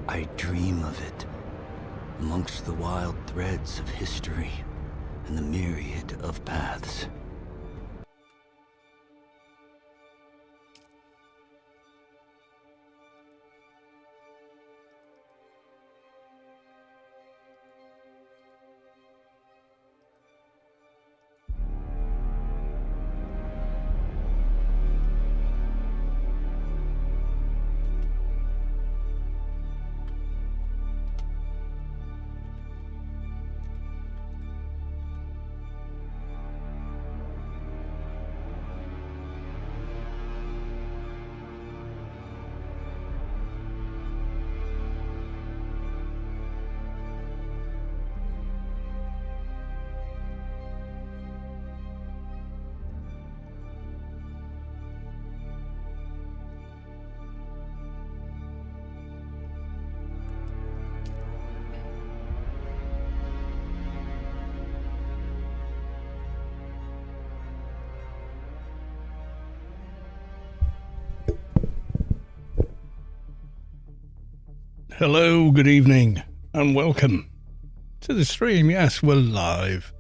I dream of it, amongst the wild threads of history and the myriad of paths. Hello, good evening, and welcome to the stream. Yes, we're live.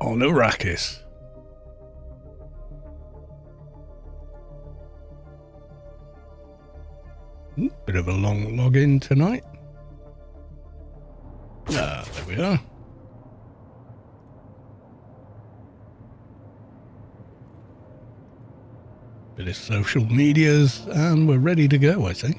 On Arrakis. Bit of a long login tonight. There we are. Bit of social medias, and we're ready to go, I think.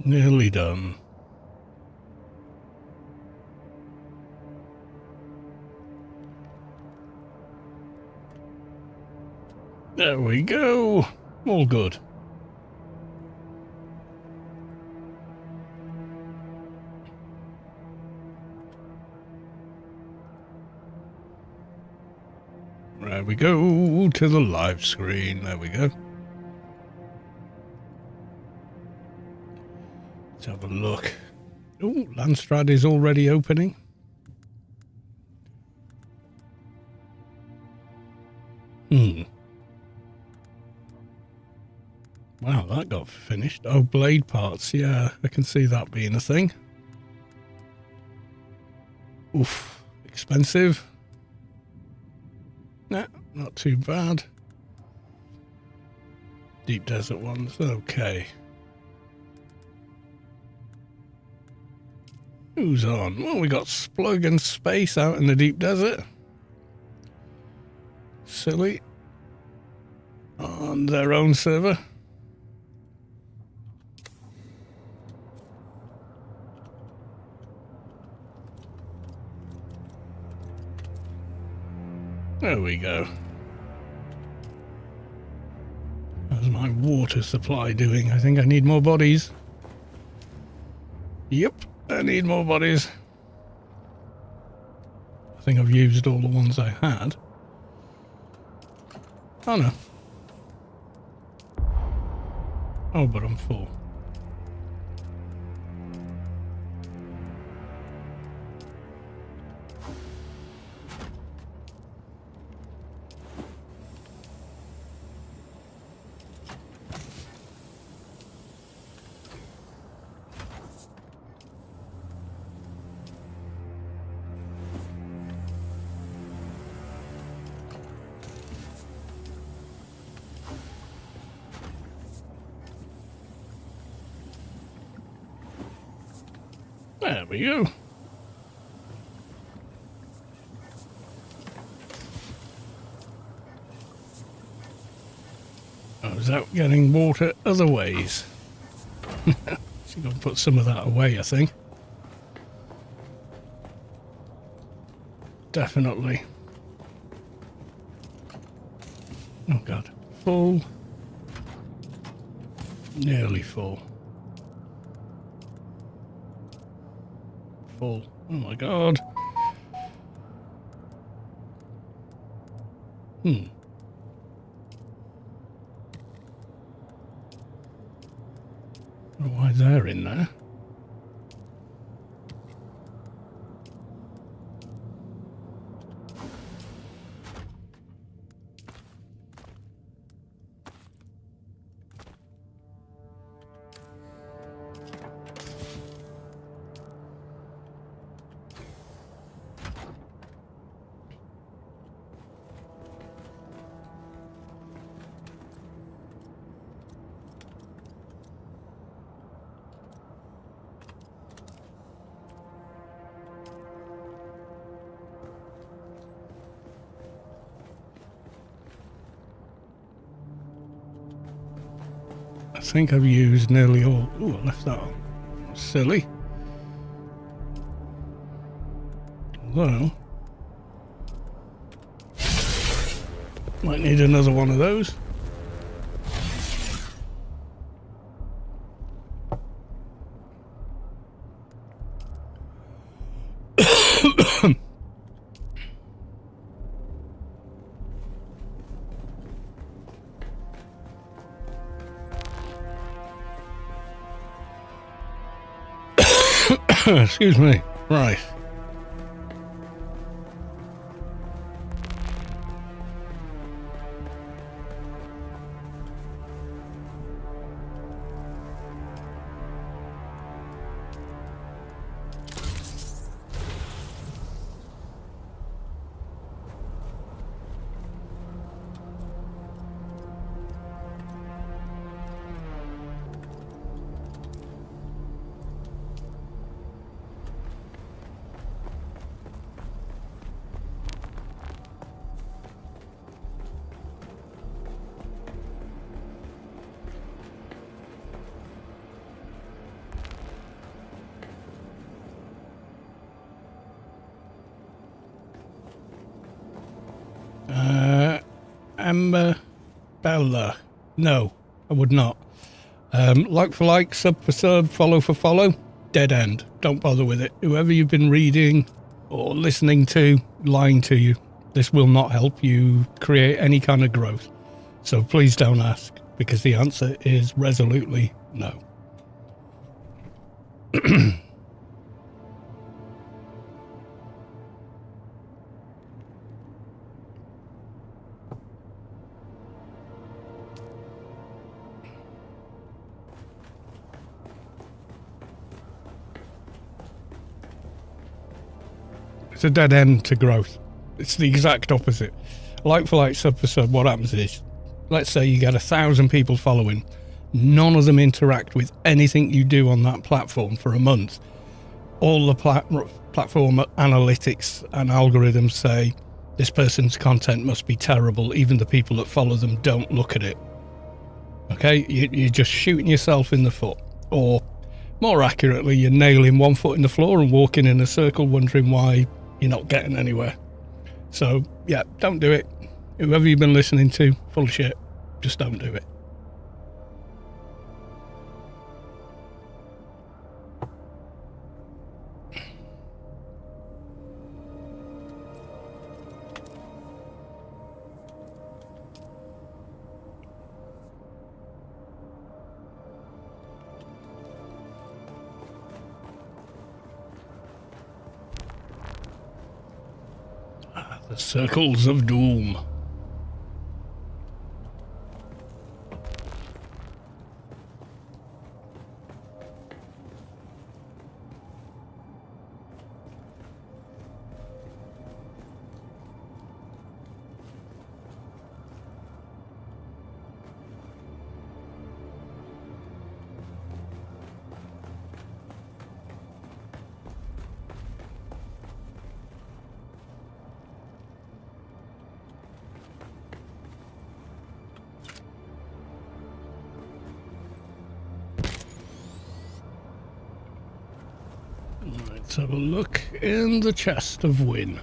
Nearly done. There we go. All good. There we go to the live screen. There we go. Let's have a look. Oh, Landstrad is already opening. Wow, that got finished. Oh, blade parts. Yeah, I can see that being a thing. Oof, expensive. Nah, not too bad. Deep desert ones, okay. Who's on? Well, we got Splug and Space out in the deep desert. Silly. On their own server. There we go. How's my water supply doing? I think I need more bodies. Yep, I need more bodies. I think I've used all the ones I had. Oh no. Oh, but I'm full. There we go. was out getting water other ways. So you've got to put some of that away, I think. Definitely. Oh god. Full. Nearly full. Full. Oh my god. Why they're in there? I think I've used nearly all. Ooh, I left that on. Silly. Well, might need another one of those. Excuse me. Right. Amber Bella. No, I would not. Like for like, sub for sub, follow for follow. Dead end. Don't bother with it. Whoever you've been reading or listening to, lying to you. This will not help you create any kind of growth. So please don't ask, because the answer is resolutely no. It's a dead end to growth. It's the exact opposite. Like for like, sub for sub, what happens is, let's say you get 1,000 people following. None of them interact with anything you do on that platform for a month. All the platform analytics and algorithms say this person's content must be terrible. Even the people that follow them don't look at it. Okay, you're just shooting yourself in the foot. Or more accurately, you're nailing one foot in the floor and walking in a circle wondering why you're not getting anywhere. So, yeah, don't do it. Whoever you've been listening to, full of shit. Just don't do it. The circles of doom. Let's have a look in the chest of Win.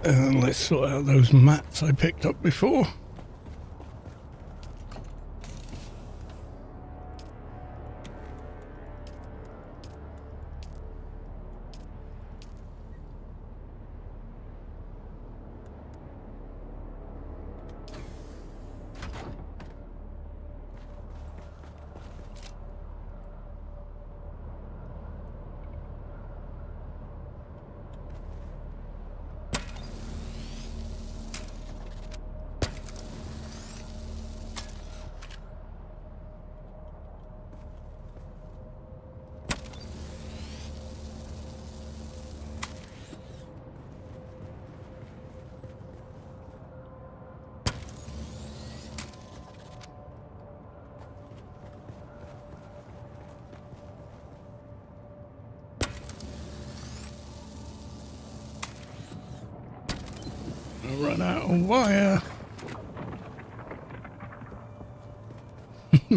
And let's sort out those mats I picked up before. Run out of wire.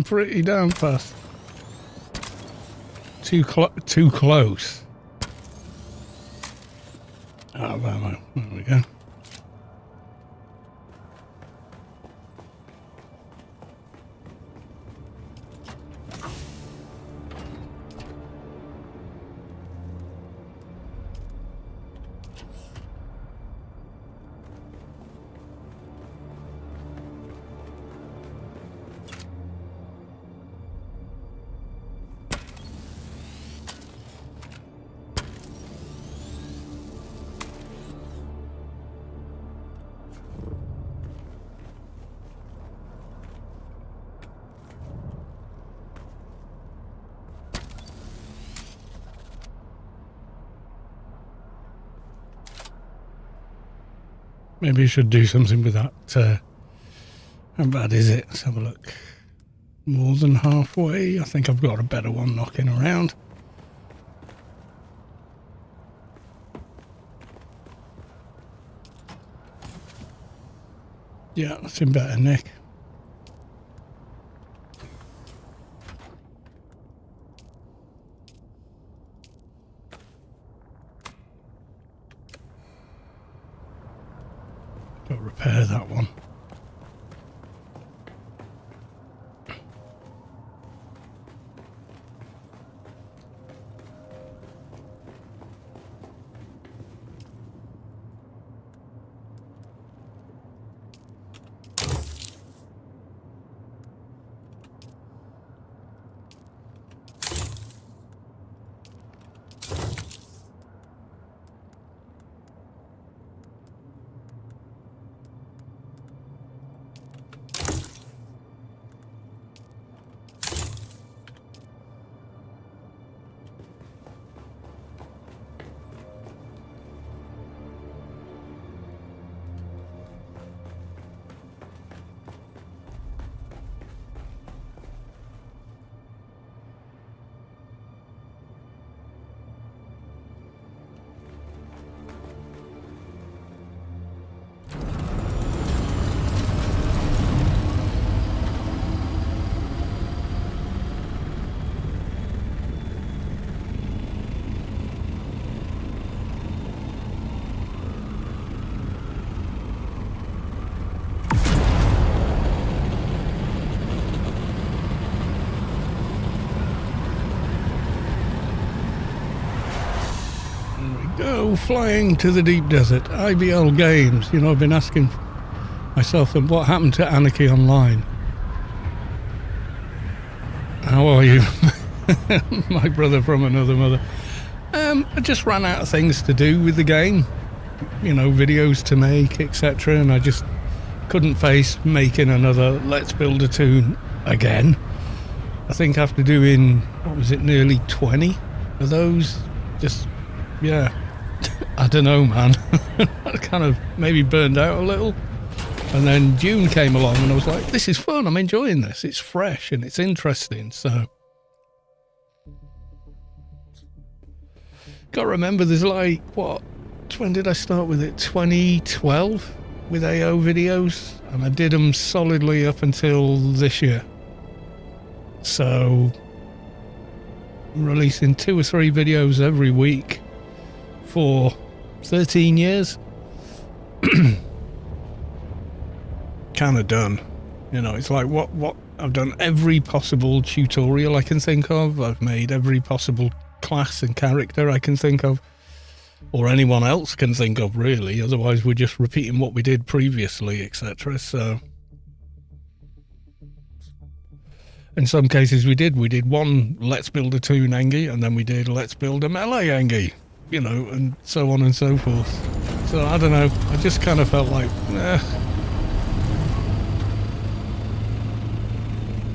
Pretty damn fast. Too close. Out of ammo. There we go. Maybe you should do something with that. How bad is it? Let's have a look. More than halfway. I think I've got a better one knocking around. Yeah, that's in better nick. Got to repair that one. Go flying to the deep desert. IBL games. You know, I've been asking myself, what happened to Anarchy Online? How are you? My brother from another mother. I just ran out of things to do with the game. You know, videos to make, etc. And I just couldn't face making another Let's Build a Tune again. I think after doing, what was it, nearly 20 of those, just, yeah. I don't know, man. I kind of maybe burned out a little. And then DUNE came along and I was like, this is fun. I'm enjoying this. It's fresh and it's interesting. So, got to remember there's like, what, when did I start with it? 2012 with AO videos, and I did them solidly up until this year. So releasing 2 or 3 videos every week for 13 years. Kind of done. You know, it's like what I've done every possible tutorial I can think of. I've made every possible class and character I can think of, or anyone else can think of, really. Otherwise we're just repeating what we did previously, etc. So in some cases we did one let's build a toon Engie, and then we did let's build a melee Engie, you know, and so on and so forth. So I don't know, I just kind of felt like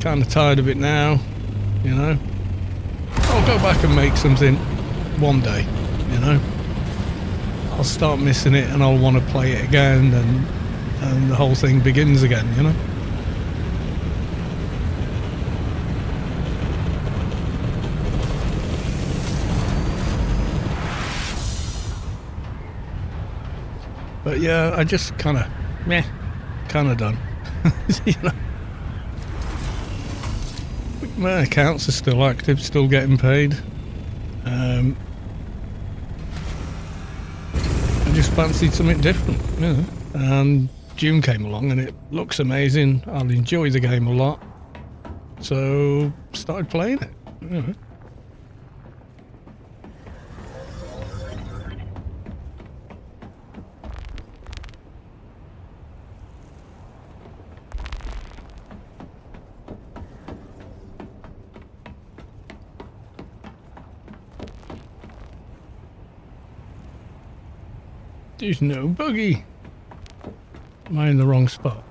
kind of tired of it now, you know. I'll go back and make something one day, you know. I'll start missing it and I'll want to play it again, and the whole thing begins again, you know. But yeah, I just kind of done, you know. My accounts are still active, still getting paid. I just fancied something different, you know. And DUNE came along and it looks amazing. I'll enjoy the game a lot. So started playing it, you know. There's no buggy. Am I in the wrong spot?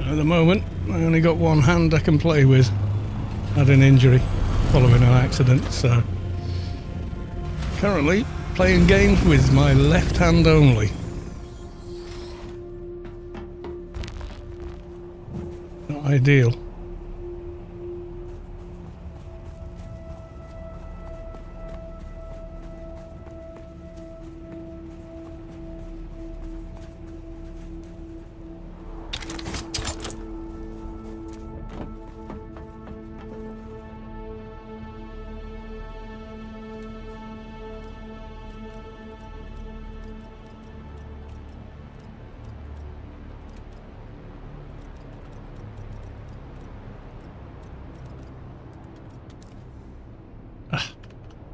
At the moment, I only got one hand I can play with. Had an injury following an accident, so currently playing games with my left hand only. Not ideal.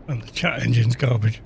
And the chat engine's garbage.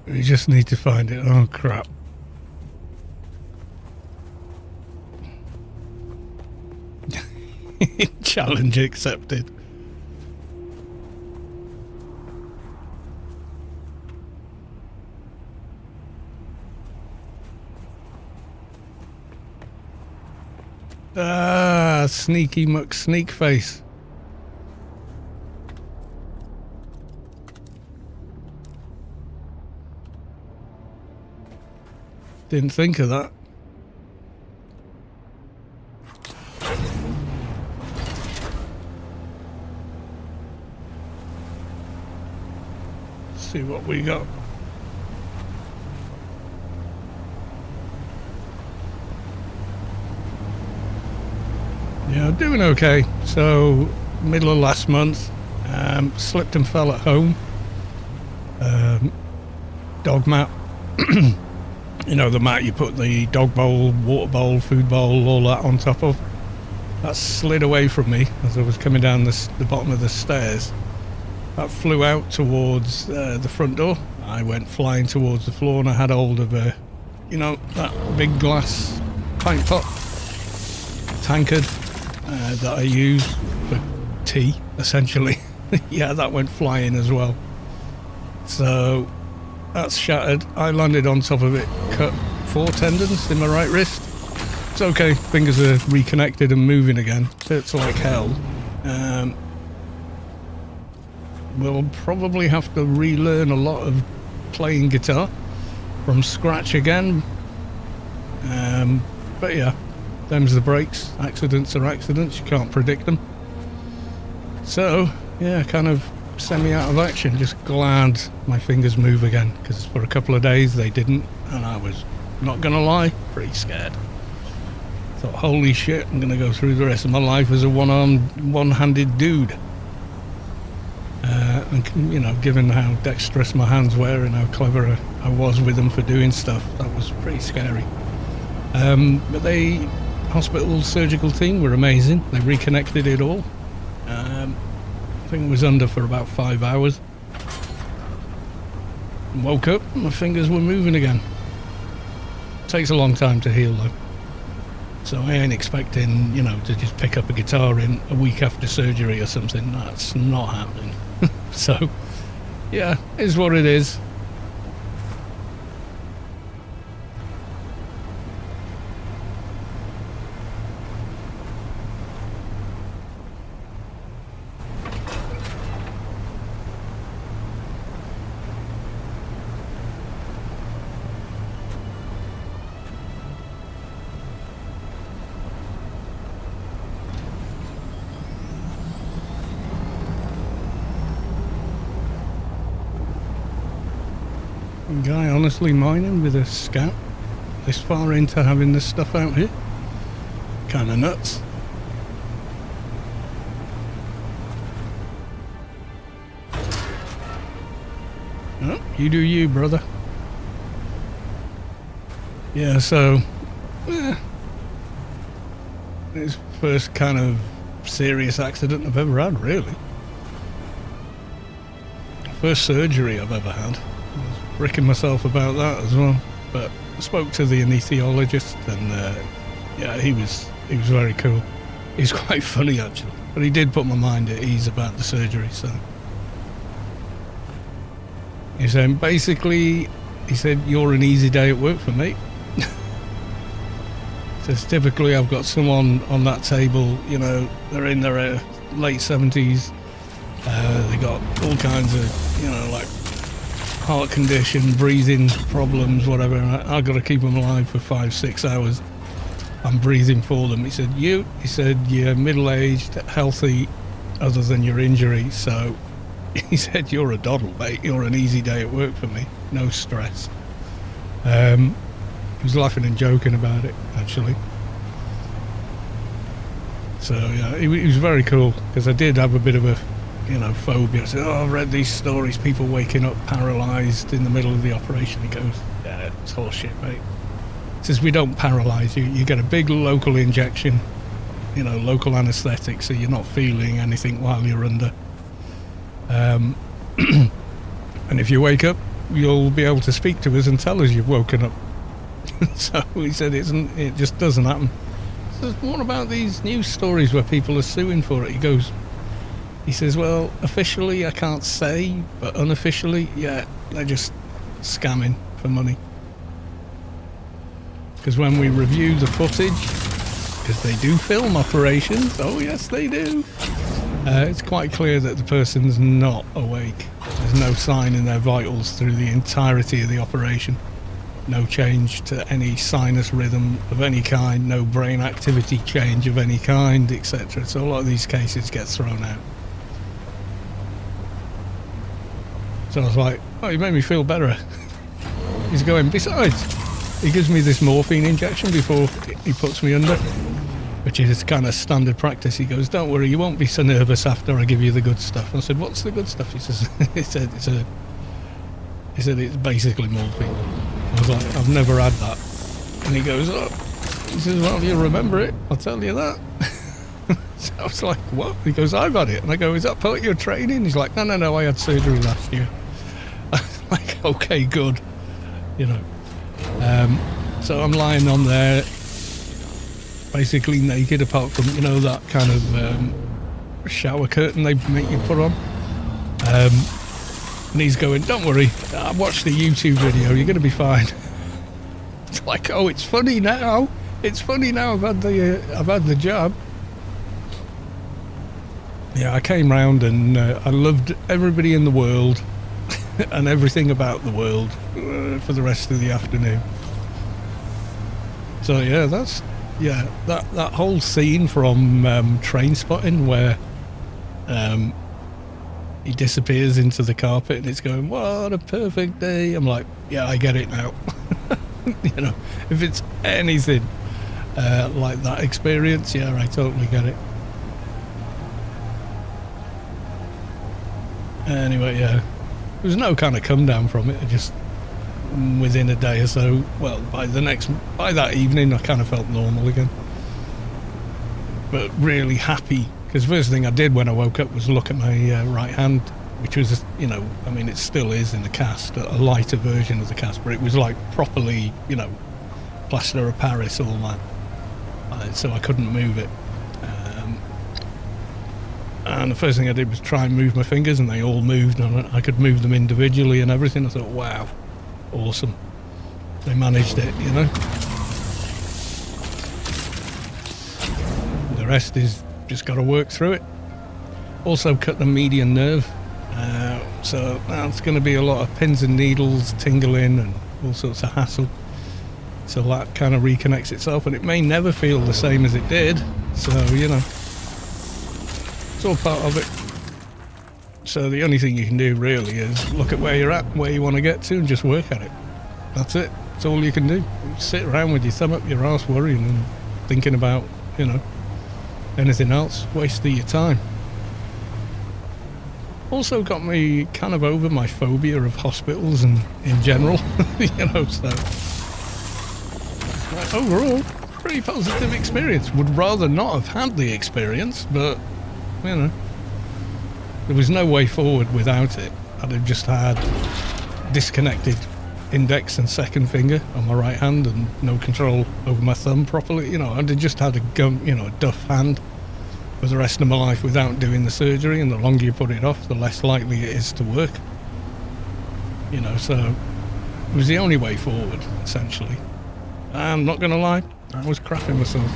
We just need to find it. Oh crap. Challenge accepted. Ah, sneaky muck sneak face. Didn't think of that. See what we got. Yeah, doing okay. So, middle of last month, slipped and fell at home. dog mat. You know, the mat you put the dog bowl, water bowl, food bowl, all that on top of. That slid away from me as I was coming down the bottom of the stairs. That flew out towards the front door. I went flying towards the floor and I had hold of you know, that big glass pint pot tankard that I use for tea, essentially. Yeah, that went flying as well. So that's shattered. I landed on top of it, cut 4 tendons in my right wrist. It's okay, fingers are reconnected and moving again. Hurts like hell. We'll probably have to relearn a lot of playing guitar from scratch again. But yeah, them's the breaks. Accidents are accidents, you can't predict them. So yeah, kind of semi out of action. Just glad my fingers move again, because for a couple of days they didn't, and I was, not gonna lie, pretty scared. Thought, holy shit, I'm gonna go through the rest of my life as a one-armed, one-handed dude. And you know, given how dexterous my hands were and how clever I was with them for doing stuff, that was pretty scary. But the hospital surgical team were amazing. They reconnected it all. I think it was under for about 5 hours. Woke up, my fingers were moving again. Takes a long time to heal though. So I ain't expecting, you know, to just pick up a guitar in a week after surgery or something. That's not happening. So, yeah, is what it is. Guy honestly mining with a scout this far into having this stuff out here. Kind of nuts. Oh, you do you, brother. Yeah, so it's the first kind of serious accident I've ever had, really. First surgery I've ever had. Bricking myself about that as well, but I spoke to the anaesthesiologist and yeah, he was very cool. He's quite funny actually, but he did put my mind at ease about the surgery. So he said, basically, he said, you're an easy day at work for me. Says typically I've got someone on that table, you know, they're in their late 70s, they got all kinds of, you know, like heart condition, breathing problems, whatever, and I've got to keep them alive for 5-6 hours. I'm breathing for them. He said, you're middle-aged, healthy, other than your injury, so he said, you're a doddle, mate. You're an easy day at work for me. No stress. He was laughing and joking about it, actually. So, yeah, he was very cool, because I did have a bit of a, you know, phobia. I said, oh, I've read these stories, people waking up paralysed in the middle of the operation. He goes, yeah, it's horseshit, mate. He says, we don't paralyse you. You get a big local injection, you know, local anaesthetic, so you're not feeling anything while you're under. And if you wake up, you'll be able to speak to us and tell us you've woken up. So he said, it just doesn't happen. He says, what about these news stories where people are suing for it? He says, well, officially I can't say, but unofficially, yeah, they're just scamming for money. Because when we review the footage, because they do film operations, oh yes they do, it's quite clear that the person's not awake. There's no sign in their vitals through the entirety of the operation. No change to any sinus rhythm of any kind, no brain activity change of any kind, etc. So a lot of these cases get thrown out. So I was like, oh, you made me feel better. He's going, besides, he gives me this morphine injection before he puts me under, which is kind of standard practice. He goes, don't worry, you won't be so nervous after I give you the good stuff. I said, what's the good stuff? He says, he He said, it's basically morphine. I was like, I've never had that. And he goes, oh. He says, well, if you remember it, I'll tell you that. So I was like, what? He goes, I've had it. And I go, is that part of your training? He's like, no, I had surgery last year. I was like, okay, good. You know. So I'm lying on there, basically naked, apart from, you know, that kind of shower curtain they make you put on. And he's going, don't worry, I watched the YouTube video, you're going to be fine. It's like, oh, it's funny now. It's funny now I've had the jab. Yeah, I came round and I loved everybody in the world and everything about the world for the rest of the afternoon. So yeah, that whole scene from Train Spotting where he disappears into the carpet and it's going, what a perfect day. I'm like, yeah, I get it now. You know, if it's anything like that experience, yeah, I totally get it. Anyway, yeah, there was no kind of come down from it. I just, within a day or so, well, by that evening, I kind of felt normal again. But really happy, because the first thing I did when I woke up was look at my right hand, which was, you know, I mean, it still is in the cast, a lighter version of the cast, but it was like properly, you know, plaster of Paris, all that. So I couldn't move it. And the first thing I did was try and move my fingers, and they all moved, and I could move them individually and everything. I thought, wow, awesome. They managed it, you know. The rest is just got to work through it. Also cut the median nerve, so that's going to be a lot of pins and needles, tingling, and all sorts of hassle. So that kind of reconnects itself, and it may never feel the same as it did. So, you know, it's all part of it. So the only thing you can do really is look at where you're at, where you want to get to, and just work at it. That's it. That's all you can do. Sit around with your thumb up your arse worrying and thinking about, you know, anything else, wasting your time. Also got me kind of over my phobia of hospitals and in general, you know, so overall, pretty positive experience. Would rather not have had the experience, but, you know, there was no way forward without it. I'd have just had disconnected index and second finger on my right hand and no control over my thumb properly. You know, I'd have just had a duff hand for the rest of my life without doing the surgery, and the longer you put it off, the less likely it is to work. You know, so it was the only way forward, essentially. I'm not going to lie, I was crapping myself.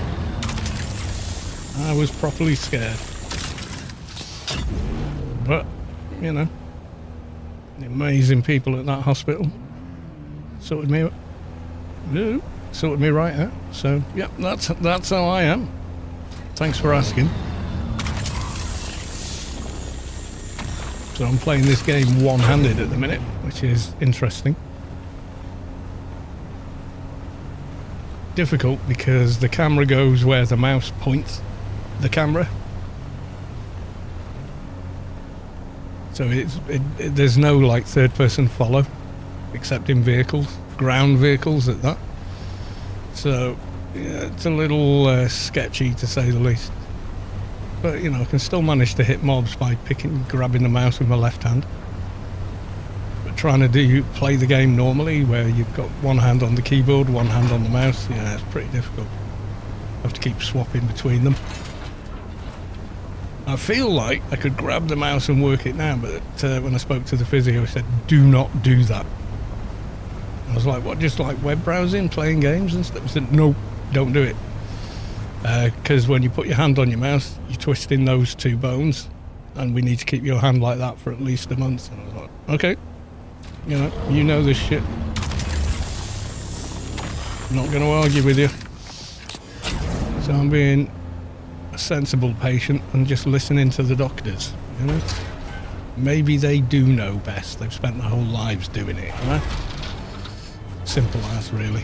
I was properly scared. But, you know, the amazing people at that hospital sorted me right out. So, yeah, that's how I am. Thanks for asking. So I'm playing this game one-handed at the minute, which is interesting. Difficult because the camera goes where the mouse points the camera. So there's no like third-person follow, except in vehicles, ground vehicles at that. So yeah, it's a little sketchy to say the least. But, you know, I can still manage to hit mobs by grabbing the mouse with my left hand. But trying to play the game normally, where you've got one hand on the keyboard, one hand on the mouse, yeah, it's pretty difficult. I have to keep swapping between them. I feel like I could grab the mouse and work it now, but when I spoke to the physio, he said, do not do that. I was like, what, just like web browsing, playing games and stuff? He said, no, don't do it. Because when you put your hand on your mouse, you're twisting those two bones, and we need to keep your hand like that for at least a month. And I was like, okay, you know this shit. I'm not going to argue with you. So I'm being a sensible patient and just listening to the doctors, you know. Maybe they do know best. They've spent their whole lives doing it, you know. Simple as, really.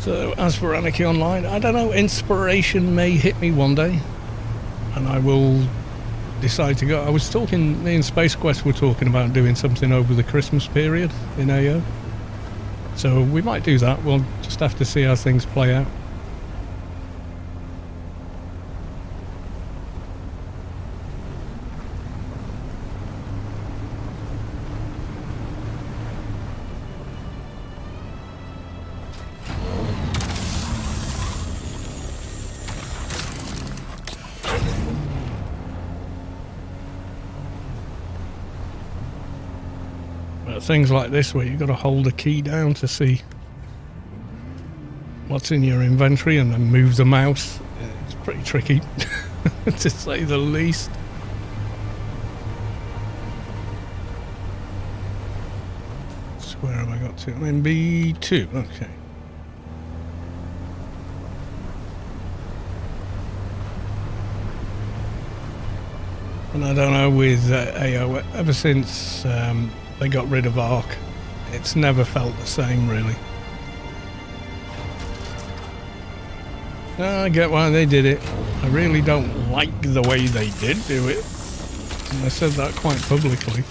So as for Anarchy Online, I don't know, inspiration may hit me one day and I will decide to go. I was talking, me and Space Quest were talking about doing something over the Christmas period in AO. So we might do that. We'll just have to see how things play out. Things like this where you've got to hold a key down to see what's in your inventory and then move the mouse. It's pretty tricky to say the least. So where have I got to? I'm in B2, okay. And I don't know with AO, ever since they got rid of Arc, it's never felt the same, really. I get why they did it. I really don't like the way they did do it. And I said that quite publicly.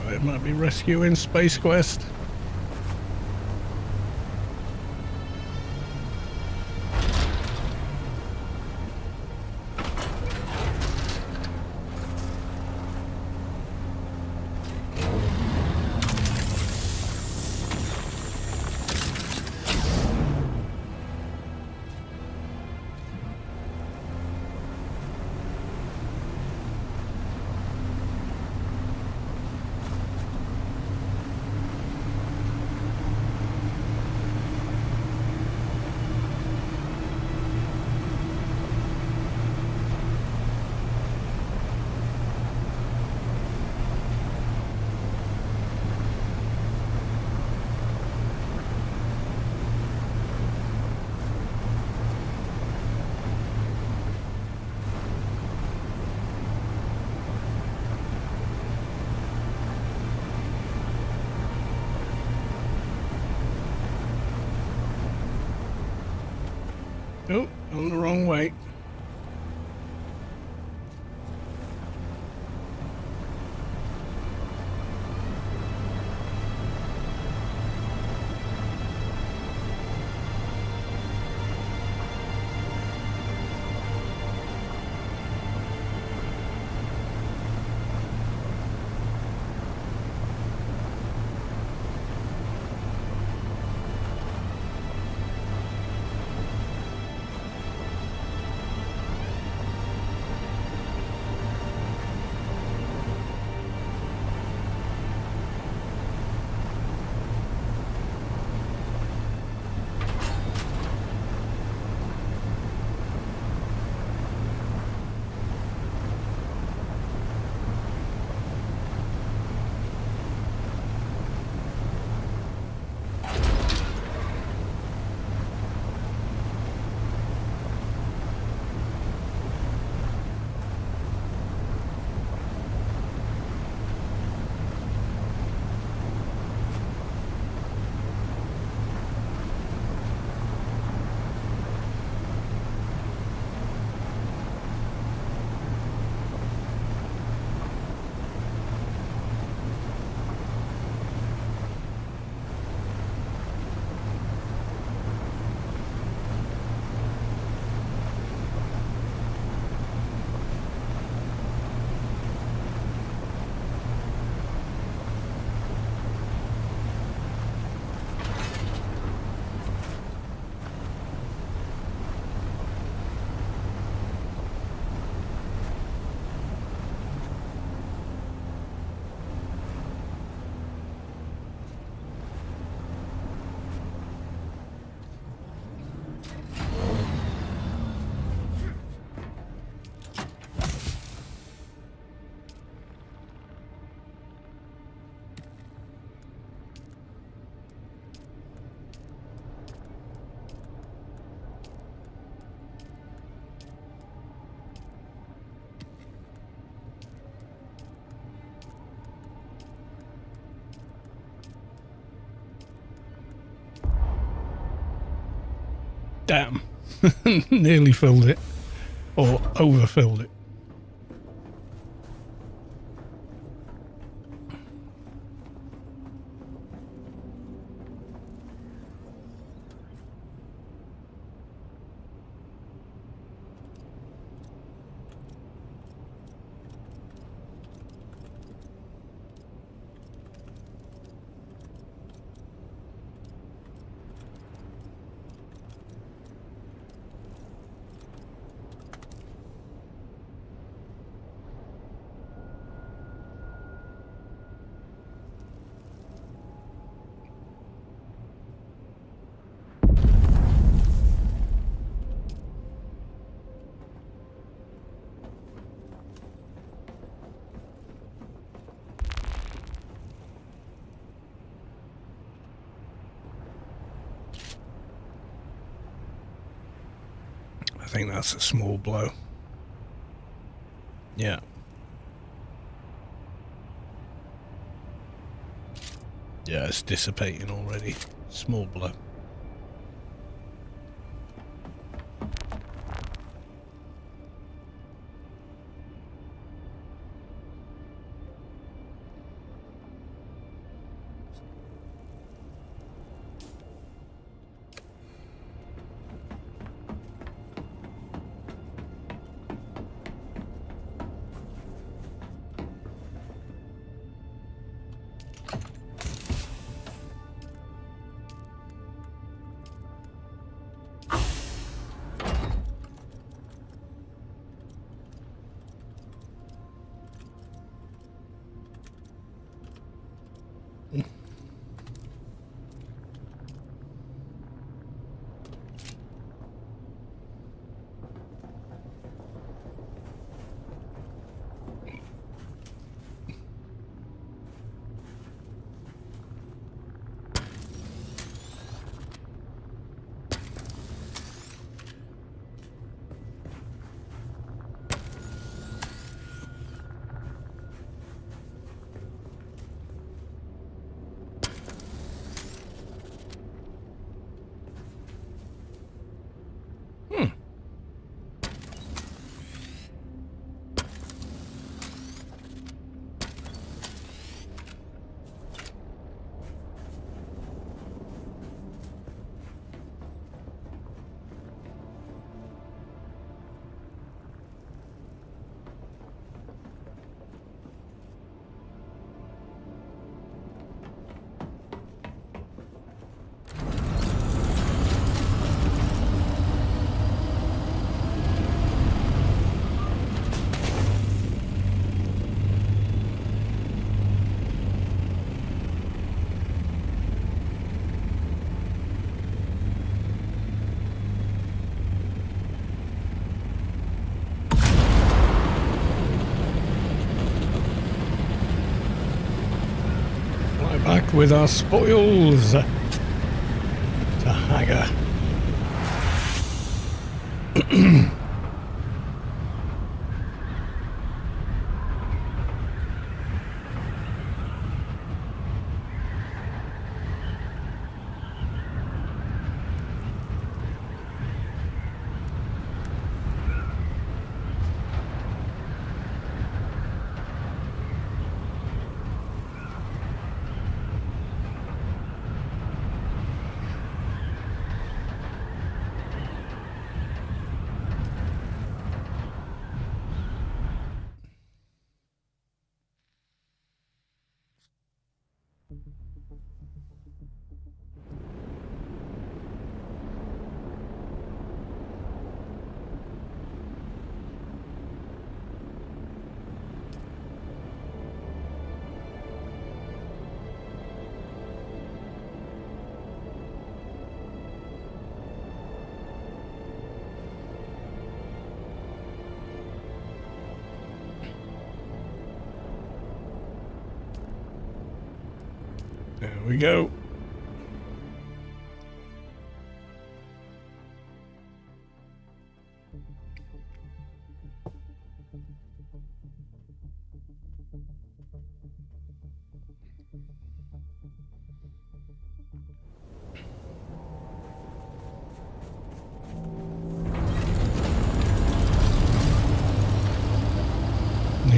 It might be rescuing Space Quest. Oh, on the wrong way. dam. Nearly filled it. Or overfilled it. I think that's a small blow. Yeah. Yeah, it's dissipating already. Small blow. Back with our spoils to Hagar. There we go.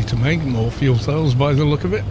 to make, more fuel cells by the look of it.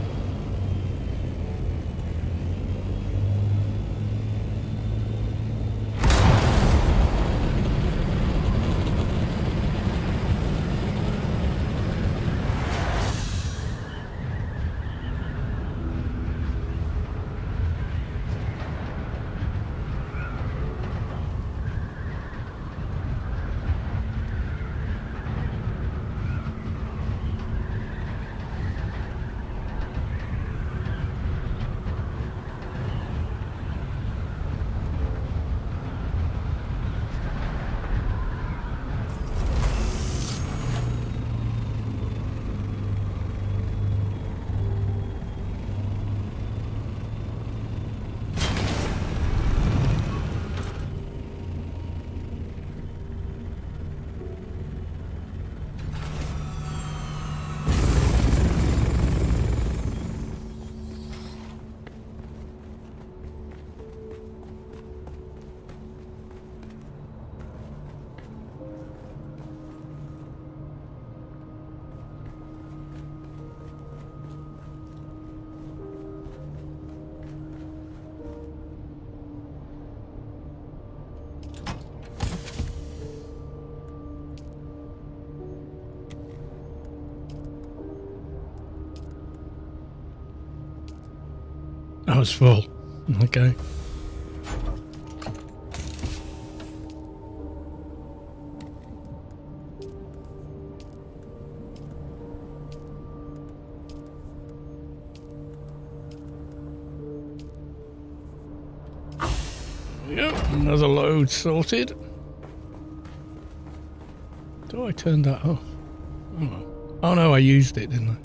That was full. Okay. Yep, another load sorted. Do I turn that off? Oh no, I used it, didn't I?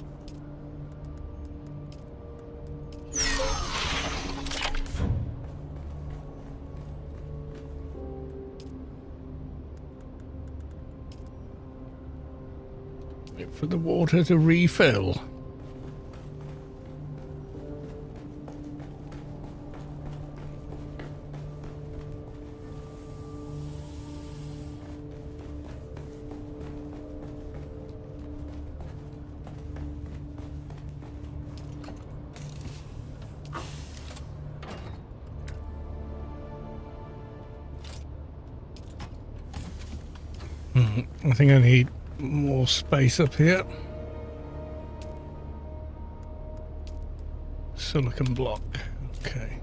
Wait for the water to refill. I think I need more space up here. Silicon block. Okay.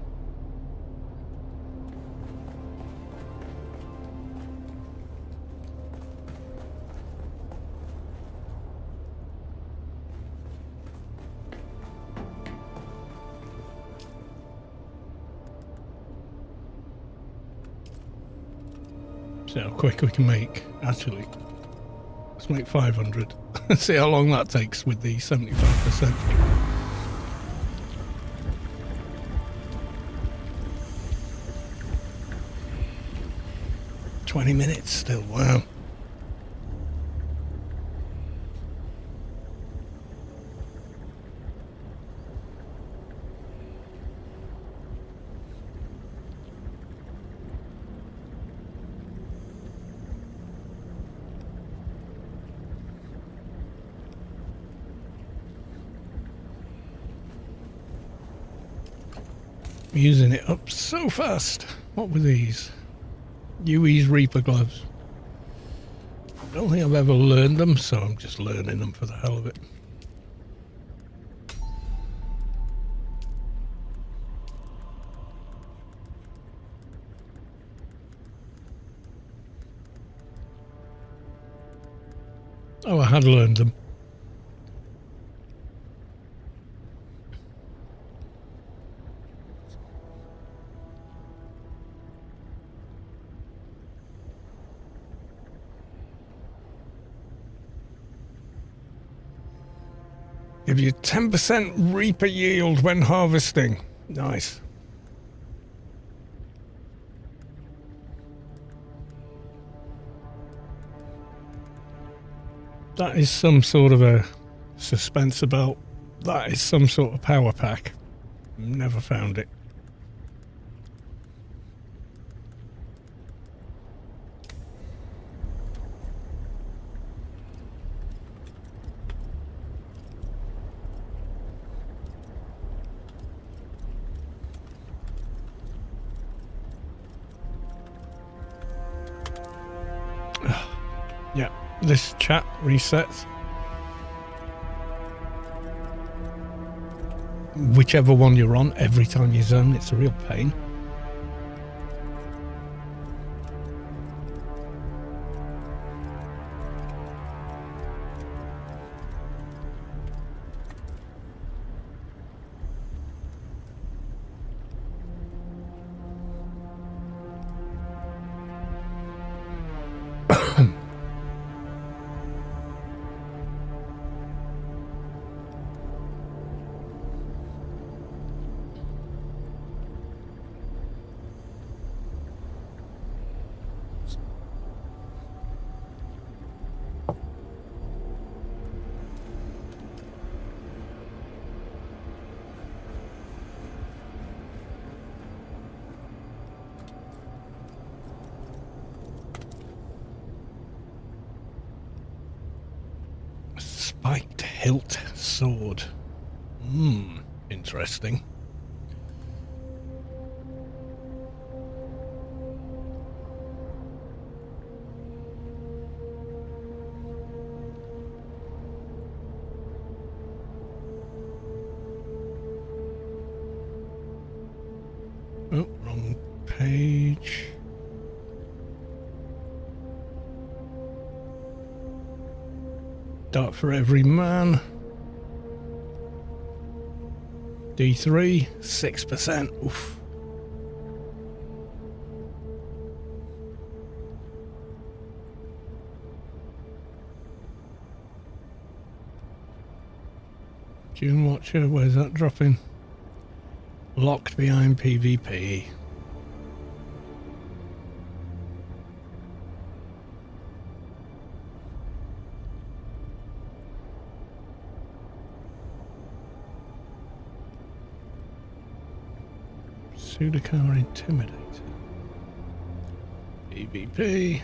See how quick we can make, actually. Let's make 500. See how long that takes with the 75%. "20 minutes still, wow." Using it up so fast. What were these? UE's Reaper gloves. I don't think I've ever learned them, so I'm just learning them for the hell of it. Oh, I had learned them. Give you 10% Reaper yield when harvesting. Nice. That is some sort of a suspense belt. That is some sort of power pack. Never found it. this chat resets. Whichever one you're on, every time you zone, it's a real pain. Spiked hilt sword. Interesting. Oh, wrong page. Dart for every man. D3, 6%. Oof. Dune Watcher, where's that dropping? Locked behind PvP. Sudokar Intimidator. PvP.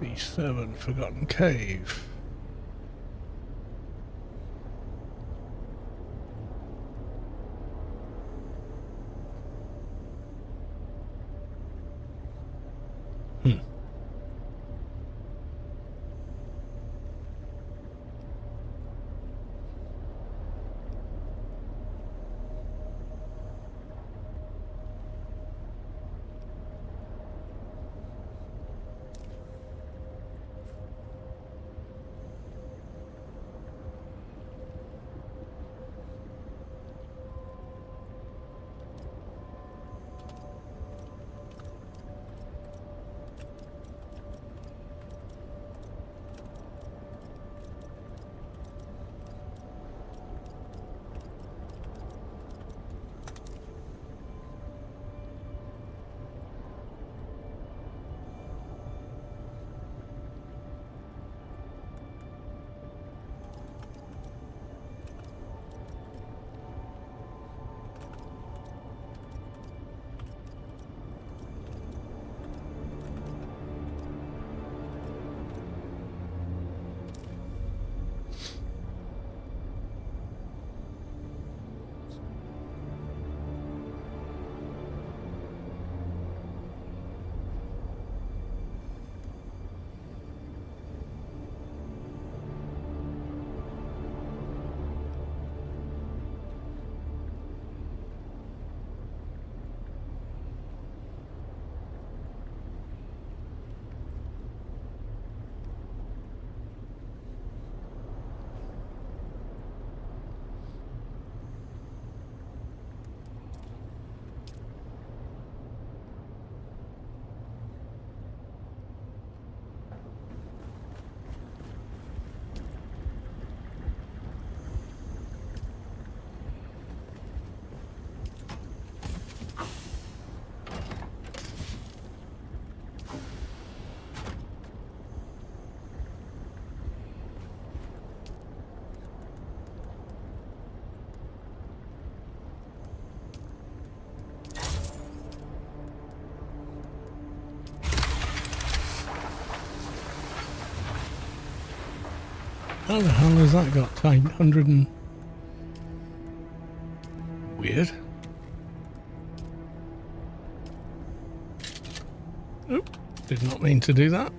C7, Forgotten Cave. How the hell has that got 100 and... Weird. Oop, did not mean to do that.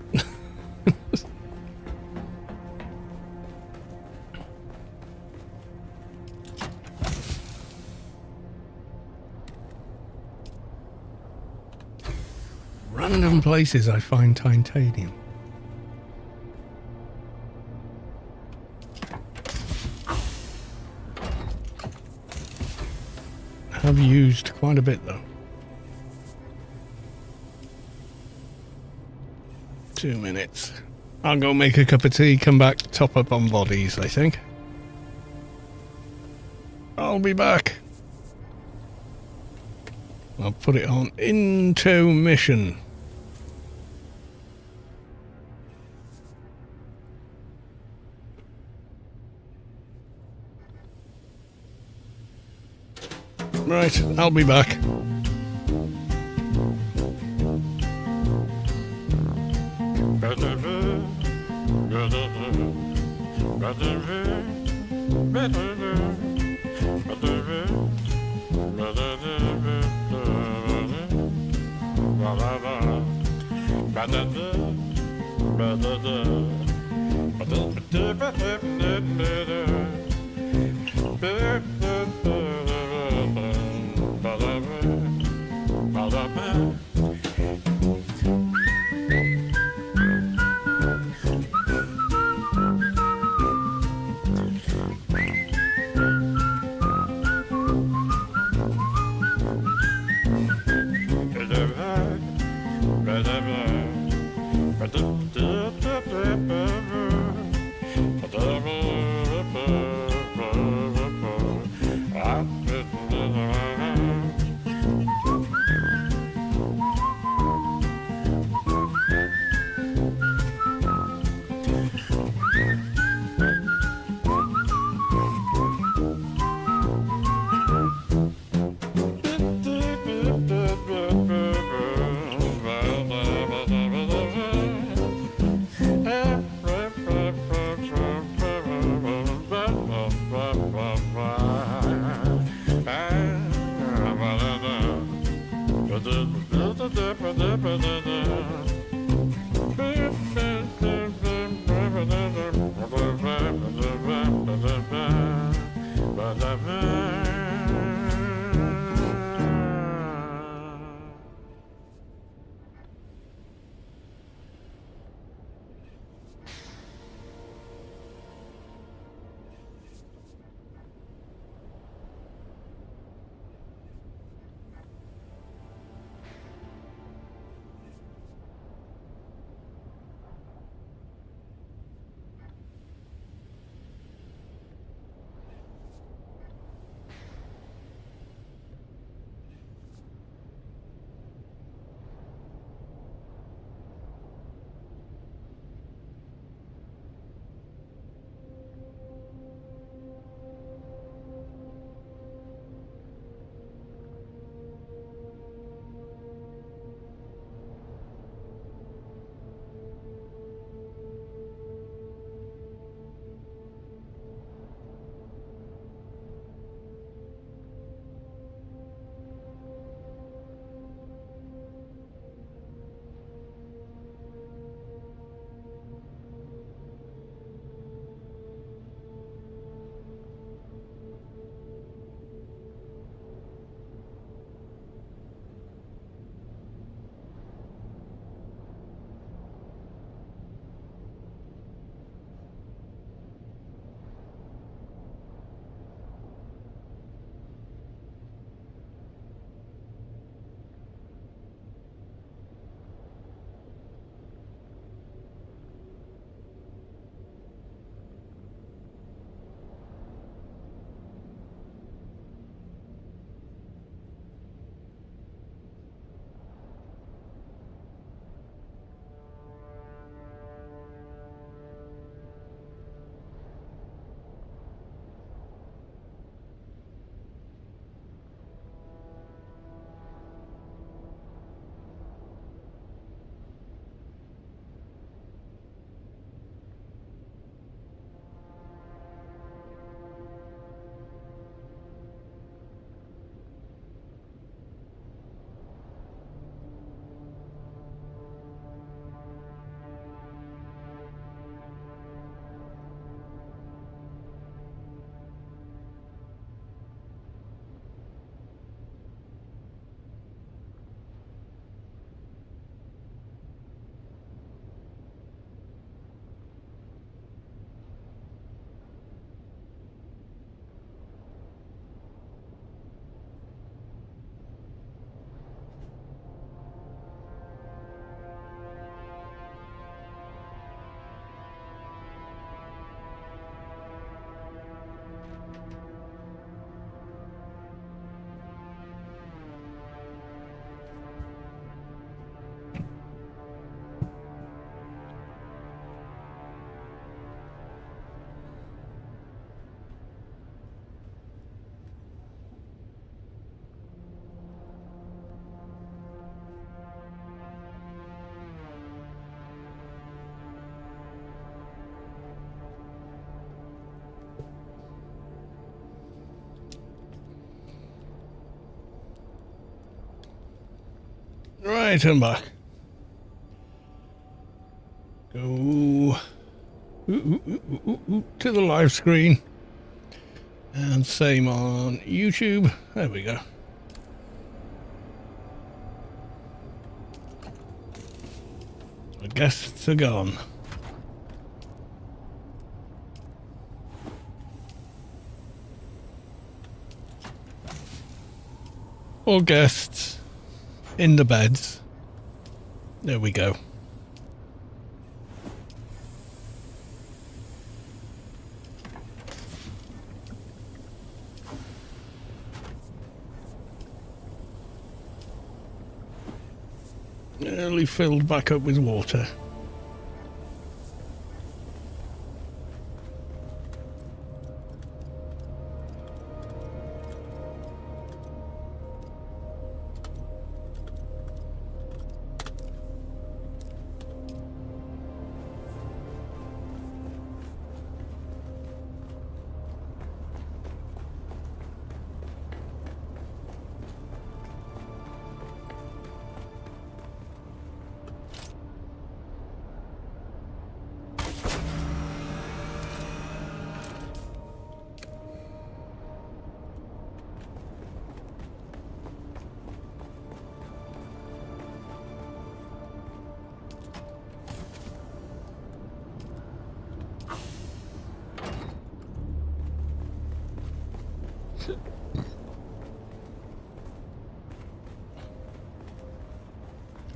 Random places I find titanium. Have used quite a bit though. 2 minutes. I'll go make a cup of tea, come back, top up on bodies, I think. I'll be back. I'll put it on into mission. Right, I'll be back. Right, I'm back. Go to the live screen. And same on YouTube. There we go. The guests are gone. All guests in the beds. There we go. Nearly filled back up with water.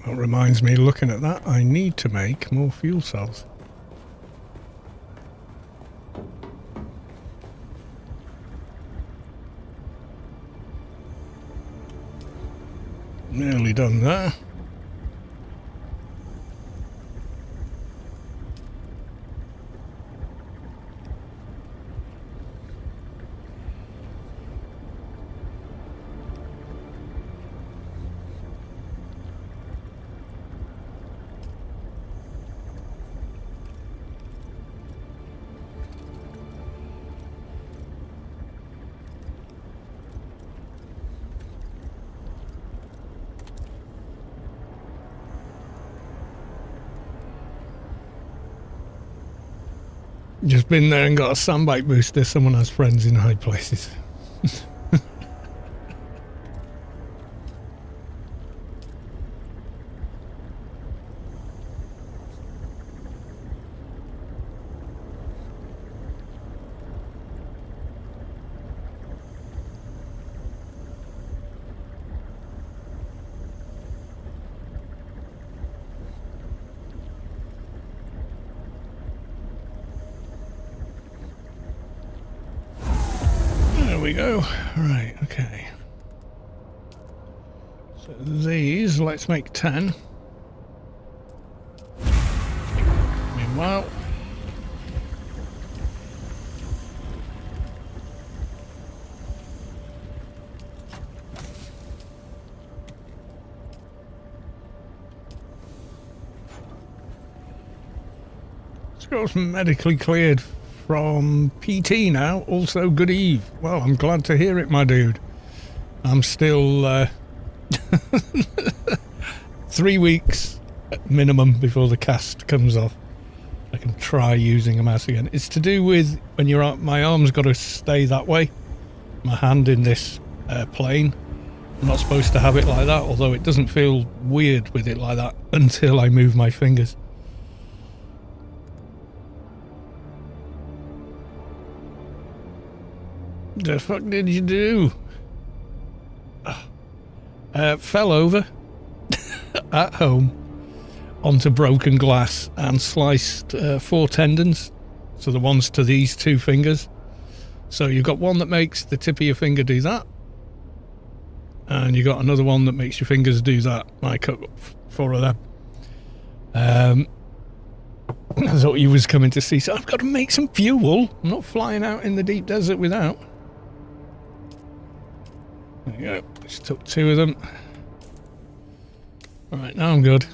That reminds me, looking at that, I need to make more fuel cells. Nearly done there. Just been there and got a sandbike booster. Someone has friends in high places. There we go. Right, okay. So these, let's make 10. Meanwhile, Scott's medically cleared from PT now. Also, good eve. Well, I'm glad to hear it, my dude. I'm still 3 weeks at minimum before the cast comes off. I can try using a mouse again. It's to do with when you're out, my arm's got to stay that way. My hand in this plane. I'm not supposed to have it like that, although it doesn't feel weird with it like that until I move my fingers. The fuck did you do? Fell over at home onto broken glass and sliced 4 tendons. So the ones to these 2 fingers. So you've got one that makes the tip of your finger do that. And you got another one that makes your fingers do that. I cut 4 of them. I thought you was coming to see. So I've got to make some fuel. I'm not flying out in the deep desert without. There you go. Just took 2 of them. Alright, now I'm good.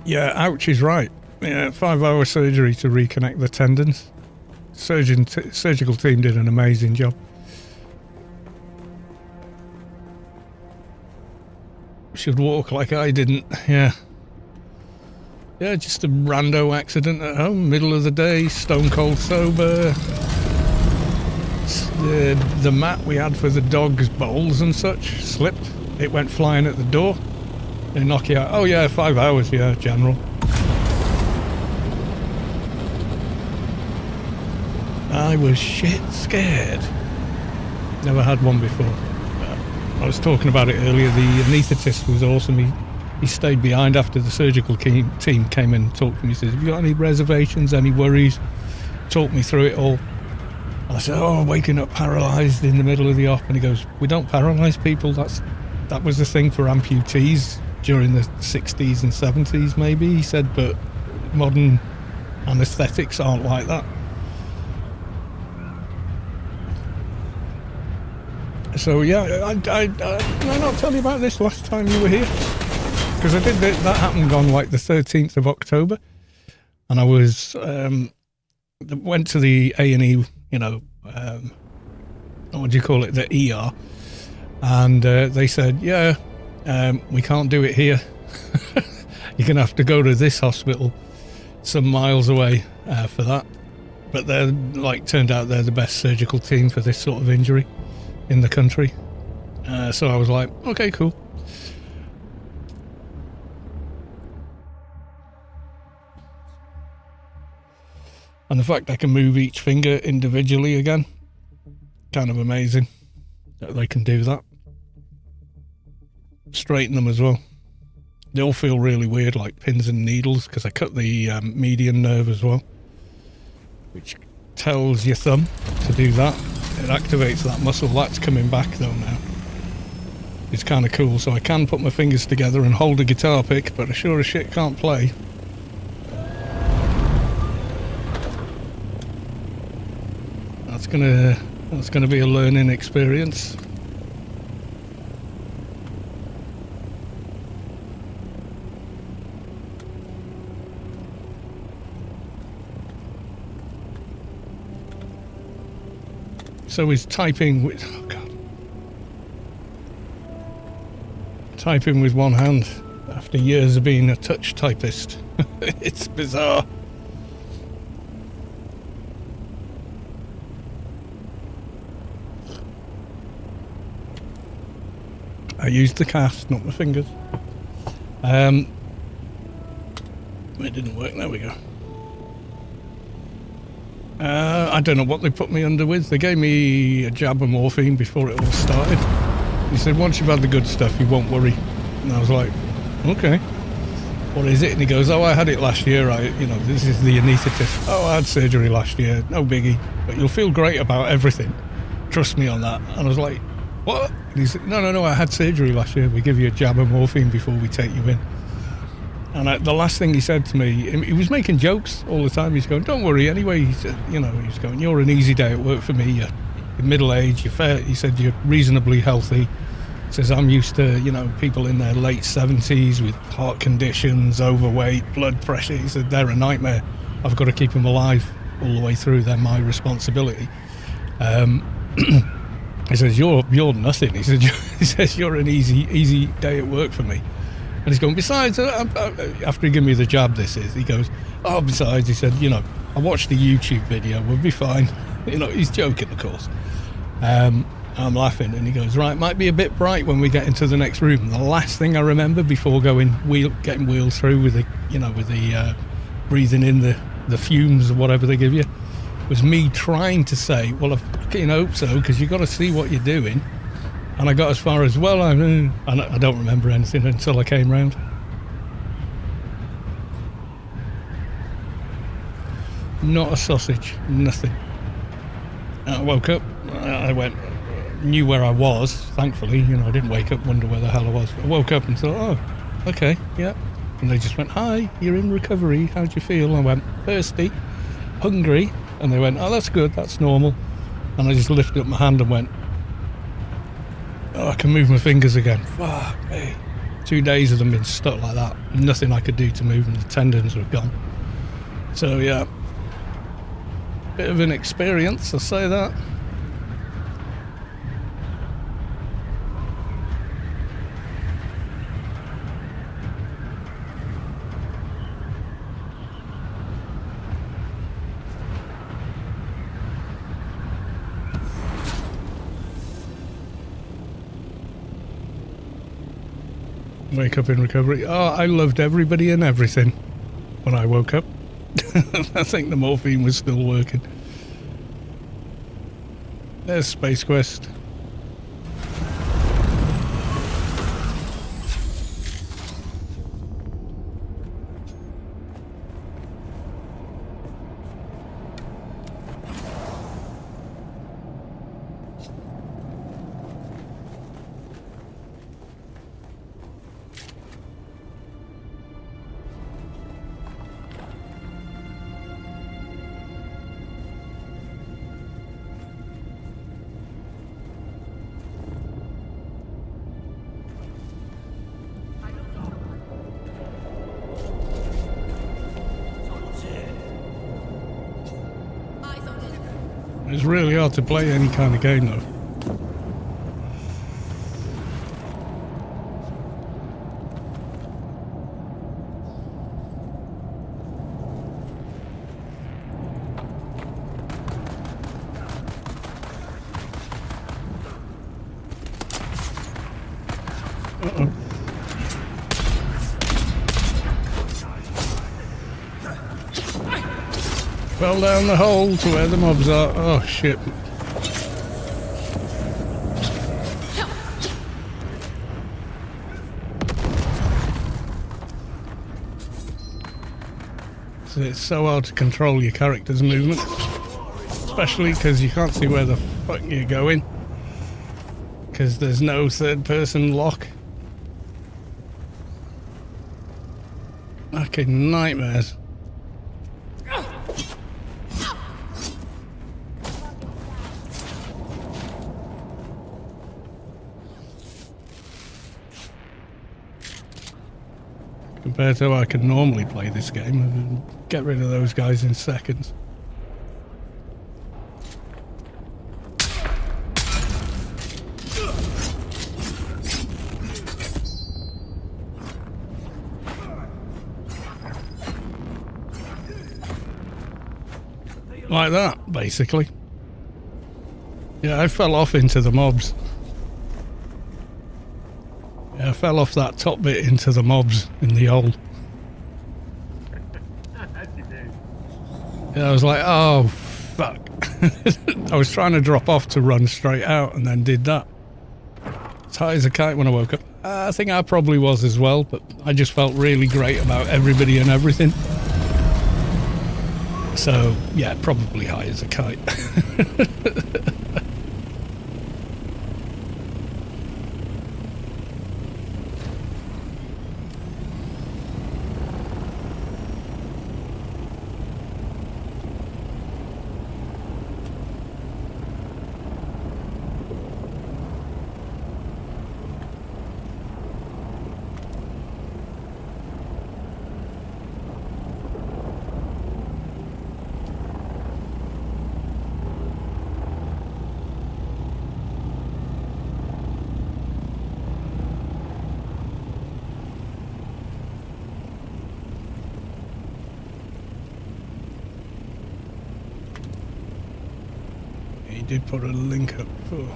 Yeah, ouch is right. Yeah, 5-hour surgery to reconnect the tendons. Surgical team did an amazing job. should walk like I didn't. Yeah. Yeah, just a rando accident at home, middle of the day, stone cold sober. The mat we had for the dog's bowls and such slipped. It went flying at the door. They knock you out. Oh yeah, 5 hours, yeah, general. I was shit scared. Never had one before. I was talking about it earlier. The anaesthetist was awesome. He stayed behind after the surgical team came in and talked to me. He says, have you got any reservations, any worries? Talked me through it all. And I said, oh, waking up paralysed in the middle of the op. And he goes, we don't paralyse people. That was the thing for amputees during the 60s and 70s maybe, he said, but modern anaesthetics aren't like that. So yeah, I not tell you about this last time you were here? Because I did that happened on like the 13th of October, and I was went to the A&E, you know, what do you call it, the ER, and they said, yeah, we can't do it here. You're gonna have to go to this hospital some miles away for that. But they're like, turned out they're the best surgical team for this sort of injury in the country. So I was like, okay, cool. And the fact I can move each finger individually again, kind of amazing that they can do that. Straighten them as well. They all feel really weird, like pins and needles, because I cut the median nerve as well, which tells your thumb to do that. It activates that muscle. That's coming back though now. It's kind of cool. So I can put my fingers together and hold a guitar pick, but I sure as shit can't play. That's gonna be a learning experience. So is typing with, oh God, typing with one hand after years of being a touch typist. It's bizarre. I used the cast, not my fingers. It didn't work. There we go. I don't know what they put me under with. They gave me a jab of morphine before it all started. He said, once you've had the good stuff, you won't worry. And I was like, okay, what is it? And he goes, oh, I had it last year. This is the anaesthetist. Oh, I had surgery last year. No biggie. But you'll feel great about everything. Trust me on that. And I was like, what? And he said, no, I had surgery last year. We give you a jab of morphine before we take you in. And the last thing he said to me, he was making jokes all the time. He's going, don't worry anyway. He said, he's going, you're an easy day at work for me. You're middle-aged, you're fair. He said, you're reasonably healthy. He says, I'm used to, people in their late 70s with heart conditions, overweight, blood pressure. He said, they're a nightmare. I've got to keep them alive all the way through. They're my responsibility. He says, you're nothing. He says, you're an easy day at work for me. And he's going, besides, after he gave me the jab, he goes, oh, besides, he said, I watched the YouTube video, we'll be fine. He's joking, of course. I'm laughing, and he goes, right, might be a bit bright when we get into the next room. The last thing I remember before getting wheeled through with the breathing in the fumes or whatever they give you, was me trying to say, well, I fucking hope so, because you've got to see what you're doing. And I got as far as, well, and I don't remember anything until I came round. Not a sausage, nothing. I woke up, I knew where I was, thankfully. I didn't wake up, wonder where the hell I was. I woke up and thought, oh, okay, yeah. And they just went, hi, you're in recovery, how'd you feel? I went, thirsty, hungry. And they went, oh, that's good, that's normal. And I just lifted up my hand and went, oh, I can move my fingers again. Fuck me. 2 days of them been stuck like that. Nothing I could do to move them. The tendons were gone. So, yeah. Bit of an experience, I'll say that. Wake up in recovery. Oh, I loved everybody and everything when I woke up. I think the morphine was still working. There's Space Quest. It's really hard to play any kind of game though. Uh-oh. Fell down the hole to where the mobs are. Oh shit. So it's so hard to control your character's movement. Especially because you can't see where the fuck you're going. Because there's no third person lock. Fucking nightmares. Compared to how I could normally play this game and get rid of those guys in seconds. Like that, basically. Yeah, I fell off into the mobs. Yeah, I fell off that top bit into the mobs in the hole. Yeah, I was like, oh, fuck. I was trying to drop off to run straight out and then did that. As high as a kite when I woke up. I think I probably was as well, but I just felt really great about everybody and everything. So, yeah, probably high as a kite. He did put a link up for.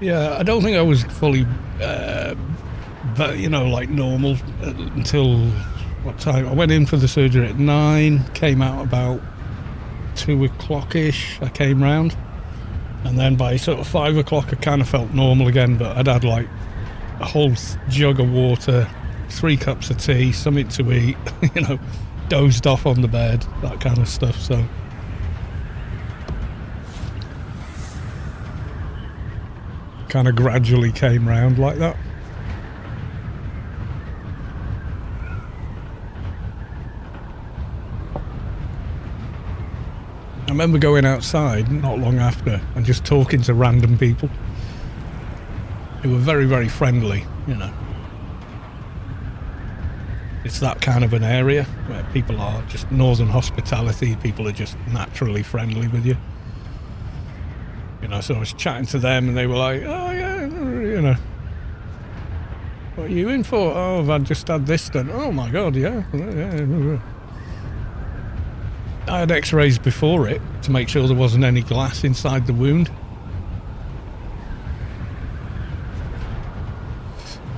Yeah, I don't think I was fully, but you know, like normal until what time? I went in for the surgery at 9, came out about 2 o'clock-ish. I came round, and then by sort of 5 o'clock, I kind of felt normal again. But I'd had like a whole jug of water, 3 cups of tea, something to eat, you know, dozed off on the bed, that kind of stuff. So. Kind of gradually came round like that. I remember going outside not long after and just talking to random people who were very, very friendly, you know. It's that kind of an area where people are just northern hospitality, people are just naturally friendly with you. You know, so I was chatting to them and they were like, oh yeah, you know, what are you in for? Oh, I've just had this done. Oh my God, yeah. I had x-rays before it to make sure there wasn't any glass inside the wound.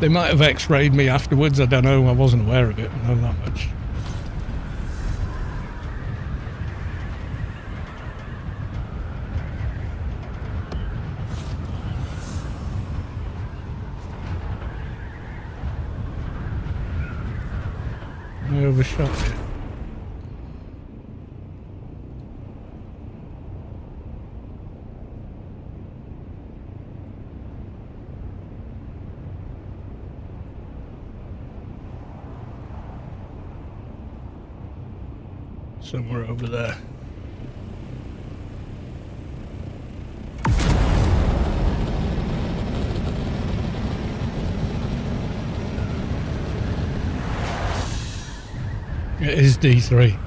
They might have x-rayed me afterwards, I don't know, I wasn't aware of it, I know that much. I overshot it. Somewhere over there. It is D3.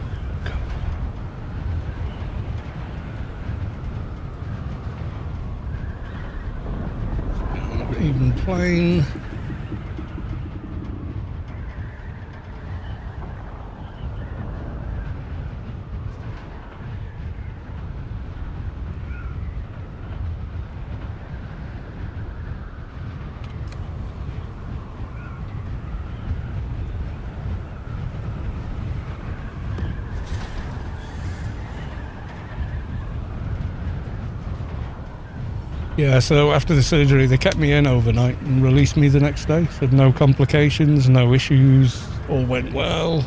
Even plane. Yeah, so after the surgery, they kept me in overnight and released me the next day. Said no complications, no issues, all went well.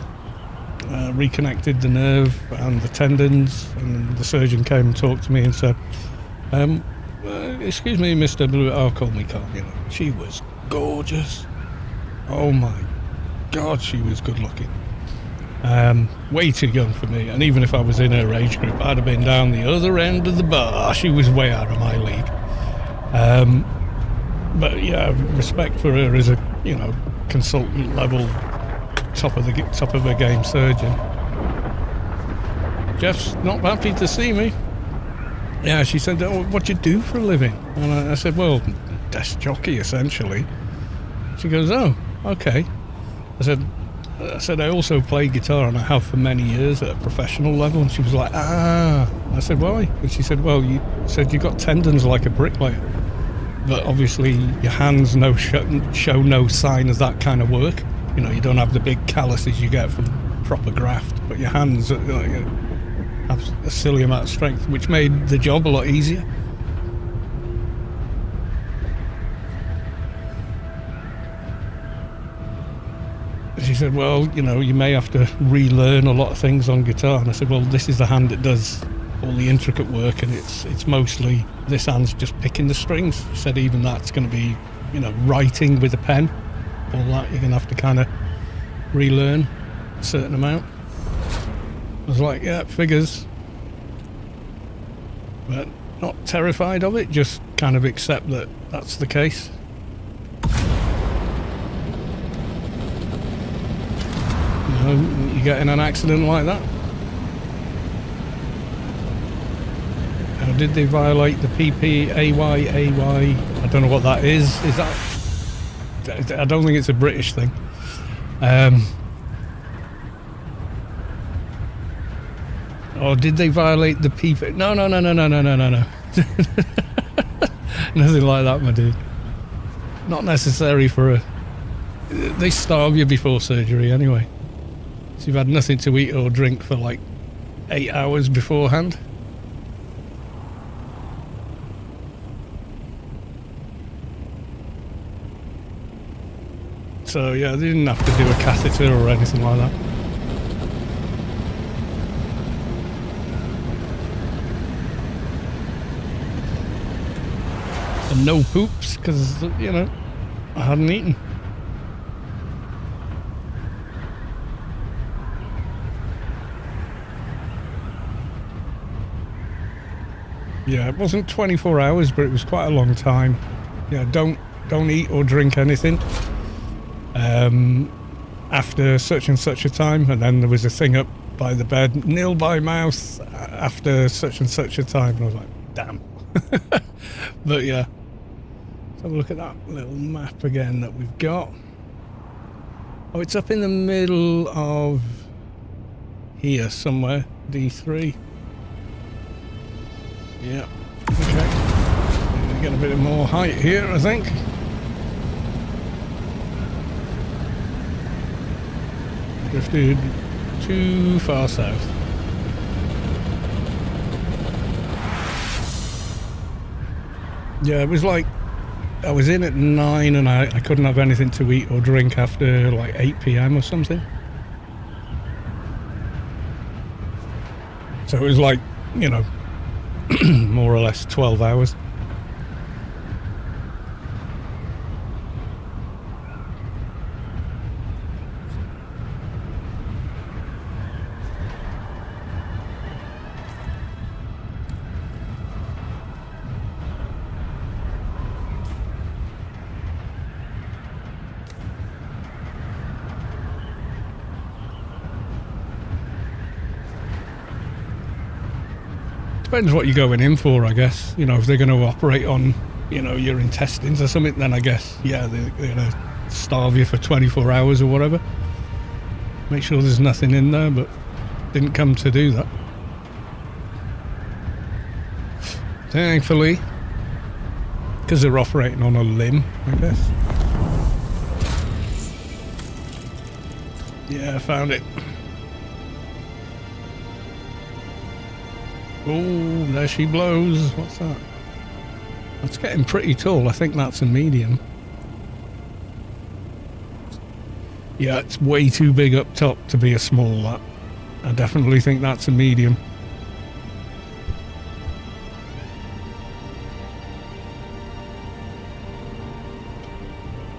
Reconnected the nerve and the tendons, and the surgeon came and talked to me and said, excuse me, Mr. Blue, oh, call me Carl, you know. She was gorgeous. Oh my God, she was good looking. Way too young for me, and even if I was in her age group, I'd have been down the other end of the bar. She was way out of my league. But yeah, respect for her as a, you know, consultant level, top of her game surgeon. Jeff's not happy to see me. Yeah, she said, oh, what do you do for a living? And I said, well, desk jockey essentially. She goes, oh, okay. I said I also play guitar, and I have for many years at a professional level. And she was like, ah. I said, why? And she said, well, you said you got tendons like a bricklayer, but obviously your hands show no sign of that kind of work. You know, you don't have the big calluses you get from proper graft, but your hands have a silly amount of strength, which made the job a lot easier. She said, well, you know, you may have to relearn a lot of things on guitar. And I said, well, this is the hand that does all the intricate work, and it's mostly, this hand's just picking the strings. She said even that's going to be, you know, writing with a pen, all that you're going to have to kind of relearn a certain amount. I was like, yeah, figures. But not terrified of it, just kind of accept that that's the case. You know, you get in an accident like that. How did they violate the PPAY? I don't know what that is. Is that? I don't think it's a British thing. Or did they violate the PP? No. Nothing like that, my dude. Not necessary for a... They starve you before surgery anyway. So you've had nothing to eat or drink for like 8 hours beforehand. So yeah, they didn't have to do a catheter or anything like that. And no poops, because, you know, I hadn't eaten. Yeah, it wasn't 24 hours, but it was quite a long time. Yeah, don't eat or drink anything after such and such a time. And then there was a thing up by the bed, nil by mouth after such and such a time. And I was like, damn. But yeah, let's have a look at that little map again that we've got. Oh, it's up in the middle of here somewhere, D3. Yeah, okay. We get a bit of more height here, I think. Drifted too far south. Yeah, it was like I was in at 9 and I couldn't have anything to eat or drink after like 8 p.m. or something. So it was like, you know, more or less 12 hours. Depends what you're going in for, I guess. You know, if they're going to operate on, you know, your intestines or something, then I guess, yeah, they're going to starve you for 24 hours or whatever. Make sure there's nothing in there, but didn't come to do that. Thankfully, because they're operating on a limb, I guess. Yeah, I found it. Oh, there she blows. What's that? That's getting pretty tall. I think that's a medium. Yeah, it's way too big up top to be a small, that. I definitely think that's a medium.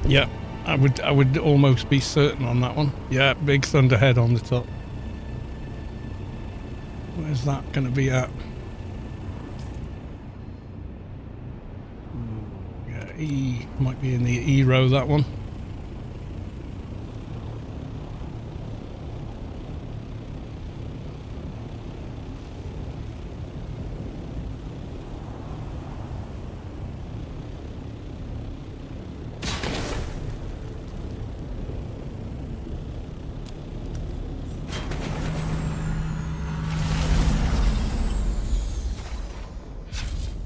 Yeah, I would almost be certain on that one. Yeah, big thunderhead on the top. Where's that going to be at? Yeah, E might be in the E row, that one.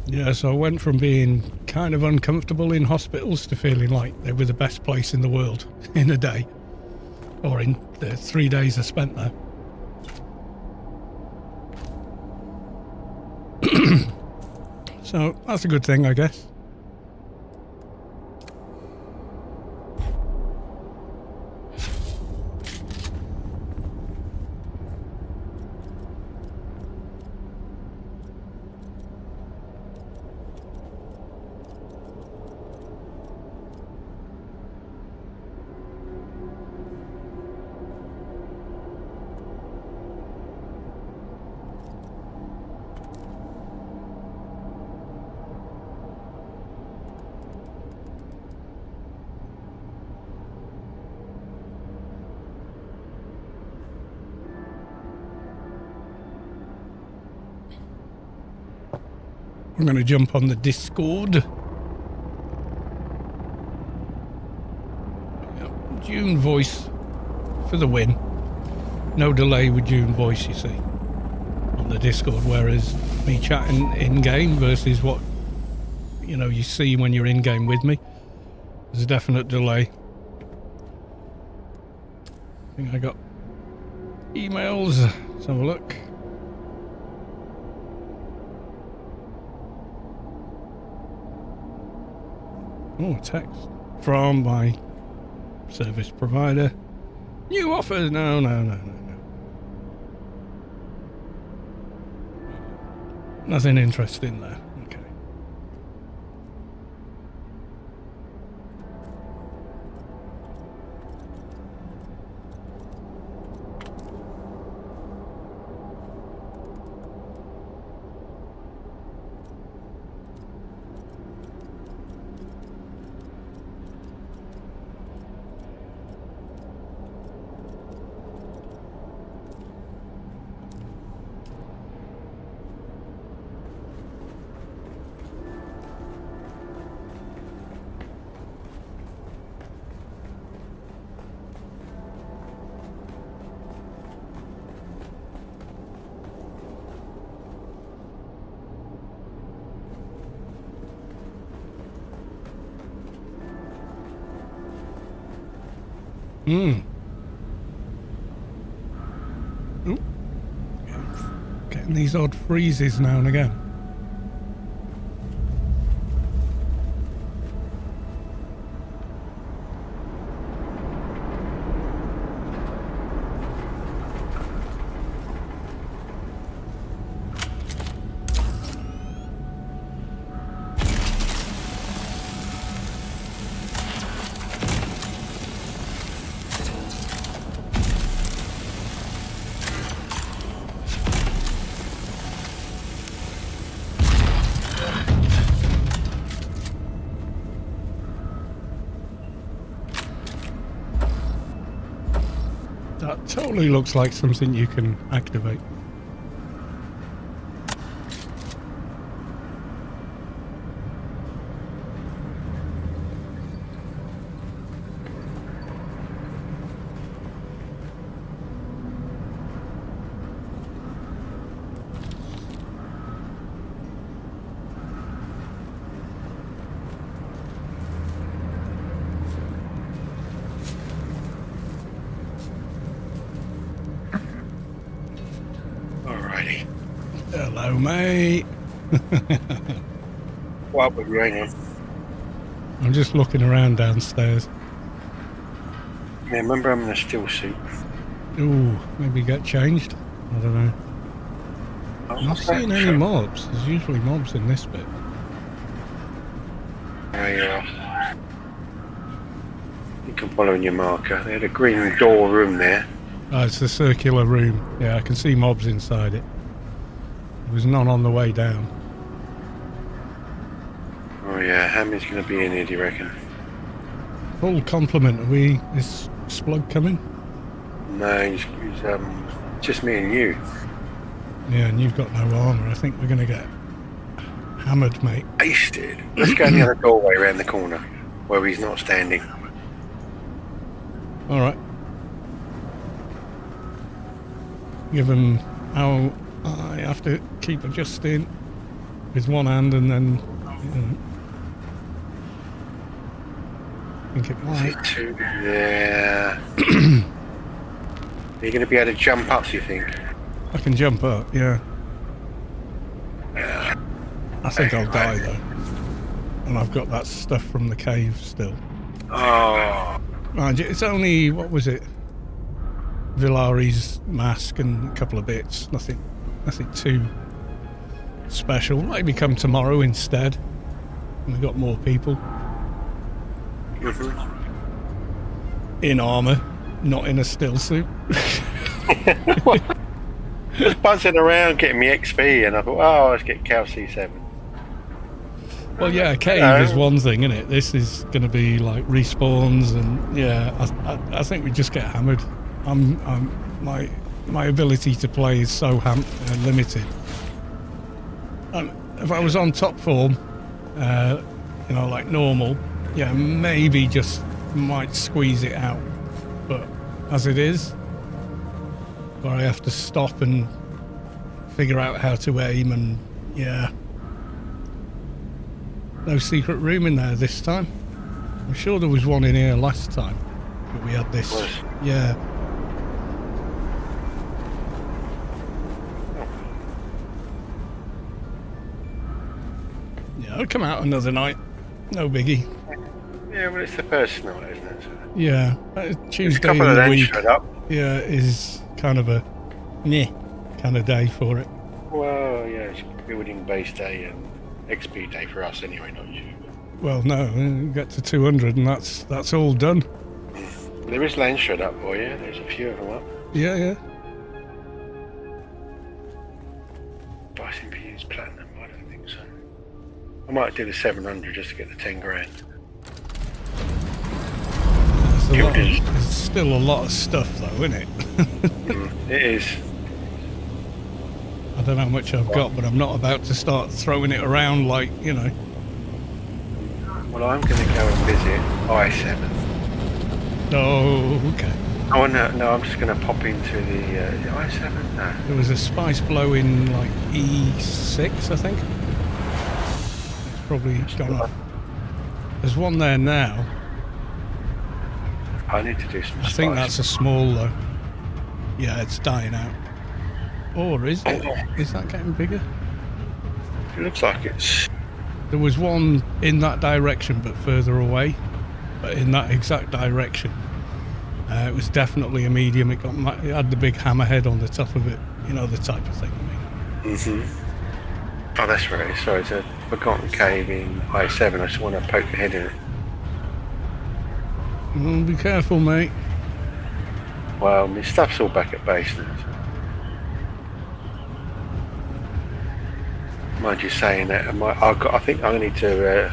Yeah, so I went from being kind of uncomfortable in hospitals to feeling like they were the best place in the world in a day. Or in the 3 days I spent there. So that's a good thing, I guess. I'm going to jump on the Discord. Yep. Dune voice for the win. No delay with Dune voice, you see, on the Discord, whereas me chatting in-game versus what, you know, you see when you're in-game with me, there's a definite delay. I think I got emails. Let's have a look. Oh, text from my service provider. New offers. No. Nothing interesting there. Okay. Hmm. Ooh. Getting these odd freezes now and again. That totally looks like something you can activate. Alrighty. Hello, mate. What would you hang on? I'm just looking around downstairs. Yeah, remember I'm in a still suit. Ooh, maybe get changed? I don't know. I'm not seeing any mobs. There's usually mobs in this bit. There you are. You can follow in your marker. They had a green door room there. Oh, it's the circular room. Yeah, I can see mobs inside it. There was none on the way down. Oh yeah, how many's going to be in here, do you reckon? Full complement. Is Splug coming? No, he's just me and you. Yeah, and you've got no armour. I think we're going to get hammered, mate. Wasted. Let's go in the other doorway around the corner where he's not standing. All right. Given how I have to keep adjusting with one hand and then, you know, I think it might. Yeah. Are you going to be able to jump up, do you think? I can jump up, yeah. Yeah. I think I'll die though. And I've got that stuff from the cave still. Oh. Mind you, it's only, what was it? Villari's mask and a couple of bits. Nothing too special. Maybe come tomorrow instead. We've got more people. Mm-hmm. In armour, not in a still suit. Just buzzing around getting me XP, and I thought, oh, let's get Cal C7. Well, yeah, a cave is one thing, isn't it? This is going to be like respawns, and yeah, I think we just get hammered. My ability to play is so limited. If I was on top form, you know, like normal, yeah, maybe just might squeeze it out. But as it is, where I have to stop and figure out how to aim, and yeah, no secret room in there this time. I'm sure there was one in here last time, but we had this. Yeah. Yeah, I'll come out another night. No biggie. Yeah, well, it's the first night, isn't it? So Yeah, Tuesday a in couple of the them week. showed up. Yeah, is kind of a meh kind of day for it. Well, yeah, it's building base day and XP day for us anyway, not you. Well, no, we get to 200 and that's all done. There is land showed up for you. There's a few of them up. Yeah, yeah. Bison P's platinum. I don't think so. I might do the 700 just to get the 10 grand. There's still a lot of stuff though, isn't it? It is. I don't know how much I've got, but I'm not about to start throwing it around like, you know. Well, I'm going to go and visit I7. Oh, okay. Oh, no, I'm just going to pop into the is it I7? No. There was a spice blow in like E6, I think. It's probably gone off. There's one there now. I need to do some I think that's a spice. small though. Yeah, it's dying out. Or is it? Is that getting bigger? It looks like it's... There was one in that direction, but further away. But in that exact direction, it was definitely a medium. It had the big hammerhead on the top of it. You know, the type of thing. I mean. Mm-hmm. Oh, that's right. Sorry, it's a forgotten cave in I-7. I just want to poke my head in it. Be careful, mate. Well, my stuff's all back at base now. So. Mind you saying that, I think I need to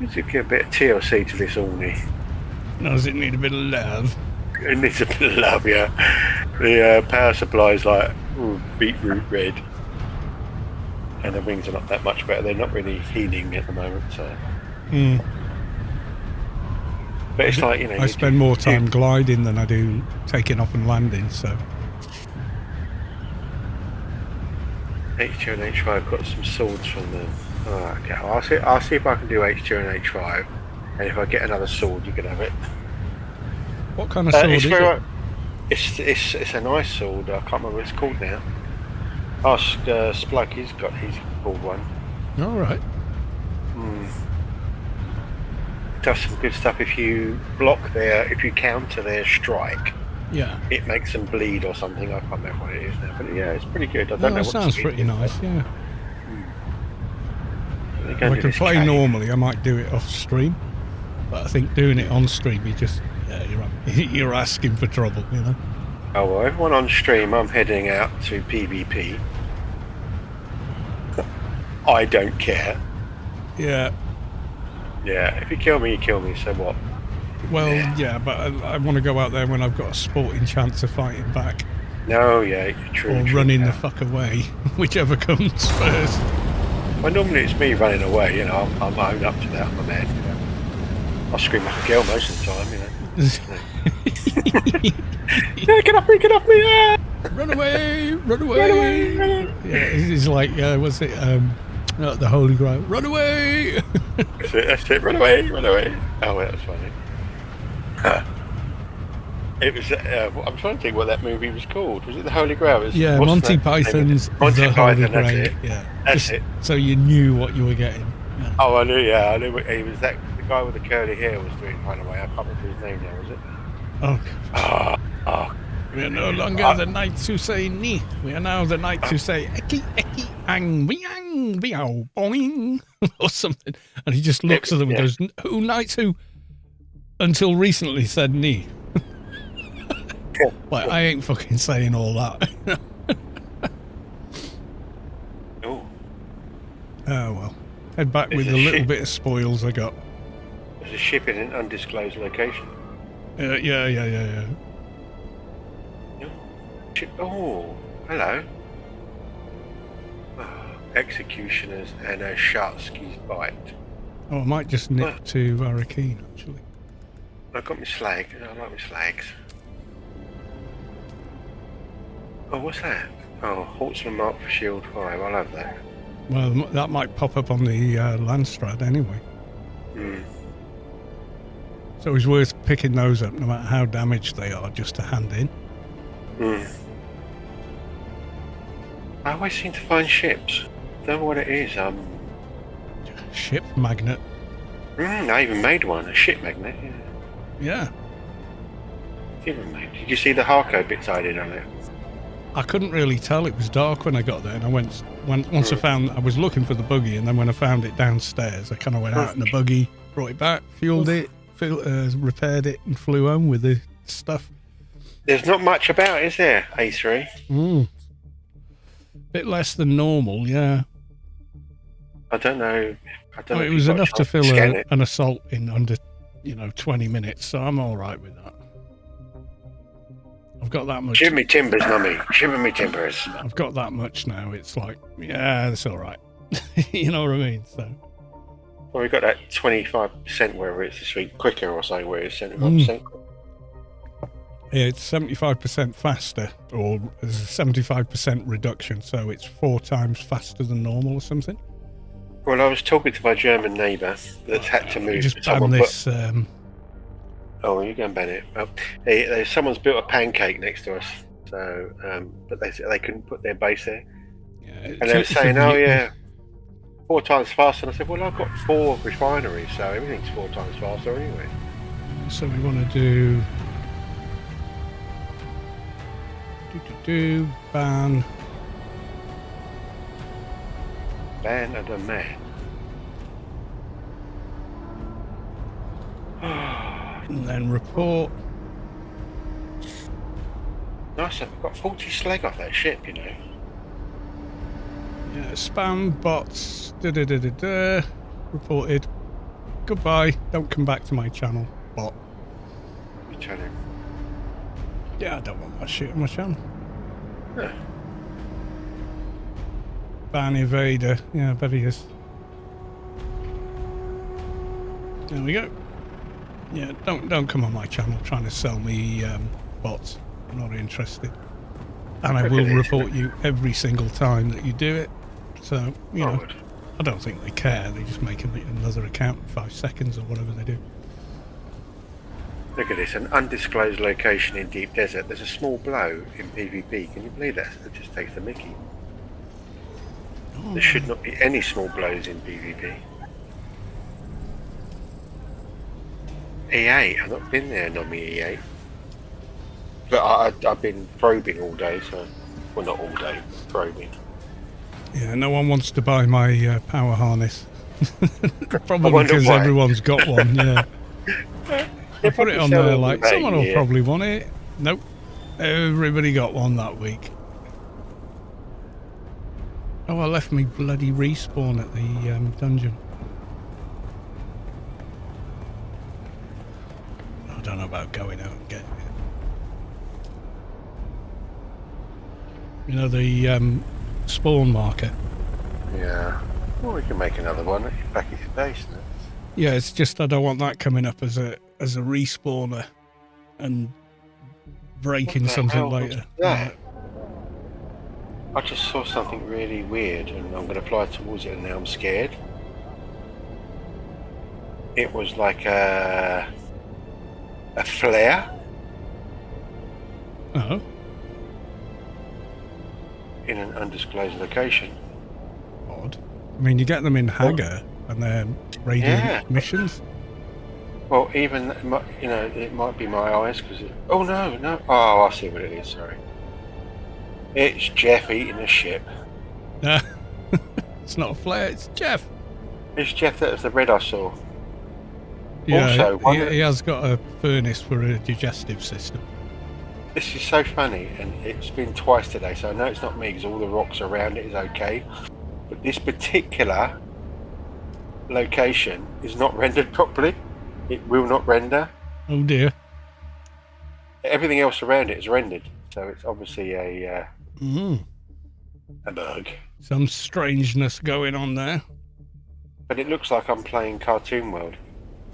give a bit of TLC to this Orny. Does it need a bit of love? It needs a bit of love, yeah. The power supply is like beetroot red. And the wings are not that much better. They're not really healing at the moment, so... But it's like, you know... I spend more time gliding than I do taking off and landing, so... H2 and H5 got some swords from them. Oh, okay. I'll see if I can do H2 and H5. And if I get another sword, you can have it. What kind of sword is it? It's a nice sword. I can't remember what it's called now. Ask Splug, he's called one. Alright. It does some good stuff if you if you counter their strike. Yeah. It makes them bleed or something. I can't remember what it is now. But yeah, it's pretty good. I don't know That what sounds pretty nice, yeah. If I could play normally, I might do it off stream. But I think doing it on stream, you're asking for trouble, you know. Oh well, everyone on stream, I'm heading out to PvP. I don't care. Yeah. Yeah, if you kill me, you kill me, so what? Well, yeah, but I want to go out there when I've got a sporting chance of fighting back. No, yeah, true. Or running the fuck away, whichever comes first. Well, normally it's me running away, you know, I'm own up to that, I'm a man, you know. I'll scream like a girl most of the time, you know. Yeah, get off me, yeah! Run away, run away! Run away, run away. Yeah, it's like, what's it, the Holy Grail, run away! That's it, run away, run away. Oh, that was funny. It was, I'm trying to think what that movie was called. Was it The Holy Grail? Yeah, Monty Python's The Holy Grail. That's it. Yeah. That's it. So you knew what you were getting. Yeah. Oh, I knew, yeah. I knew he was the guy with the curly hair was doing Run Away. I can't remember his name now, was it? Oh. We are no longer the knights who say ni. We are now the knights who say eki, eki, ang, biang, biao, boing, or something. And he just looks at them and goes, who knights who until recently said ni? Like, I ain't fucking saying all that. Oh. Oh, well. Head back with the little bit of spoils I got. There's a ship in an undisclosed location. Yeah. Oh, hello. Executioners and a Sharksky's bite. Oh, I might just nip to Arakeen, actually. I've got my slag. I like my slags. Oh, what's that? Oh, Horseman Mark for Shield 5. I love that. Well, that might pop up on the Landstrad anyway. So it's worth picking those up no matter how damaged they are, just to hand in. I always seem to find ships. Don't know what it is. Ship magnet. I even made one. A ship magnet. Yeah. Did you see the Harco bits I did on it? I couldn't really tell. It was dark when I got there, and I once I was looking for the buggy, and then when I found it downstairs, I kind of went out in the buggy, brought it back, fueled it, repaired it, and flew home with the stuff. There's not much about, is there, A3? Bit less than normal, yeah. I don't know. It was enough to fill an assault in under, 20 minutes, so I'm all right with that. I've got that much. Shiver me timbers, mummy. Shiver me timbers. I've got that much now. It's like, yeah, that's all right. You know what I mean? So. Well, we got that 25% wherever it's this week quicker or something, where it's 75%. Yeah, it's 75% faster, or there's a 75% reduction, so it's 4 times faster than normal or something. Well, I was talking to my German neighbour that's had to move. Just ban this. Oh, you go and ban it. Well, someone's built a pancake next to us, so but they couldn't put their base there, Yeah, and they were saying, "Oh yeah, 4 times faster." And I said, "Well, I've got 4 refineries, so everything's 4 times faster anyway." So we want to do ban And a man. and then report. Nice, I've got 40 slag off that ship, you know. Yeah, spam bots. Reported. Goodbye. Don't come back to my channel, bot. You tell him. Yeah, I don't want that shit on my channel. Yeah. Ban invader. Yeah, I bet he is. There we go. Yeah, don't come on my channel trying to sell me bots. I'm not interested. And I will report you every single time that you do it. So, you know, I don't think they care. They just make another account in 5 seconds or whatever they do. Look at this, an undisclosed location in deep desert. There's a small blow in PvP. Can you believe that? It just takes the mickey. Oh, There should not be any small blows in PvP. E8, I've not been there, Nomi E8. But I've been probing all day, so... Well, not all day, probing. yeah, no one wants to buy my power harness. Probably wonder because why. everyone's got one, yeah. I put it on there like, someone will yeah. probably want it. Nope. Everybody got one that week. Oh, I left me bloody respawn at the dungeon. I don't know about going out and getting it. You know, the spawn marker. Yeah. Well, we can make another one back at your base now. Yeah, it's just I don't want that coming up as a respawner and breaking What the something hell was later. that? I just saw something really weird and I'm going to fly towards it and now I'm scared. It was like a flare Oh, in an undisclosed location. odd. I mean, you get them in Hagar and their radiant Yeah. missions. Well, even, you know, it might be my eyes because it... Oh, no. Oh, I see what it is, sorry. It's Jeff eating a ship. It's not a flare, it's Jeff. It's Jeff that was the red I saw. Yeah, Also, he has got a furnace for a digestive system. This is so funny, and it's been twice today, so I know it's not me because all the rocks around it is okay. But this particular location is not rendered properly. It will not render. Oh dear. Everything else around it is rendered, so it's obviously a bug. Some strangeness going on there. But it looks like I'm playing Cartoon World.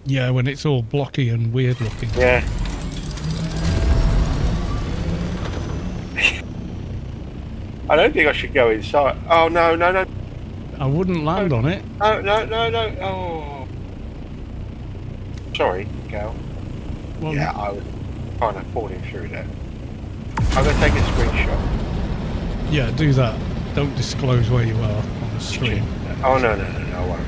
Yeah, when it's all blocky and weird looking. Yeah. I don't think I should go inside. Oh, no. I wouldn't land on it. No. Oh. Sorry, Gal. Well, Yeah, I was kind of falling through that. I'm going to take a screenshot. yeah, do that. Don't disclose where you are on the stream. Oh, no, I won't.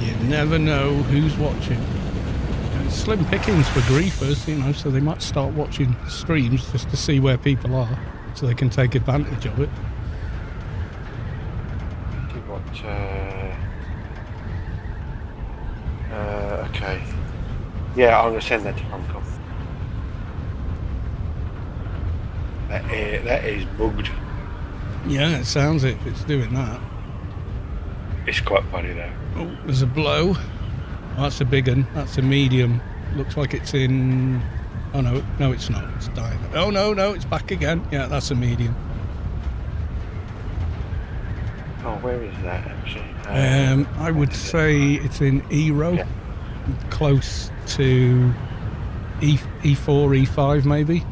You never know who's watching. And it's slim pickings for griefers, you know, so they might start watching streams just to see where people are, so they can take advantage of it. See what, okay. Yeah, I'm going to send that to Rumcom. That is bugged. Yeah, it sounds it if it's doing that. It's quite funny though. Oh, there's a blow. Oh, that's a big one. That's a medium. Looks like it's in... Oh, no, it's not. It's dying. Oh, no, it's back again. Yeah, that's a medium. Oh, where is that actually? I would say it's in E-row. Yeah. Close to E4, E5 maybe.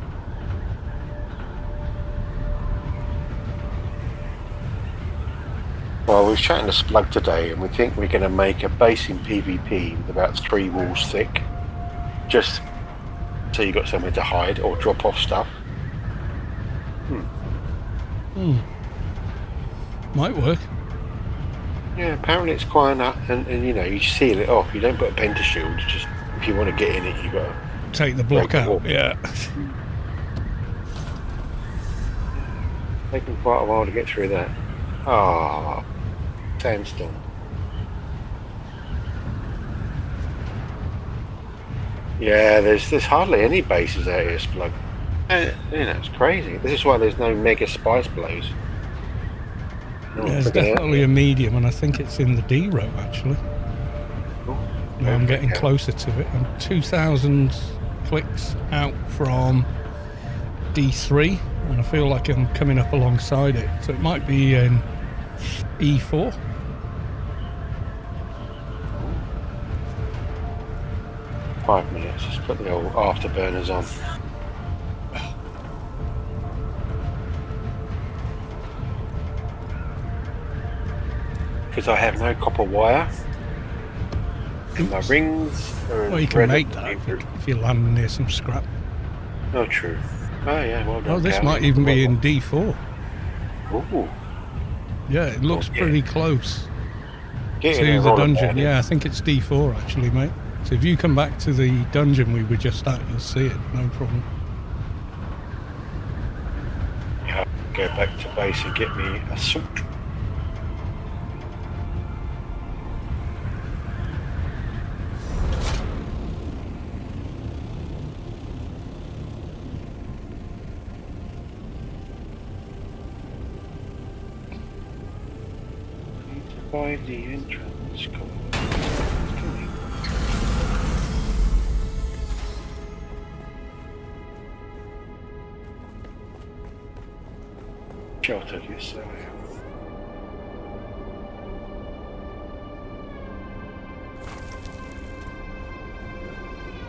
Well, we were chatting to Splug today, and we think we're going to make a base in PvP with about 3 walls thick. Just so you got somewhere to hide or drop off stuff. Might work. Yeah, apparently it's quite enough, and you know, you seal it off. You don't put a penta shield. Just if you want to get in it, you got to Take the block break it out. off. Yeah. Taken quite a while to get through that. Ah, sandstorm. Yeah, there's hardly any bases out here, Splug. You know, it's crazy. This is why there's no mega spice blows. No one's There's figured it out definitely yet. a medium, and I think it's in the D row actually. Oh, Now I'm getting yeah. closer to it. I'm 2,000 clicks out from D3, and I feel like I'm coming up alongside it. So it might be in E4. Five minutes. Just put the old afterburners on. Because I have no copper wire. And my rings are Well, you can make that relatively- if you land near some scrap. Oh, true. Oh, yeah, well done. Oh, this Cal. might even be in D4. Ooh. Yeah, it looks yeah. pretty close Get in to there, the roll dungeon. about it. Yeah, I think it's D4 actually, mate. So if you come back to the dungeon we were just at, you'll see it. No problem. Yeah, go back to base and get me a salt. Need to find the entrance. Come on. It's coming. Shelter yourself.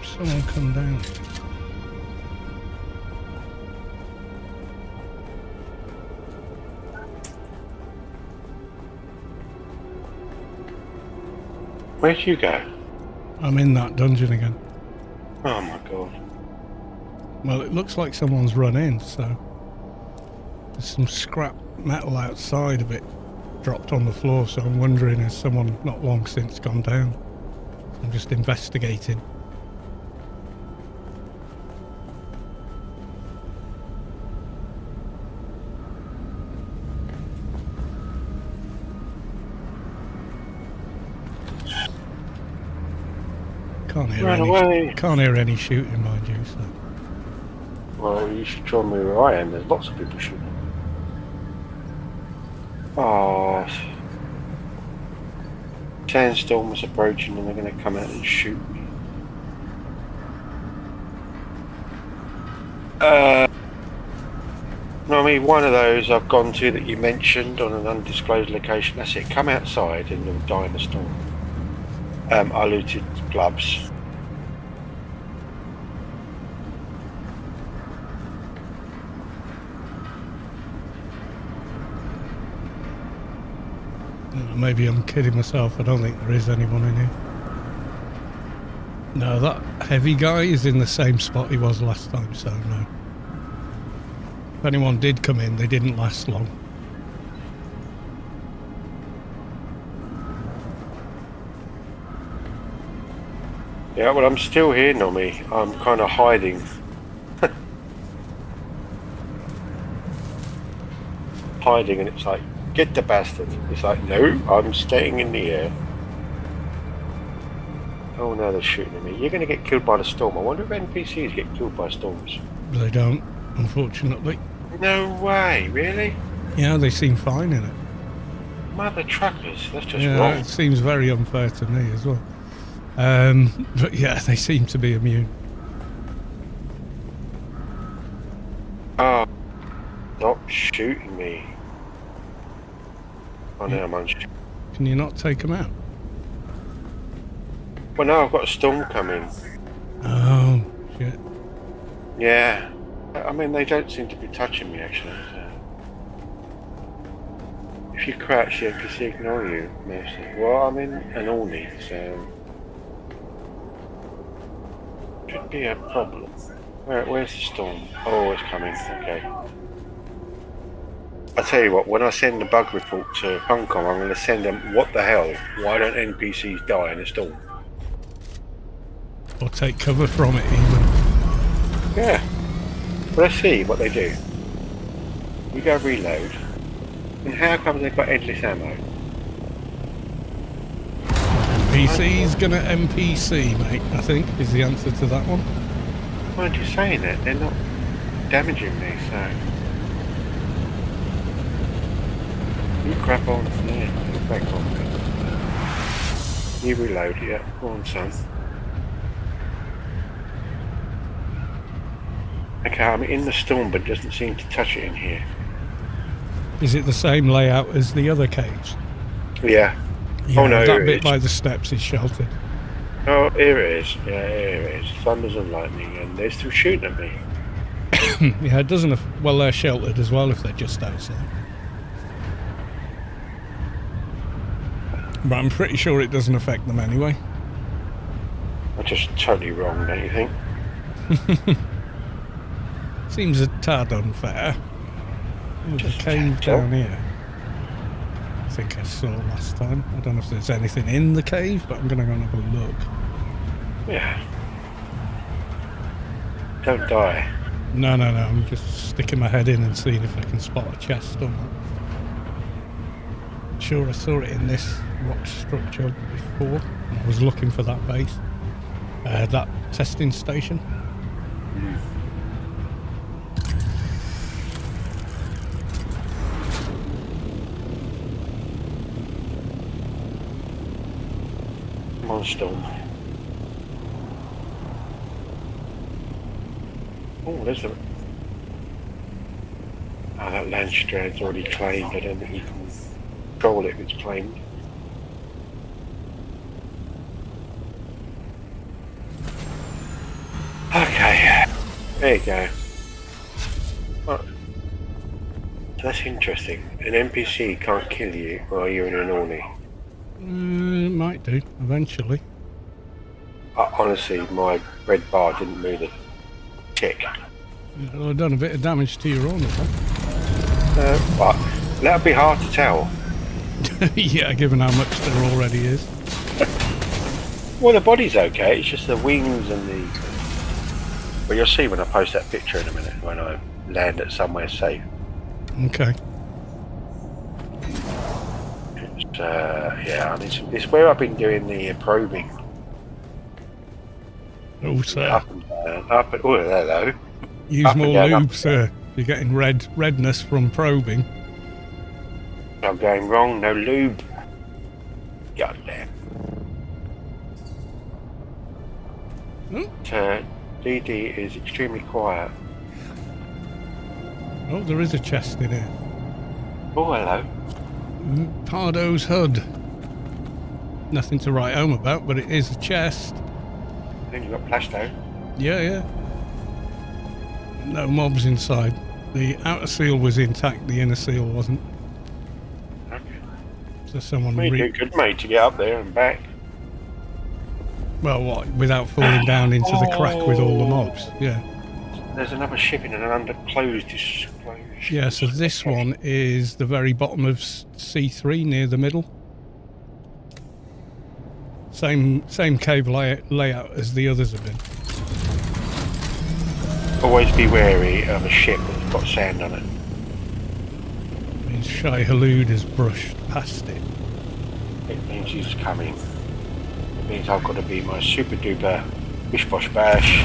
Someone come down. Where'd you go? I'm in that dungeon again. Oh my god. Well, it looks like someone's run in, so there's some scrap metal outside of it dropped on the floor, so I'm wondering has someone not long since gone down. I'm just investigating. Can't hear any shooting, mind you. So Well, you should try me where I am. There's lots of people shooting. Oh, sandstorm was approaching, and they're going to come out and shoot me. No, I mean, one of those I've gone to that you mentioned on an undisclosed location. That's it. Come outside and you'll die in a storm. I looted gloves. maybe I'm kidding myself. I don't think there is anyone in here. No, that heavy guy is in the same spot he was last time, so no. If anyone did come in, they didn't last long. Yeah, well, I'm still here, Nomi. I'm kind of hiding. Hiding, and it's like, get the bastard. It's like, no, I'm staying in the air. Oh, now they're shooting at me. You're going to get killed by the storm. I wonder if NPCs get killed by storms. They don't, unfortunately. No way, really? Yeah, they seem fine in it. Mother truckers, that's just Yeah, wrong. it seems very unfair to me as well. But yeah, they seem to be immune. Oh, stop shooting me. Oh, now I'm unshooting. Can you not take them out? Well, no, I've got a storm coming. Oh, shit. Yeah. I mean, they don't seem to be touching me, actually. So. If you crouch, the NPC ignore you, mostly. Well, I'm in an awning, so... Could be a problem. Where's the storm? Oh, it's coming. Okay. I tell you what, when I send the bug report to Funcom, I'm going to send them, what the hell? Why don't NPCs die in a storm? Or take cover from it even. Yeah. Well, let's see what they do. You go reload. And how come they've got endless ammo? NPC's gonna NPC, mate, I think, is the answer to that one. Mind you saying that, they're not damaging me, so... You crap on, yeah, effect on me. You reload, yeah, go on, son. Okay, I'm in the storm, but it doesn't seem to touch it in here. Is it the same layout as the other caves? Yeah. Yeah, Oh no, that here bit it by is. the steps is sheltered. Oh, here it is. Yeah, here it is. Thunders and lightning, and they're still shooting at me. Yeah, it doesn't... Well, they're sheltered as well if they're just outside. But I'm pretty sure it doesn't affect them anyway. I'm just totally wrong, don't you think? Seems a tad unfair. There's a Just cave tell. down here. I think I saw last time. I don't know if there's anything in the cave, but I'm going to go and have a look. Yeah. Don't die. No, I'm just sticking my head in and seeing if I can spot a chest or not. Sure, I saw it in this rock structure before. I was looking for that base. That testing station. Come on, storm. Oh, there's a... Oh, that land strand's already claimed. I don't think you can control it if it's claimed. Okay, there you go. Well, that's interesting. An NPC can't kill you while you're in an orny. It might do, eventually. Honestly, my red bar didn't move a tick. Well, I've done a bit of damage to your own, I But that'd be hard to tell. think. Yeah, given how much there already is. Well, the body's okay. It's just the wings and the... Well, you'll see when I post that picture in a minute, when I land at somewhere safe. Okay. Yeah, I mean, it's where I've been doing the probing. Oh, sir. Up and down, up and... Oh, hello. Use up and more down, lube, sir. You're getting redness from probing. I'm going wrong, no lube. God damn. DD is extremely quiet. Oh, there is a chest in here. Oh, hello. Pardo's HUD. Nothing to write home about, but it is a chest. Then you've got Plasto. Yeah. No mobs inside. The outer seal was intact, the inner seal wasn't. Okay. So someone Well, you do good, mate, to get up there and back. Well, what? Without falling down into the crack with all the mobs? Yeah. There's another ship in an undisclosed explosion. Yeah, so this one is the very bottom of C3 near the middle. Same cave layout as the others have been. Always be wary of a ship that's got sand on it. Means Shai Halud has brushed past it. It means he's coming. It means I've got to be my super duper bish bosh bash.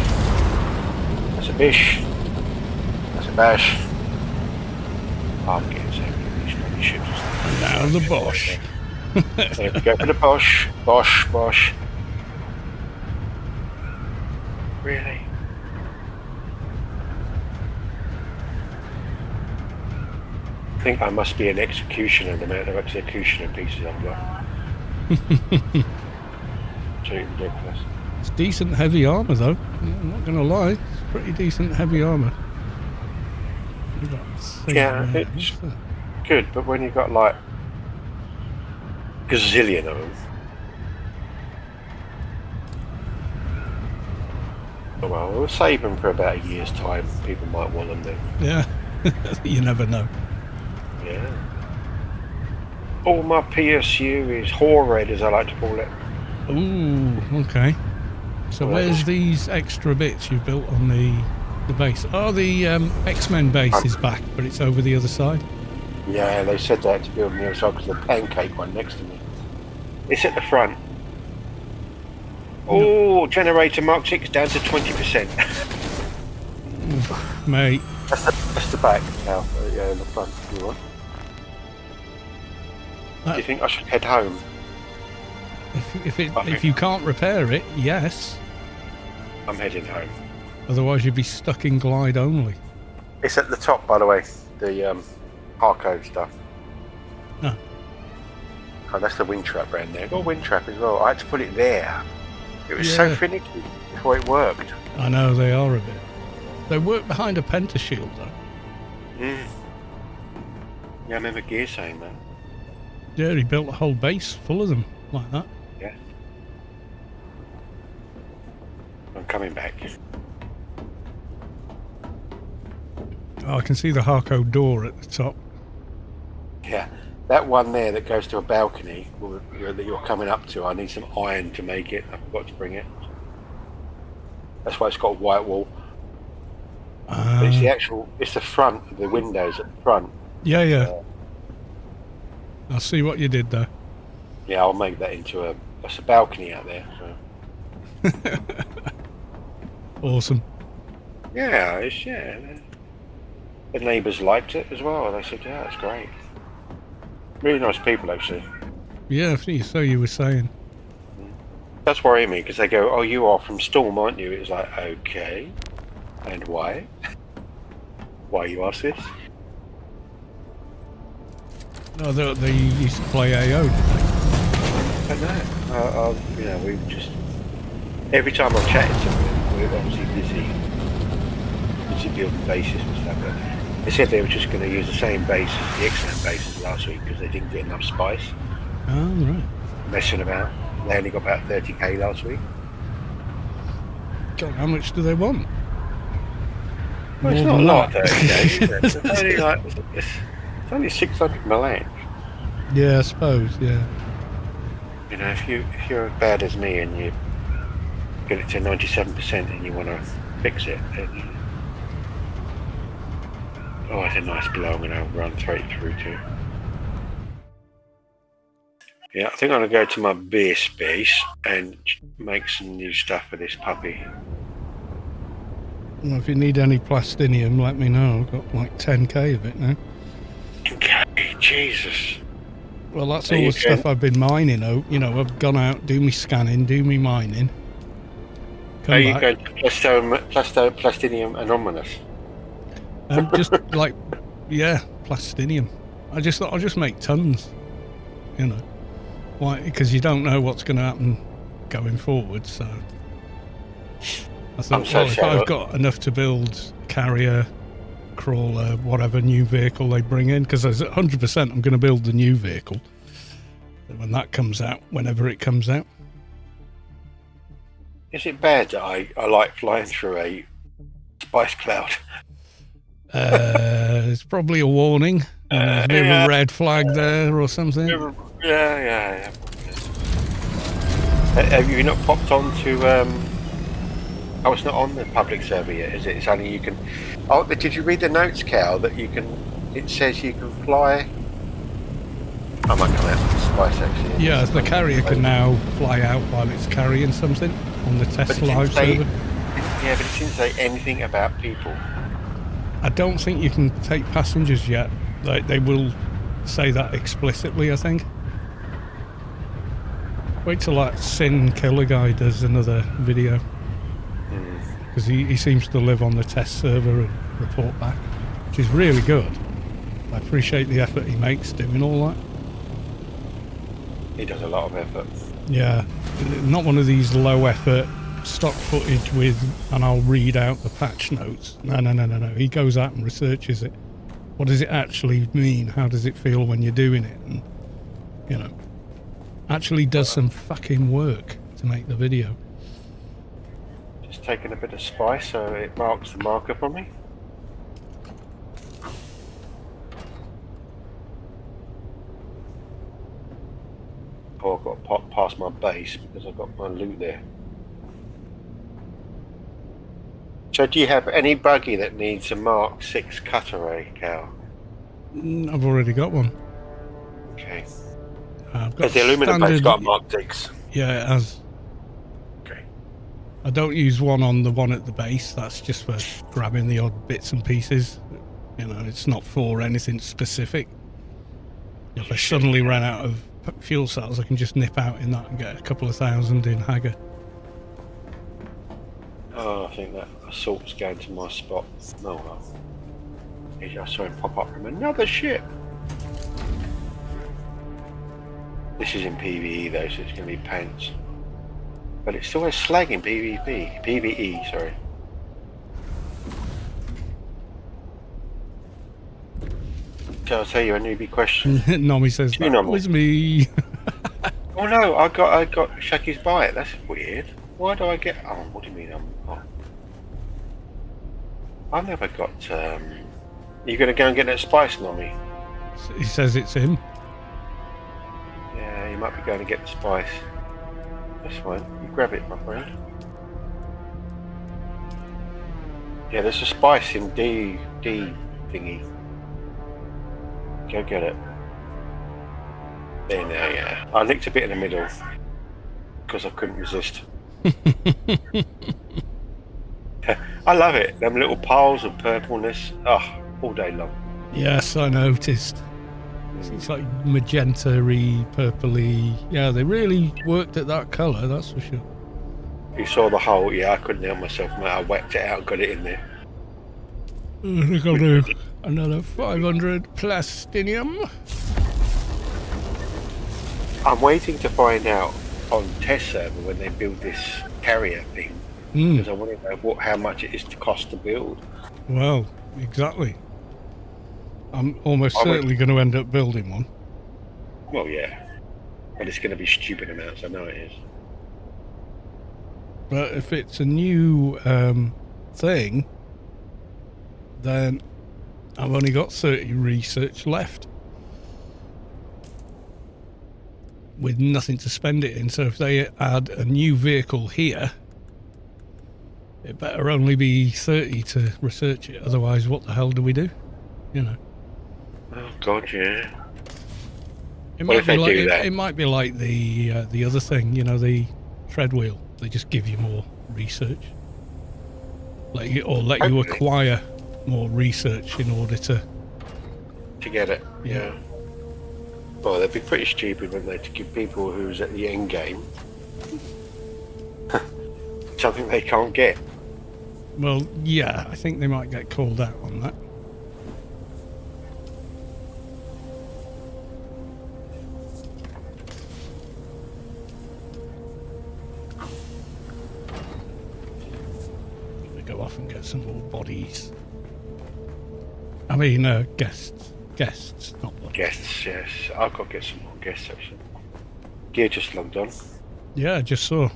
That's a bish. That's a bash. I'm getting so many bish bosh ships. Now the Bosch. There we go for the bosh. Bosh, bosh. Really? I think I must be an executioner, the amount of executioner pieces I've got. Too ridiculous. It's decent heavy armour though. I'm not going to lie. It's pretty decent heavy armour. Yeah, it's good, but when you've got like gazillion of them. Well, we'll save them for about a year's time. People might want them then. Yeah, you never know. Yeah. All my PSU is whore red, as I like to call it. Ooh, okay. So Well, where's these extra bits you built on the base? Oh, the X-Men base is back, but it's over the other side. Yeah, they said they had to build on the other side because the pancake one next to me. It's at the front. Oh, generator Mark 6 down to 20%. Mate. That's the back now. Yeah, in the front. If you want. Do you think I should head home? If you can't repair it, yes. I'm heading home. Otherwise, you'd be stuck in glide only. It's at the top, by the way. The Harco stuff. Oh. Oh, that's the wind trap around there. Got a wind trap as well. I had to put it there. It was so finicky before it worked. I know they are a bit. They work behind a pentashield though. Yeah, I remember Gear saying that. Yeah, he built a whole base full of them like that. Yeah. I'm coming back. Oh, I can see the Harco door at the top. Yeah, that one there that goes to a balcony that you're coming up to, I need some iron to make it. I've got to bring it. That's why it's got a white wall. But it's the front of the windows at the front. Yeah. I see what you did there. Yeah, I'll make that into that's a balcony out there. So. Awesome. Yeah, the neighbours liked it as well. They said, yeah, it's great. Really nice people, actually. Yeah, so you were saying. That's worrying me, because they go, oh, you are from Storm, aren't you? It's like, okay. And why? Why you ask this? No, they used to play AO, didn't they? I know. We just... Every time I'm chatting to them, we're obviously busy building bases and stuff, but they said they were just going to use the same base as the X-Men bases last week because they didn't get enough spice. Oh, right. Messing about. They only got about 30k last week. God, how much do they want? Well, it's not a lot, 30k. It's only it's only 600 million. Yeah, I suppose. Yeah. You know, if you're as bad as me and you get it to 97% and you want to fix it, then... Oh, it's a nice blow. I'm going to run straight through to. Yeah, I think I'm going to go to my base and make some new stuff for this puppy. Well, if you need any plastinium, let me know. I've got like 10k of it now. 10k, Jesus. Well, that's all the stuff I've been mining out. You know, I've gone out, do me scanning, do me mining. Are you going to Plastinium Anonymous? Just like, yeah, plastinium. I just thought I'll just make tons, you know. Why? Because you don't know what's going to happen going forward, so... I thought, if I've got enough to build carrier, crawler, whatever new vehicle they bring in, because there's 100% I'm going to build the new vehicle when that comes out, whenever it comes out. Is it bad that I like flying through a spice cloud? It's probably a warning. There's a bit of a red flag there or something. Yeah. Have you not popped on to... Oh, it's not on the public server yet, is it? It's only you can... Oh, did you read the notes, Cal, that you can... It says you can fly... I might come out with the spice, actually. Yeah, the carrier can now fly out while it's carrying something on the test live server. Yeah, but it didn't say anything about people. I don't think you can take passengers yet. Like, they will say that explicitly, I think. Wait till that Sin Killer guy does another video. Because he seems to live on the test server and report back, which is really good. I appreciate the effort he makes doing all that. He does a lot of effort. Yeah, not one of these low effort stock footage with, and I'll read out the patch notes. No. He goes out and researches it. What does it actually mean? How does it feel when you're doing it? And, you know, actually does some fucking work to make the video. Just taking a bit of spice so it marks the marker for me. Oh, I've got to pop past my base because I've got my loot there. So do you have any buggy that needs a Mark 6 cutaway, Cal? I've already got one. Okay. I've got Has the aluminum base standard- got a Mark 6? Yeah, it has. Okay. I don't use one on the one at the base. That's just for grabbing the odd bits and pieces. You know, it's not for anything specific. If I suddenly ran out of fuel cells, I can just nip out in that and get a couple of thousand in Hager. Oh, I think that assault's going to my spot. No, well. I saw him pop up from another ship. This is in PvE though, so it's going to be pants. But it still has slag in PvP. PvE, sorry. So I'll tell you a newbie question. Nomi says, Too that normal. was me. Oh no, I got Shaky's bite. That's weird. Why do I get? Oh, what do you mean? I've never got. You gonna go and get that spice, Nomi? He says it's him. Yeah, you might be going to get the spice. That's fine. You grab it, my friend. Yeah, there's a spice in D thingy. Go get it. There now, yeah. I licked a bit in the middle because I couldn't resist. I love it. Them little piles of purpleness. Oh, all day long. Yes, I noticed. It's like magenta-y, purpley. Yeah, they really worked at that colour, that's for sure. You saw the hole? Yeah, I couldn't help myself, mate. I whacked it out and got it in there. I think I'll do another 500 plastinium. I'm waiting to find out on test server when they build this carrier thing, because I want to know how much it is to cost to build. Well, exactly. I'm almost certainly going to end up building one. Well, yeah. But it's going to be stupid amounts, I know it is. But if it's a new thing, then I've only got 30 research left. With nothing to spend it in. So if they add a new vehicle here, it better only be 30 to research it. Otherwise, what the hell do we do? You know. Oh, God, yeah. It What might if they be like do that? it might be like the other thing, you know, the tread wheel. They just give you more research, let you Okay. acquire more research in order to get it, Yeah. yeah. Well, they'd be pretty stupid, wouldn't they, to give people who's at the end game something they can't get. Well, yeah, I think they might get called out on that. Go off and get some more bodies. I mean, guests, not bodies. Guests, yes. I've got to get some more guests, actually. Gear just logged on. Yeah, I just saw.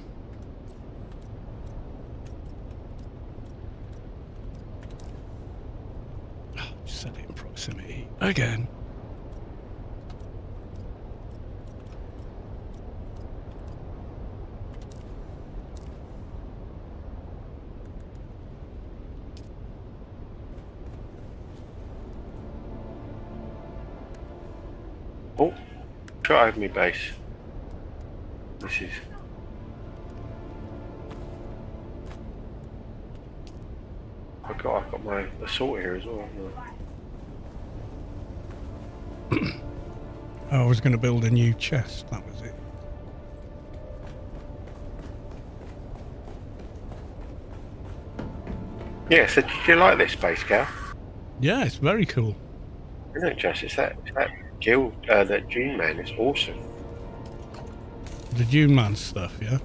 Just set it in proximity again. Oh, try over me base. This is. I've got my assault here as well, haven't I? I was going to build a new chest. That was it. Yeah, so did you like this base, Cal? Yeah, it's very cool. Isn't it, Jess? It's that guild, that Dune man is awesome. The Dune Man stuff, yeah.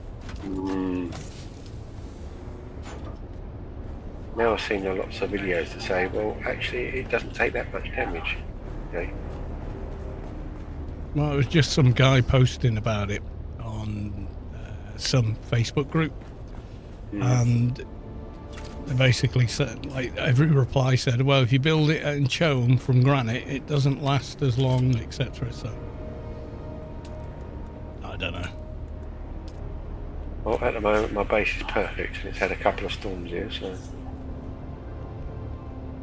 Now I've seen lots of videos that say, well, actually, it doesn't take that much damage. Okay. Well, it was just some guy posting about it on some Facebook group. And they basically said, like, every reply said, well, if you build it in chone from granite, it doesn't last as long, etc. So, I don't know. Well, at the moment my base is perfect and it's had a couple of storms here, so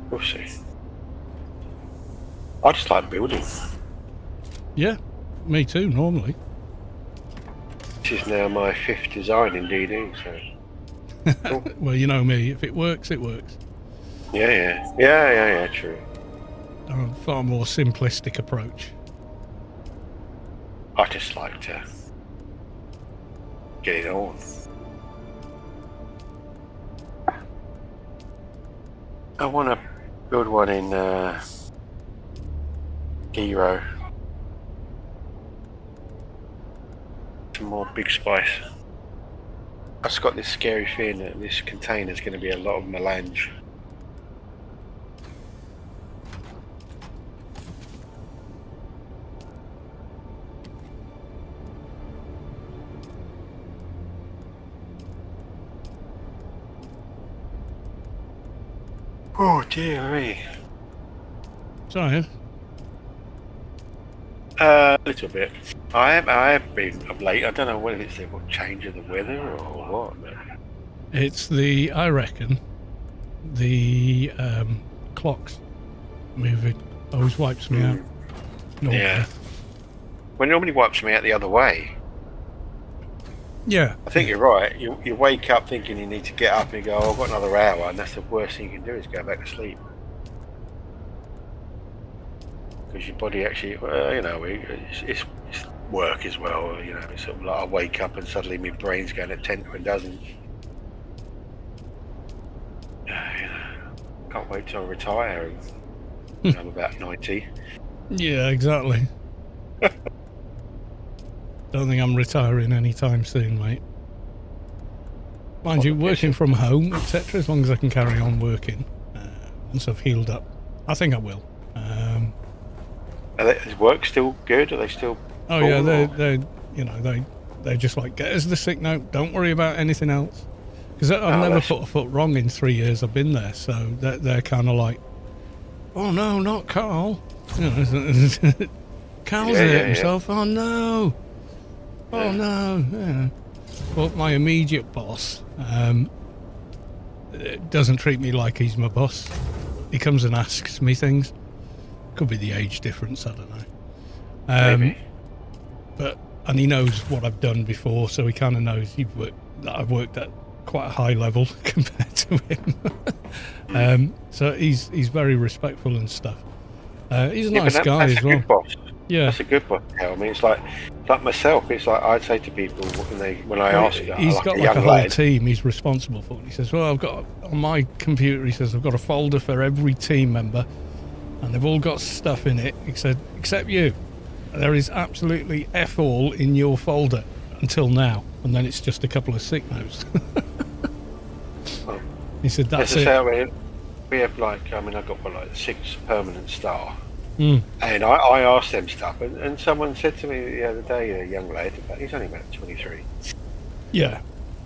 we'll see. I just like building. Yeah, me too, normally. This is now my 5th design in DD, so... Cool. Well, you know me, if it works, it works. Yeah, true. A far more simplistic approach. I just like to get it on. I want to build one in Hero. Some more big spice. I've just got this scary feeling that this container is going to be a lot of melange. Oh dear me. Sorry. A little bit. I have been of late. I don't know whether it's a change of the weather or what. But... It's I reckon, the clocks moving always wipes me out. Normally. Yeah. Well, it normally wipes me out the other way. Yeah. I think you're right. You wake up thinking you need to get up and you go, oh, I've got another hour, and that's the worst thing you can do is go back to sleep. Because your body actually, you know, it's work as well. You know, it's sort of like I wake up and suddenly my brain's going at 10 to a dozen. You know, can't wait till I retire. And I'm about 90. Yeah, exactly. Don't think I'm retiring anytime soon, mate. Mind you, working from home, etc., as long as I can carry on working once I've healed up, I think I will. Is work still good? Are they still? Oh yeah, they you know, they just like, get us the sick note. Don't worry about anything else. Because I've never put a foot wrong in 3 years I've been there, so they're kind of like, oh no, not Carl. You know, Carl's hurt himself. Yeah. Oh no. Oh no. Yeah. Well, my immediate boss doesn't treat me like he's my boss. He comes and asks me things. Could be the age difference, I don't know. Maybe. And he knows what I've done before, so he kind of knows that I've worked at quite a high level compared to him. So he's very respectful and stuff. He's a nice guy as well. Good boss. Yeah, that's a good boss. I mean, it's like myself. It's like I'd say to people when I ask, he's like got like a whole team he's responsible for. And he says, "Well, I've got on my computer." He says, "I've got a folder for every team member, and they've all got stuff in it." He said, "Except you. There is absolutely F all in your folder until now, and then it's just a couple of sick notes." He said, "That's it." We have like, I mean, I've got like 6 permanent staff. And I asked them stuff, and someone said to me the other day, a young lad, he's only about 23. Yeah.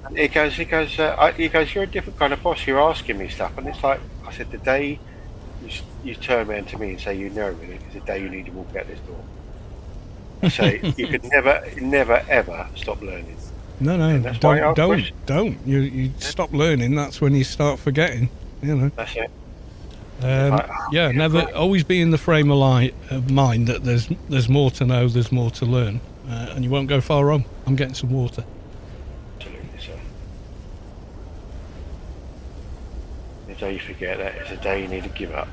And he goes, you're a different kind of boss. You're asking me stuff, and it's like, I said, the day you turn around to me and say you know me is the day you need to walk out this door. I say you could never ever stop learning. No, don't. You stop learning. That's when you start forgetting. You know. That's it. Never always be in the frame of mind that there's more to know, there's more to learn, and you won't go far wrong. I'm getting some water. Absolutely, sir. The day you forget that is the day you need to give up.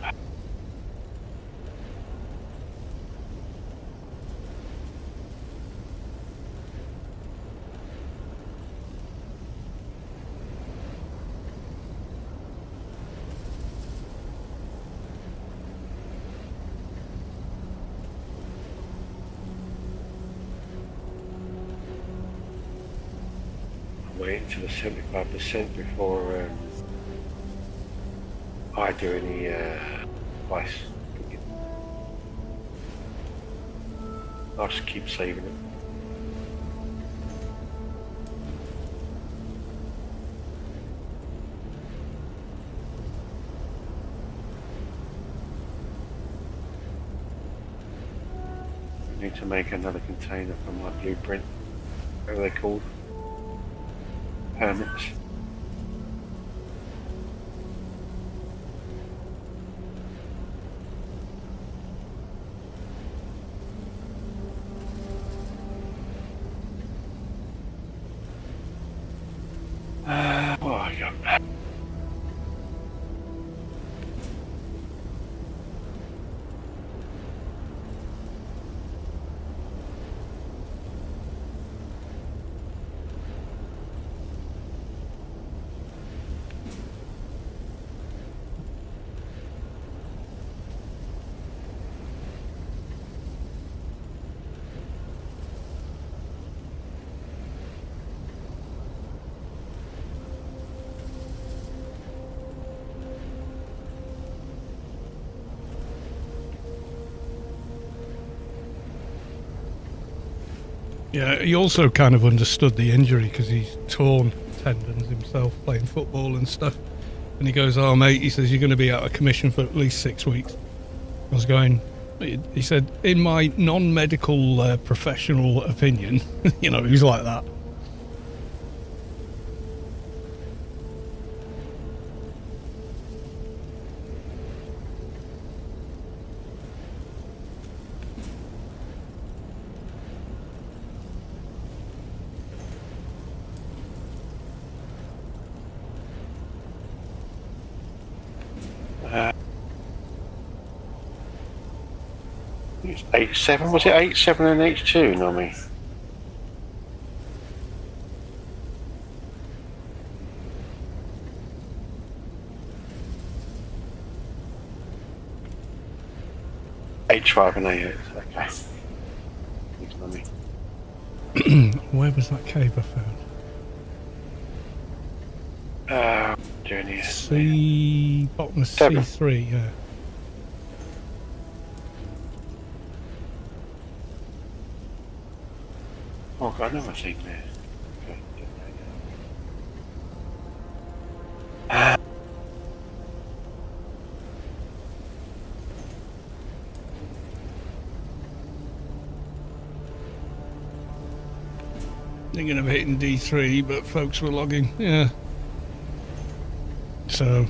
Waiting to the 75% before I do any ice cooking. I'll just keep saving it. need to make another container for my blueprint. Whatever they're called. Permits. What have I got? Yeah, he also kind of understood the injury because he's torn tendons himself playing football and stuff. And he goes, "Oh, mate," he says, "you're going to be out of commission for at least 6 weeks." I was going, he said, "In my non-medical professional opinion," you know, he was like that. It's 8-7, was it 8-7 and H2, Nami? H5 and A8, okay. Thanks, Nami. Where was that cave I found? Doing here. C, bottom of Seven. C3, yeah. Oh, I've got another thing there. Okay. Thinking of hitting D3, but folks were logging, yeah. So,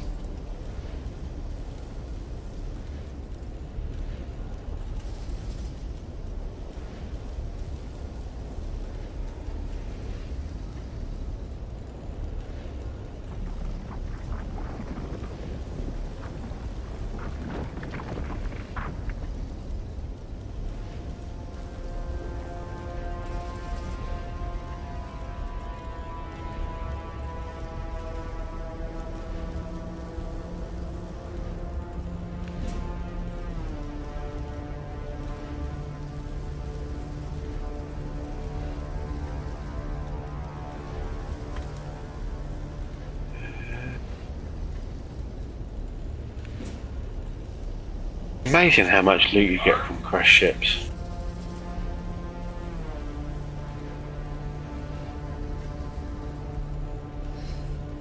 Amazing how much loot you get from crashed ships.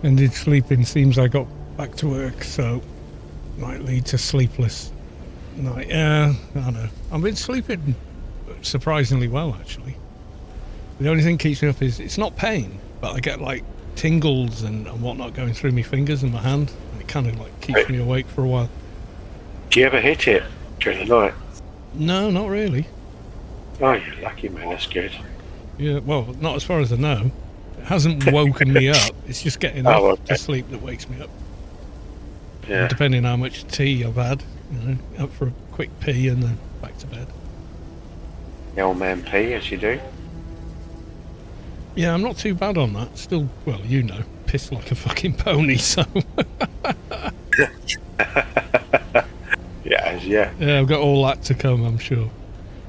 ended sleeping, seems I got back to work, so might lead to sleepless night. Yeah, I don't know. I've been sleeping surprisingly well, actually. The only thing keeps me up is, it's not pain, but I get like tingles and whatnot going through my fingers and my hand, and it kind of like keeps me awake for a while. Do you ever hit it during the night? No, not really. Oh, you're lucky, man. That's good. Yeah, well, not as far as I know. It hasn't woken me up. It's just getting off okay. to sleep that wakes me up. Yeah. Depending on how much tea I've had, you know, up for a quick pee and then back to bed. The old man pee, as you do. Yeah, I'm not too bad on that. Still, well, you know, piss like a fucking pony, so... Yeah. Yeah, I've got all that to come, I'm sure.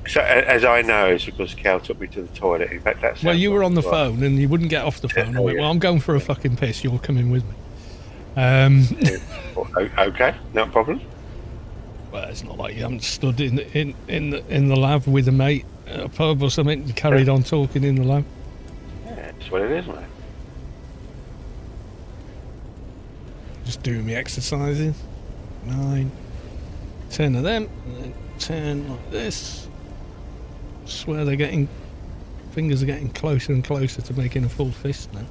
So, as I know, it's because Cal took me to the toilet. In fact, that's... Well, you were on the phone and you wouldn't get off the phone. I went, well, I'm going for a fucking piss. You're coming with me. Okay, no problem. Well, it's not like you haven't stood in the lab with a mate at a pub or something and carried on talking in the lab. Yeah, that's what it is, mate. Just doing me exercises. 9, 10 of them, and then 10 like this. swear fingers are getting closer and closer to making a full fist now.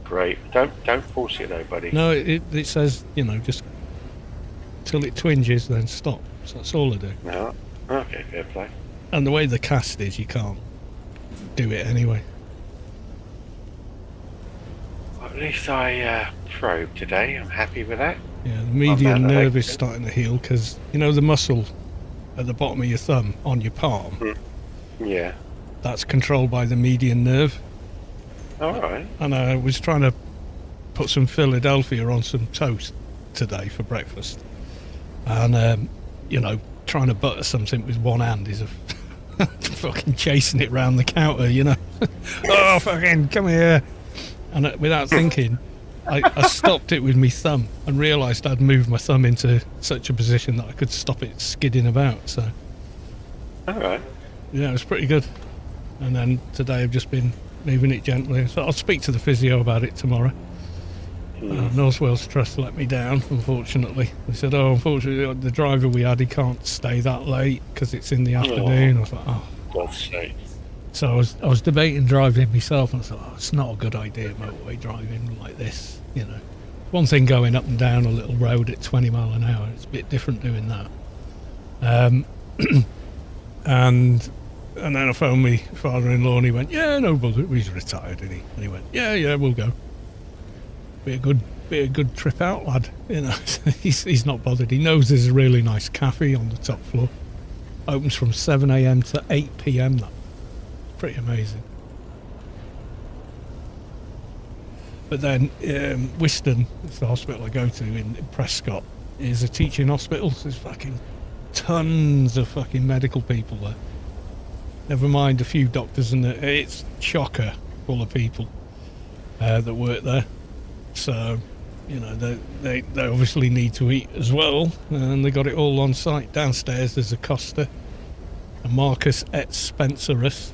Great. Don't force it though, buddy. No, it says, just till it twinges, then stop. So that's all I do. No. Okay, fair play. And the way the cast is, you can't do it anyway. Well, at least I probed today. I'm happy with that. Yeah, the median nerve is starting to heal because, the muscle at the bottom of your thumb on your palm, Yeah. that's controlled by the median nerve. All right. And I was trying to put some Philadelphia on some toast today for breakfast. And, trying to butter something with one hand is fucking chasing it round the counter, Oh, fucking, come here. And without thinking, I stopped it with my thumb and realised I'd moved my thumb into such a position that I could stop it skidding about. So, All right. yeah, it was pretty good. And then today I've just been moving it gently. So I'll speak to the physio about it tomorrow. North Wales Trust let me down, unfortunately. They said, unfortunately, the driver we had, he can't stay that late because it's in the afternoon. I was like, God's sake. So I was debating driving myself, and I thought, it's not a good idea, motorway driving like this, One thing going up and down a little road at 20 mile an hour, it's a bit different doing that. And then I phoned my father-in-law, and he went, yeah, no bother, he's retired, and he went, yeah, we'll go. Be a good trip out, lad. He's not bothered. He knows there's a really nice cafe on the top floor. Opens from 7 a.m. to 8 p.m. That pretty amazing. But then Whiston, it's the hospital I go to in Prescott, is a teaching hospital. So there's fucking tons of fucking medical people there. Never mind a few doctors, and it's chocker full of people that work there. So, they obviously need to eat as well, and they got it all on site. Downstairs there's a Costa, a Marcus et Spencerus.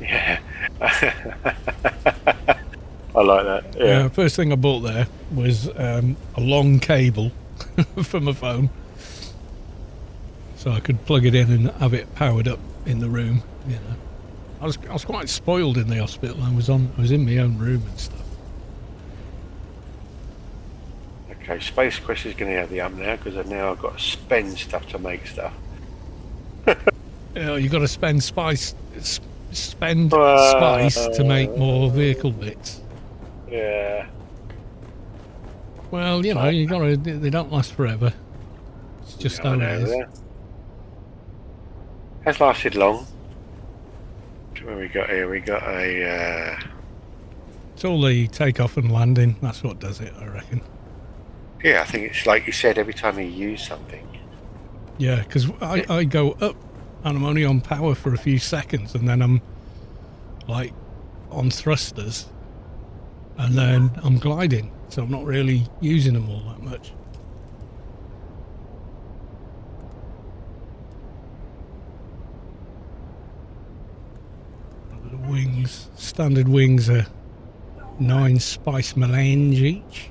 Yeah. I like that. Yeah. First thing I bought there was a long cable for my phone, so I could plug it in and have it powered up in the room. I was quite spoiled in the hospital. I was in my own room and stuff. Okay, Space Quest is going to have the now because I've got to spend stuff to make stuff. You got to spend spice to make more vehicle bits. Yeah. Well, you got to. They don't last forever. It's just how it is. Has lasted long. What we got here? We got a. It's all the takeoff and landing. That's what does it, I reckon. Yeah, I think it's like you said. Every time you use something. Yeah, because I go up and I'm only on power for a few seconds, and then I'm like on thrusters, and then I'm gliding, so I'm not really using them all that much. The wings, standard wings are 9 spice melange each.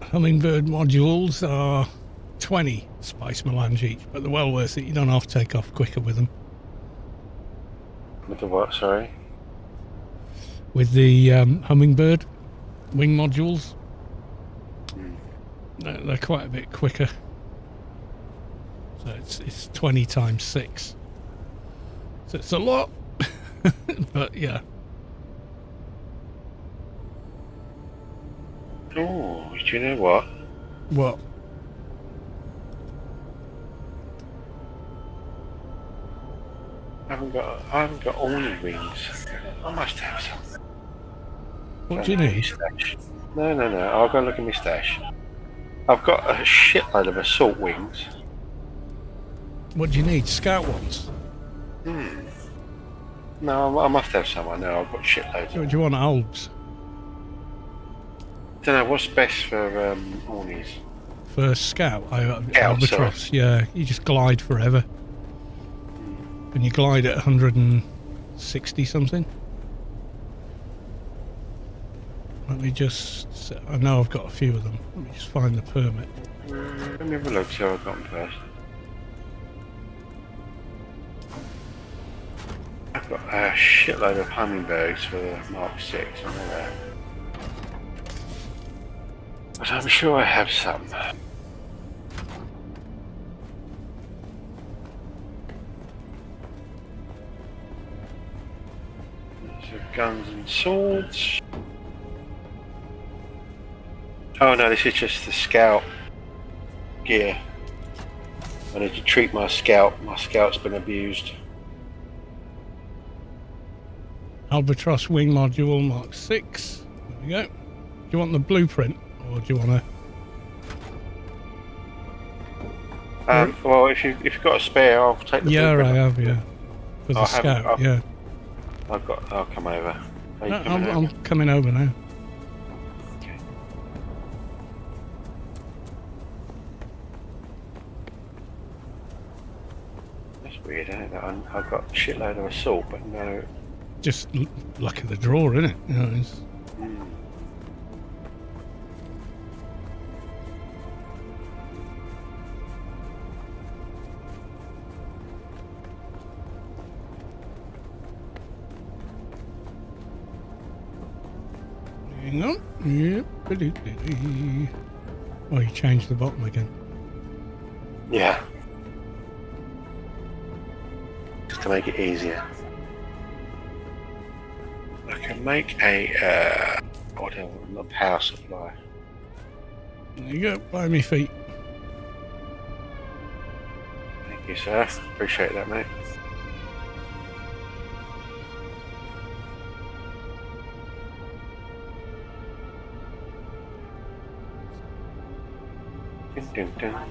Hummingbird modules are 20 spice melange each, but they're well worth it. You don't have to take off quicker with them. With the what? Sorry. With the Hummingbird wing modules, they're quite a bit quicker. So it's 20 times 6. So it's a lot, but yeah. Oh, do you know what? What? I haven't got awning wings. I must have some. What do you need? No. I'll go look at my stash. I've got a shitload of assault wings. What do you need? Scout ones? No, I must have some. I know. I've got shitloads. Do you want Albs? Don't know what's best for Ornies. For Scout? Scout, Albatross, yeah. You just glide forever. And you glide at 160 something. Let me just... I know I've got a few of them. Let me just find the permit. Let me have a look, see how I've got them first. I've got a shitload of hummingbirds for the Mark 6, I know that. But I'm sure I have some. So guns and swords. Oh no, this is just the scout gear. I need to treat my scout. My scout's been abused. Albatross wing module Mark 6. There we go. Do you want the blueprint or do you want to... Well, if you've got a spare, I'll take the Yeah, blueprint. I have, yeah. For the scout, yeah. I'll come over. Are you No, coming over? I'm coming over now. Okay. That's weird, isn't it? I've got a shitload of assault, but no. Just luck of the draw, isn't it? You know, it's... Hang on. Yep. Oh, you changed the bottom again. Yeah. Just to make it easier. I can make a whatever, not power supply. There you go, by me feet. Thank you, sir. Appreciate that, mate. Dun, dun, dun.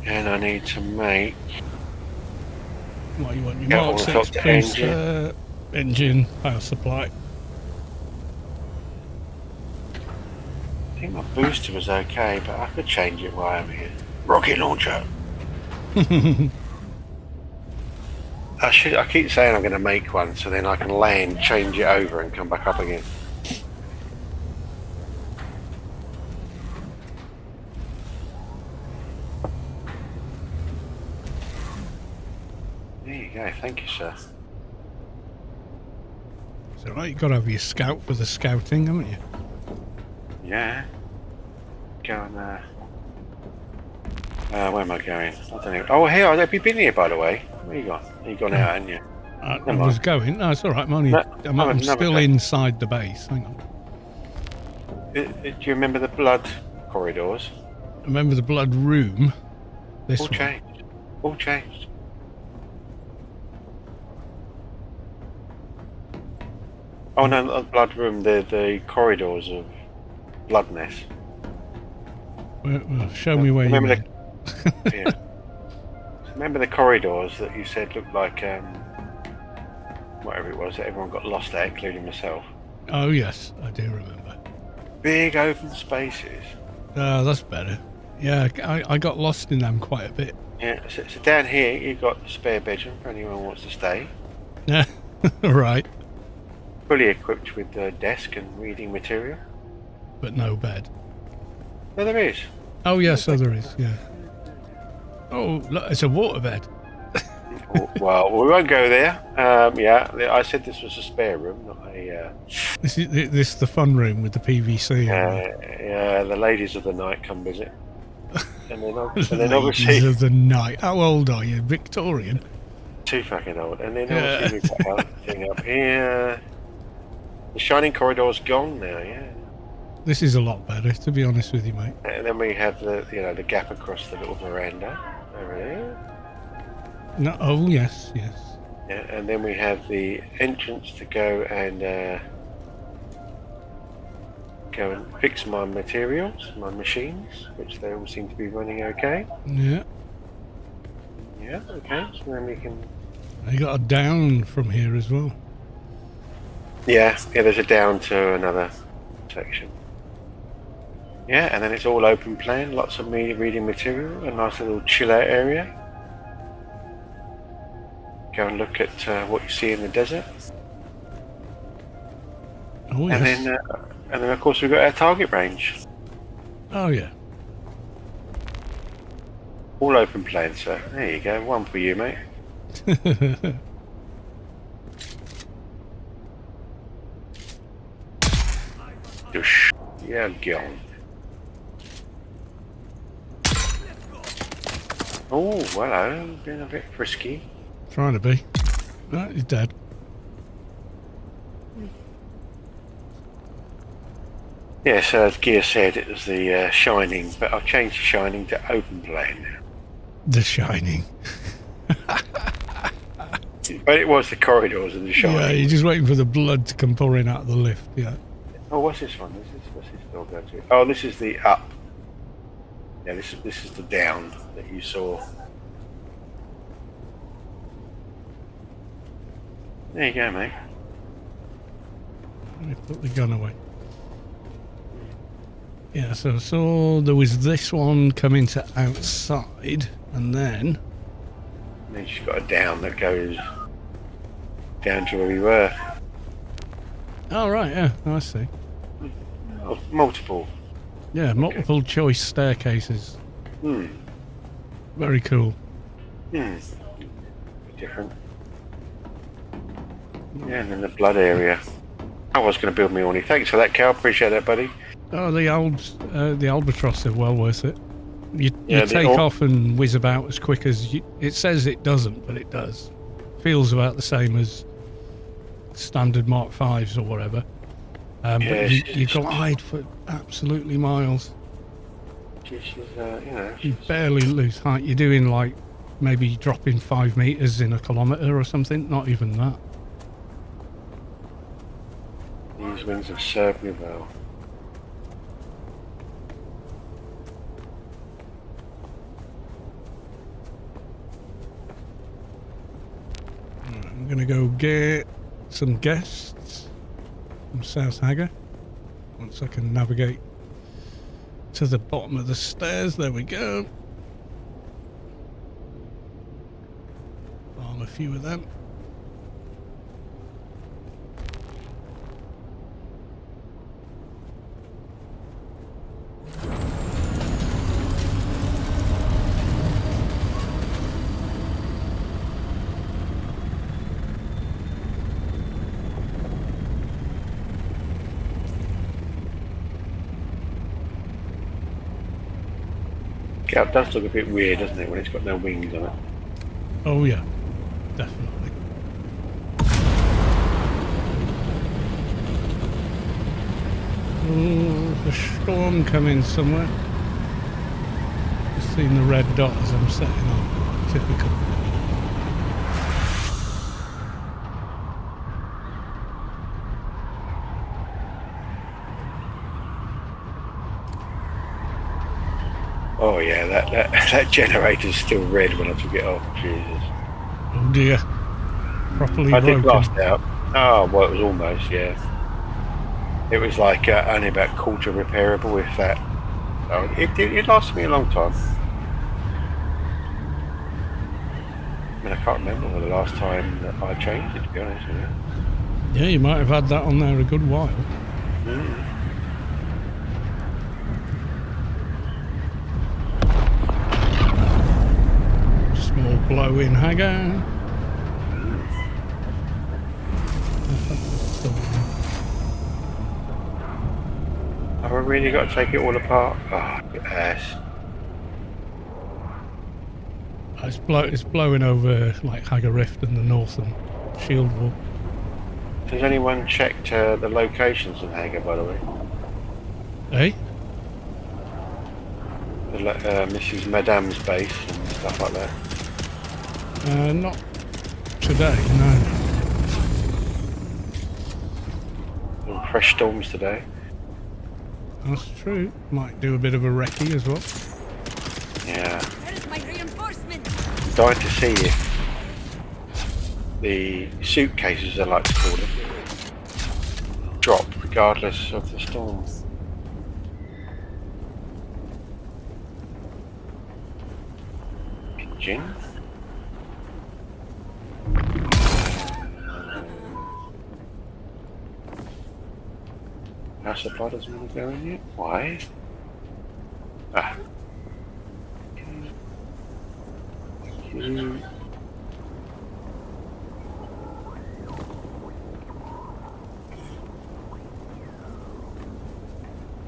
And I need to make What you want? Your Yeah, Mark all 6 the booster, engine, power supply. I think my booster was okay, but I could change it while I'm here. Rocket launcher. I keep saying I'm going to make one, so then I can land, change it over, and come back up again. There you go. Thank you, sir. It's alright, you've got to have your scout for the scouting, haven't you? Yeah. Go and, where am I going? I don't know. Oh, here, have you been here, by the way? Where you gone? You gone out, haven't you? I Never was mind. going. No, it's alright, I'm Another still day. inside the base. Hang on. Do you remember the blood corridors? Remember the blood room? This All one. changed. All changed. Oh no, not the blood room, the corridors of bloodness. Well, show me where you Remember went. Yeah. Remember the corridors that you said looked like whatever it was that everyone got lost at, including myself. Oh yes, I do remember. Big open spaces. Oh, that's better. Yeah, I got lost in them quite a bit. Yeah, so down here you've got the spare bedroom for anyone who wants to stay. Yeah, right. Fully equipped with a desk and reading material. But no bed. No, there is. Oh yes, so there is. Yeah. Oh, look, it's a waterbed. Well, we won't go there. Yeah, I said this was a spare room, not a. This is the fun room with the PVC. Yeah, the ladies of the night come visit. And then Ladies obviously of the night. How old are you? Victorian? too fucking old. And then obviously we've got everything up here. The shining corridor's gone now. Yeah. This is a lot better, to be honest with you, mate. And then we have the gap across the little veranda over there. No, oh yes, yes. Yeah, and then we have the entrance to go and fix my materials, my machines, which they all seem to be running okay. Yeah. Yeah, okay. So then we can. They got a down from here as well. Yeah, there's a down to another section. Yeah, and then it's all open plan, lots of reading material, a nice little chill out area. Go and look at what you see in the desert. Oh, And yes. then of course we've got our target range. Oh, yeah. All open plan, sir. There you go, one for you, mate. Dush. Yeah, gone. Oh, hello. Being a bit frisky. Trying to be. No, he's dead. Yes, as Gear said, it was the Shining, but I've changed the Shining to open plan now. The Shining. But it was the corridors and the Shining. Yeah, you're just waiting for the blood to come pouring out of the lift, yeah. Oh, what's this one? What's this door go to? Oh, this is the up. Yeah, this is the down that you saw. There you go, mate. Let me put the gun away. Yeah, so there was this one coming to outside, and then She's got a down that goes down to where we were. oh right, yeah, I see. Oh, multiple. Yeah, multiple choice staircases. Hmm. Very cool. Hmm. Different. Yeah, and then the blood area. I was going to build me Orny. Thanks for that, Cal. Appreciate that, buddy. Oh, the albatross are well worth it. You Yeah, take off and whiz about as quick as it says it doesn't, but it does. Feels about the same as standard Mark 5s or whatever. But you glide for absolutely miles. She's you know. You barely lose height. You're doing like maybe dropping 5 meters in a kilometer or something. Not even that. These wings have served me well. I'm gonna go get some guests from South Hagar. Once I can navigate to the bottom of the stairs. There we go. Farm a few of them. It does look a bit weird, doesn't it, when it's got no wings on it? Oh yeah, definitely. Oh, there's a storm coming somewhere. Just seen the red dot as I'm setting off. Typical. Oh yeah, that generator's still red when I took it off. Jesus. Oh dear. Properly I broken. did blast out. Oh, well, it was almost, yeah. It was like only about quarter repairable, if that. Oh, it lasted me a long time. I mean, I can't remember the last time that I changed it, to be honest with you. Yeah, you might have had that on there a good while. Mm. Small blow in Hagar. Have I really got to take it all apart? Oh, you ass. It's blowing over like Hagar Rift and the Northern Shield Wall. Has anyone checked the locations of Hagar, by the way? Eh? Mrs. Madame's base and stuff like that. Not today, no. Fresh storms today. That's true. Might do a bit of a recce as well. Yeah. Where's my reinforcement? I'm dying to see if the suitcases, I like to call them, drop regardless of the storm. oxygen. Our supply doesn't want to go in yet. Why? Ah. Thank you.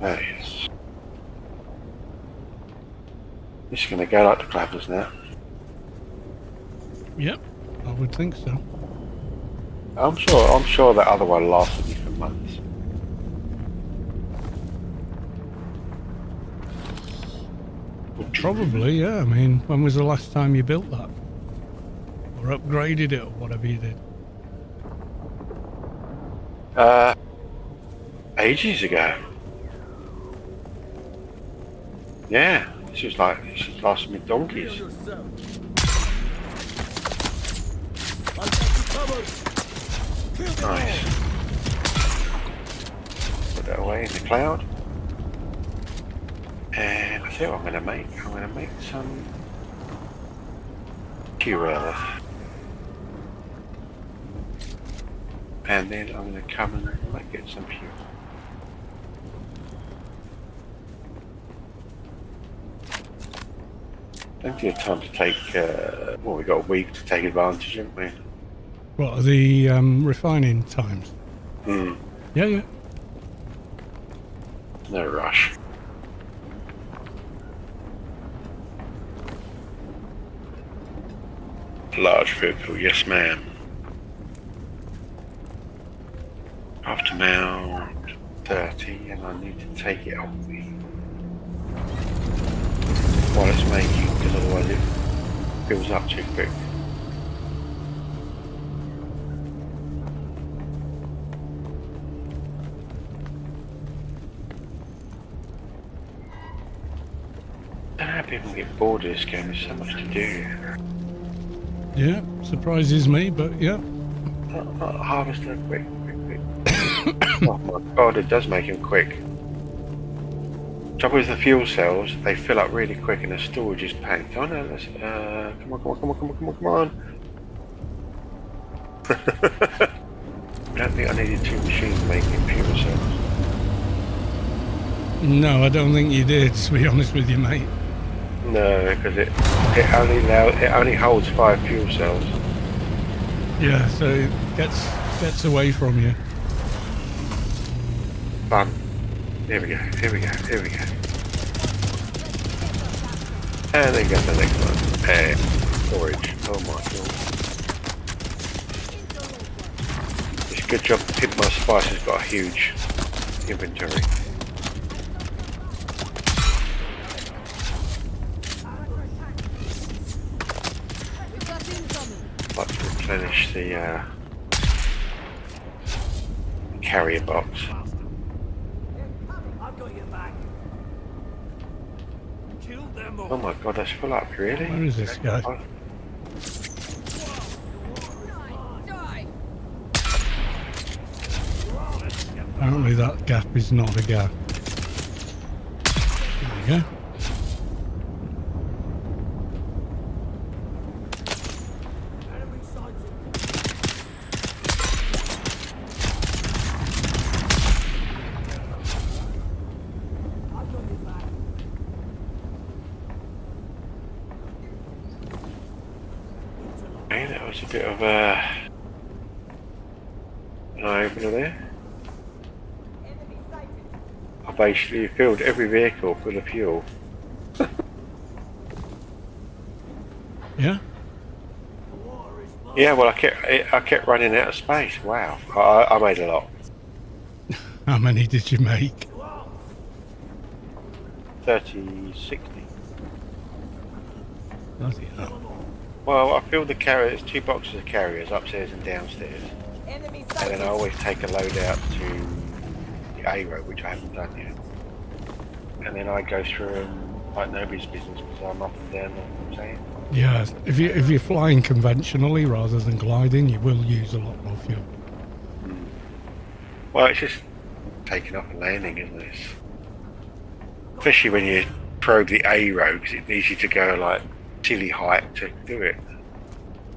There he is. This is going to go like the clappers now. Yep, I would think so. I'm sure that other one lasted me for months. Probably, yeah. I mean, when was the last time you built that? Or upgraded it, or whatever you did? Ages ago. Yeah, this was lasted me donkeys. Nice. Put that away in the cloud. And I think what I'm going to make. I'm going to make some QL. And then I'm going to come and get some fuel. Plenty of time to take, well, we've got a week to take advantage, haven't we? What are the refining times? Hmm. Yeah, yeah. No rush. Large vehicle, yes ma'am. After mount 30, and I need to take it off me while it's making, because otherwise it fills up too quick. I don't know how people get bored of this game, there's so much to do. Yeah, surprises me, but yeah. Harvester, quick. Oh my god, it does make them quick. Trouble with the fuel cells, they fill up really quick and the storage is packed. Oh no, let's, come on. I don't think I needed two machines making fuel cells. No, I don't think you did, to be honest with you, mate. No, because it only holds 5 fuel cells. Yeah, so it gets away from you. Fun. Here we go. And then go to the next one. And storage. Oh my god. It's a good job Pimp My Spice has got a huge inventory. Like to replenish the carrier box. Oh my god, that's full up, really? Where is this guy? Apparently that gap is not a gap. There we go. That was a bit of an eye-opener there. I basically filled every vehicle full of fuel. Yeah? Yeah, well, I kept running out of space. Wow, I made a lot. How many did you make? 30, 60. Bloody hell. Well, I filled the carriers, 2 boxes of carriers upstairs and downstairs, and then I always take a load out to the A road, which I haven't done yet, and then I go through them like nobody's business because I'm up and down. You know what I'm saying? Yeah, if you're flying conventionally rather than gliding, you will use a lot more fuel. Well, it's just taking off and landing, isn't it? Especially when you probe the A road, because it needs you to go like silly height to do it.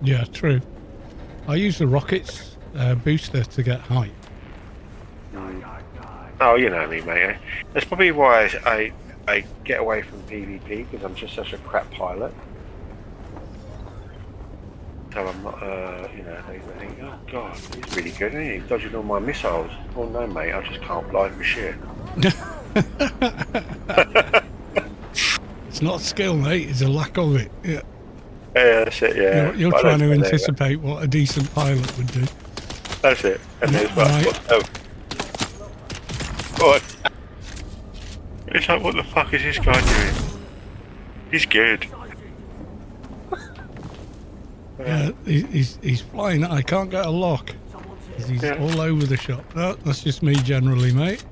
Yeah, true. I use the rockets booster to get height. Oh, you know me, mate. Eh? That's probably why I get away from PvP, because I'm just such a crap pilot. So I'm not, you know, they think, oh god, he's really good, isn't he? He's dodging all my missiles. Oh no, mate, I just can't fly for shit. It's not skill, mate. It's a lack of it. Yeah. Yeah, that's it, yeah. You're trying to anticipate what a decent pilot would do. That's it. And there's Right. What? It's like, what the fuck is this guy doing? He's good. Yeah, he's flying. I can't get a lock. 'Cause he's all over the shop. No, that's just me generally, mate.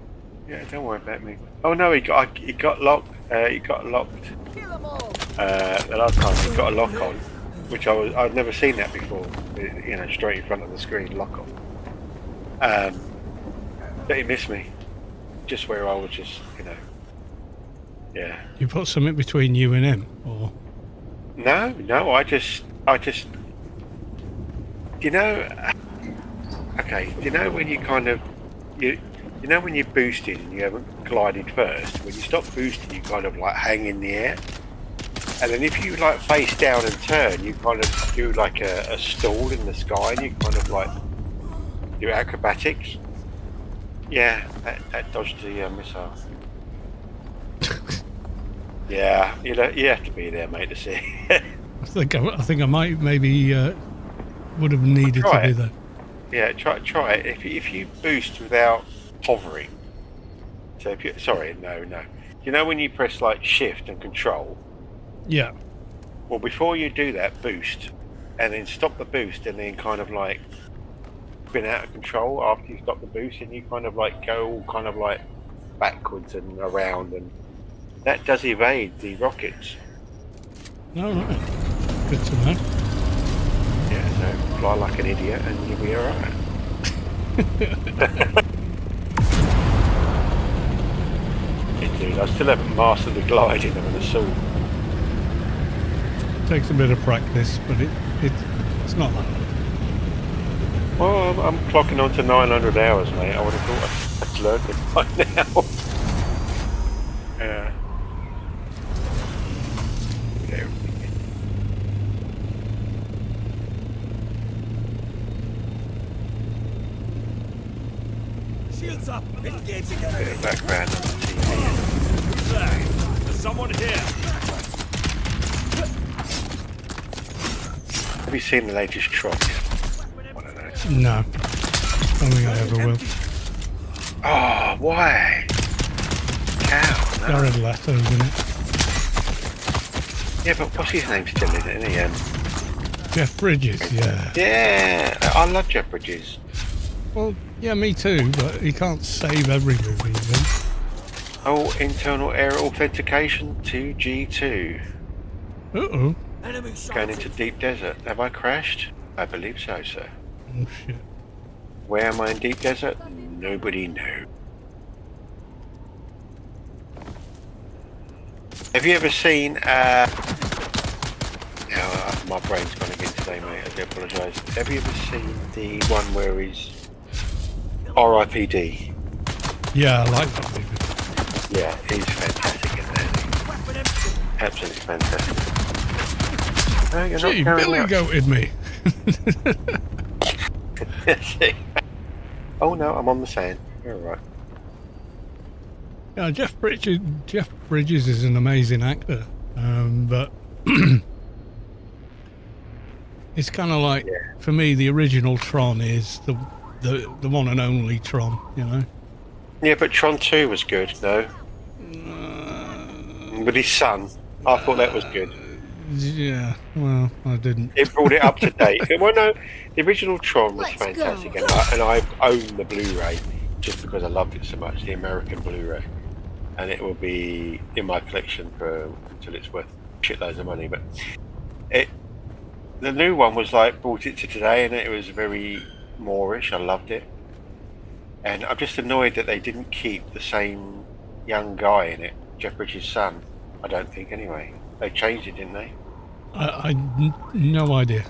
Yeah, don't worry about me. Oh no, he got locked. He got locked. The last time he got a lock on, which I'd never seen that before. You know, straight in front of the screen, lock on. But he missed me, just where I was just, you know. Yeah. You put something between you and him, or? No, I just. You know. Okay. You know when you kind of you know when you're boosted and you haven't glided first. When you stop boosting, you kind of like hang in the air, and then if you like face down and turn, you kind of do like a stall in the sky, and you kind of like do acrobatics. Yeah, that dodged the missile. Yeah, you know, you have to be there, mate, to see. I think I might maybe would have needed to be there. Yeah, try it. If you boost without hovering. So if you no. You know when you press like shift and control? Yeah. Well, before you do that, boost, and then stop the boost, and then kind of like spin out of control after you stop the boost, and you kind of like go kind of like backwards and around, and that does evade the rockets. All right. Good to know. Yeah, so fly like an idiot and you'll be alright. Dude, I still haven't mastered the gliding of an assault. Takes a bit of practice, but it's not that hard. Well, I'm clocking on to 900 hours, mate. I would have thought I'd learned it by now. Yeah. Shields up! Engaging Bit enemy! of background on the TV. Who's there? There's someone here! Have you seen the latest Tron yet? One of those. No. Don't think I ever will. Oh, why? Cow, no. Jared Leto, isn't it? Yeah, but what's his name still in it, isn't he? Jeff Bridges, yeah. Yeah, I love Jeff Bridges. Well, yeah, me too, but he can't save every movie, you know? Oh, internal error authentication 2G2. Uh-oh. Enemy shot! Going into deep desert. Have I crashed? I believe so, sir. Oh, shit. Where am I in deep desert? Nobody knows. Have you ever seen, my brain's gone again today, mate. I do apologise. Have you ever seen the one where he's R.I.P.D.? Yeah, I like that movie. Yeah, he's fantastic in that. Absolutely fantastic. No, you're Gee, not Billy goated me. Oh no, I'm on the sand. You're all right. Yeah, Jeff Bridges is an amazing actor, but it's kind of like, for me, the original Tron is the one and only Tron, you know? Yeah, but Tron 2 was good, no? With his son. I thought that was good. Yeah, well, I didn't. It brought it up to date. Well, no, the original Tron was fantastic, and I own the Blu-ray just because I loved it so much, the American Blu-ray. And it will be in my collection until it's worth shitloads of money. But the new one was like, brought it to today, and it was very Moorish. I loved it. And I'm just annoyed that they didn't keep the same young guy in it, Jeff Bridges' son. I don't think, anyway. They changed it, didn't they? No idea.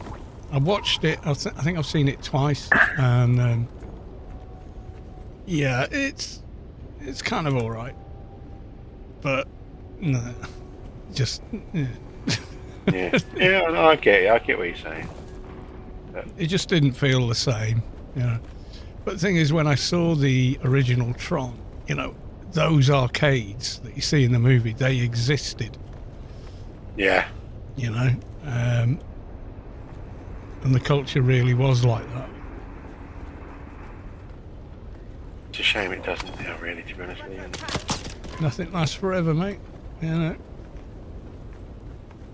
I watched it. I think I've seen it twice, and yeah, it's kind of all right, but no, just yeah. Yeah, no, I get it. I get what you're saying. It just didn't feel the same, you know. But the thing is, when I saw the original Tron, you know, those arcades that you see in the movie, they existed. Yeah. You know, and the culture really was like that. It's a shame it doesn't now, really, to be honest with you. Nothing lasts forever, mate. You know,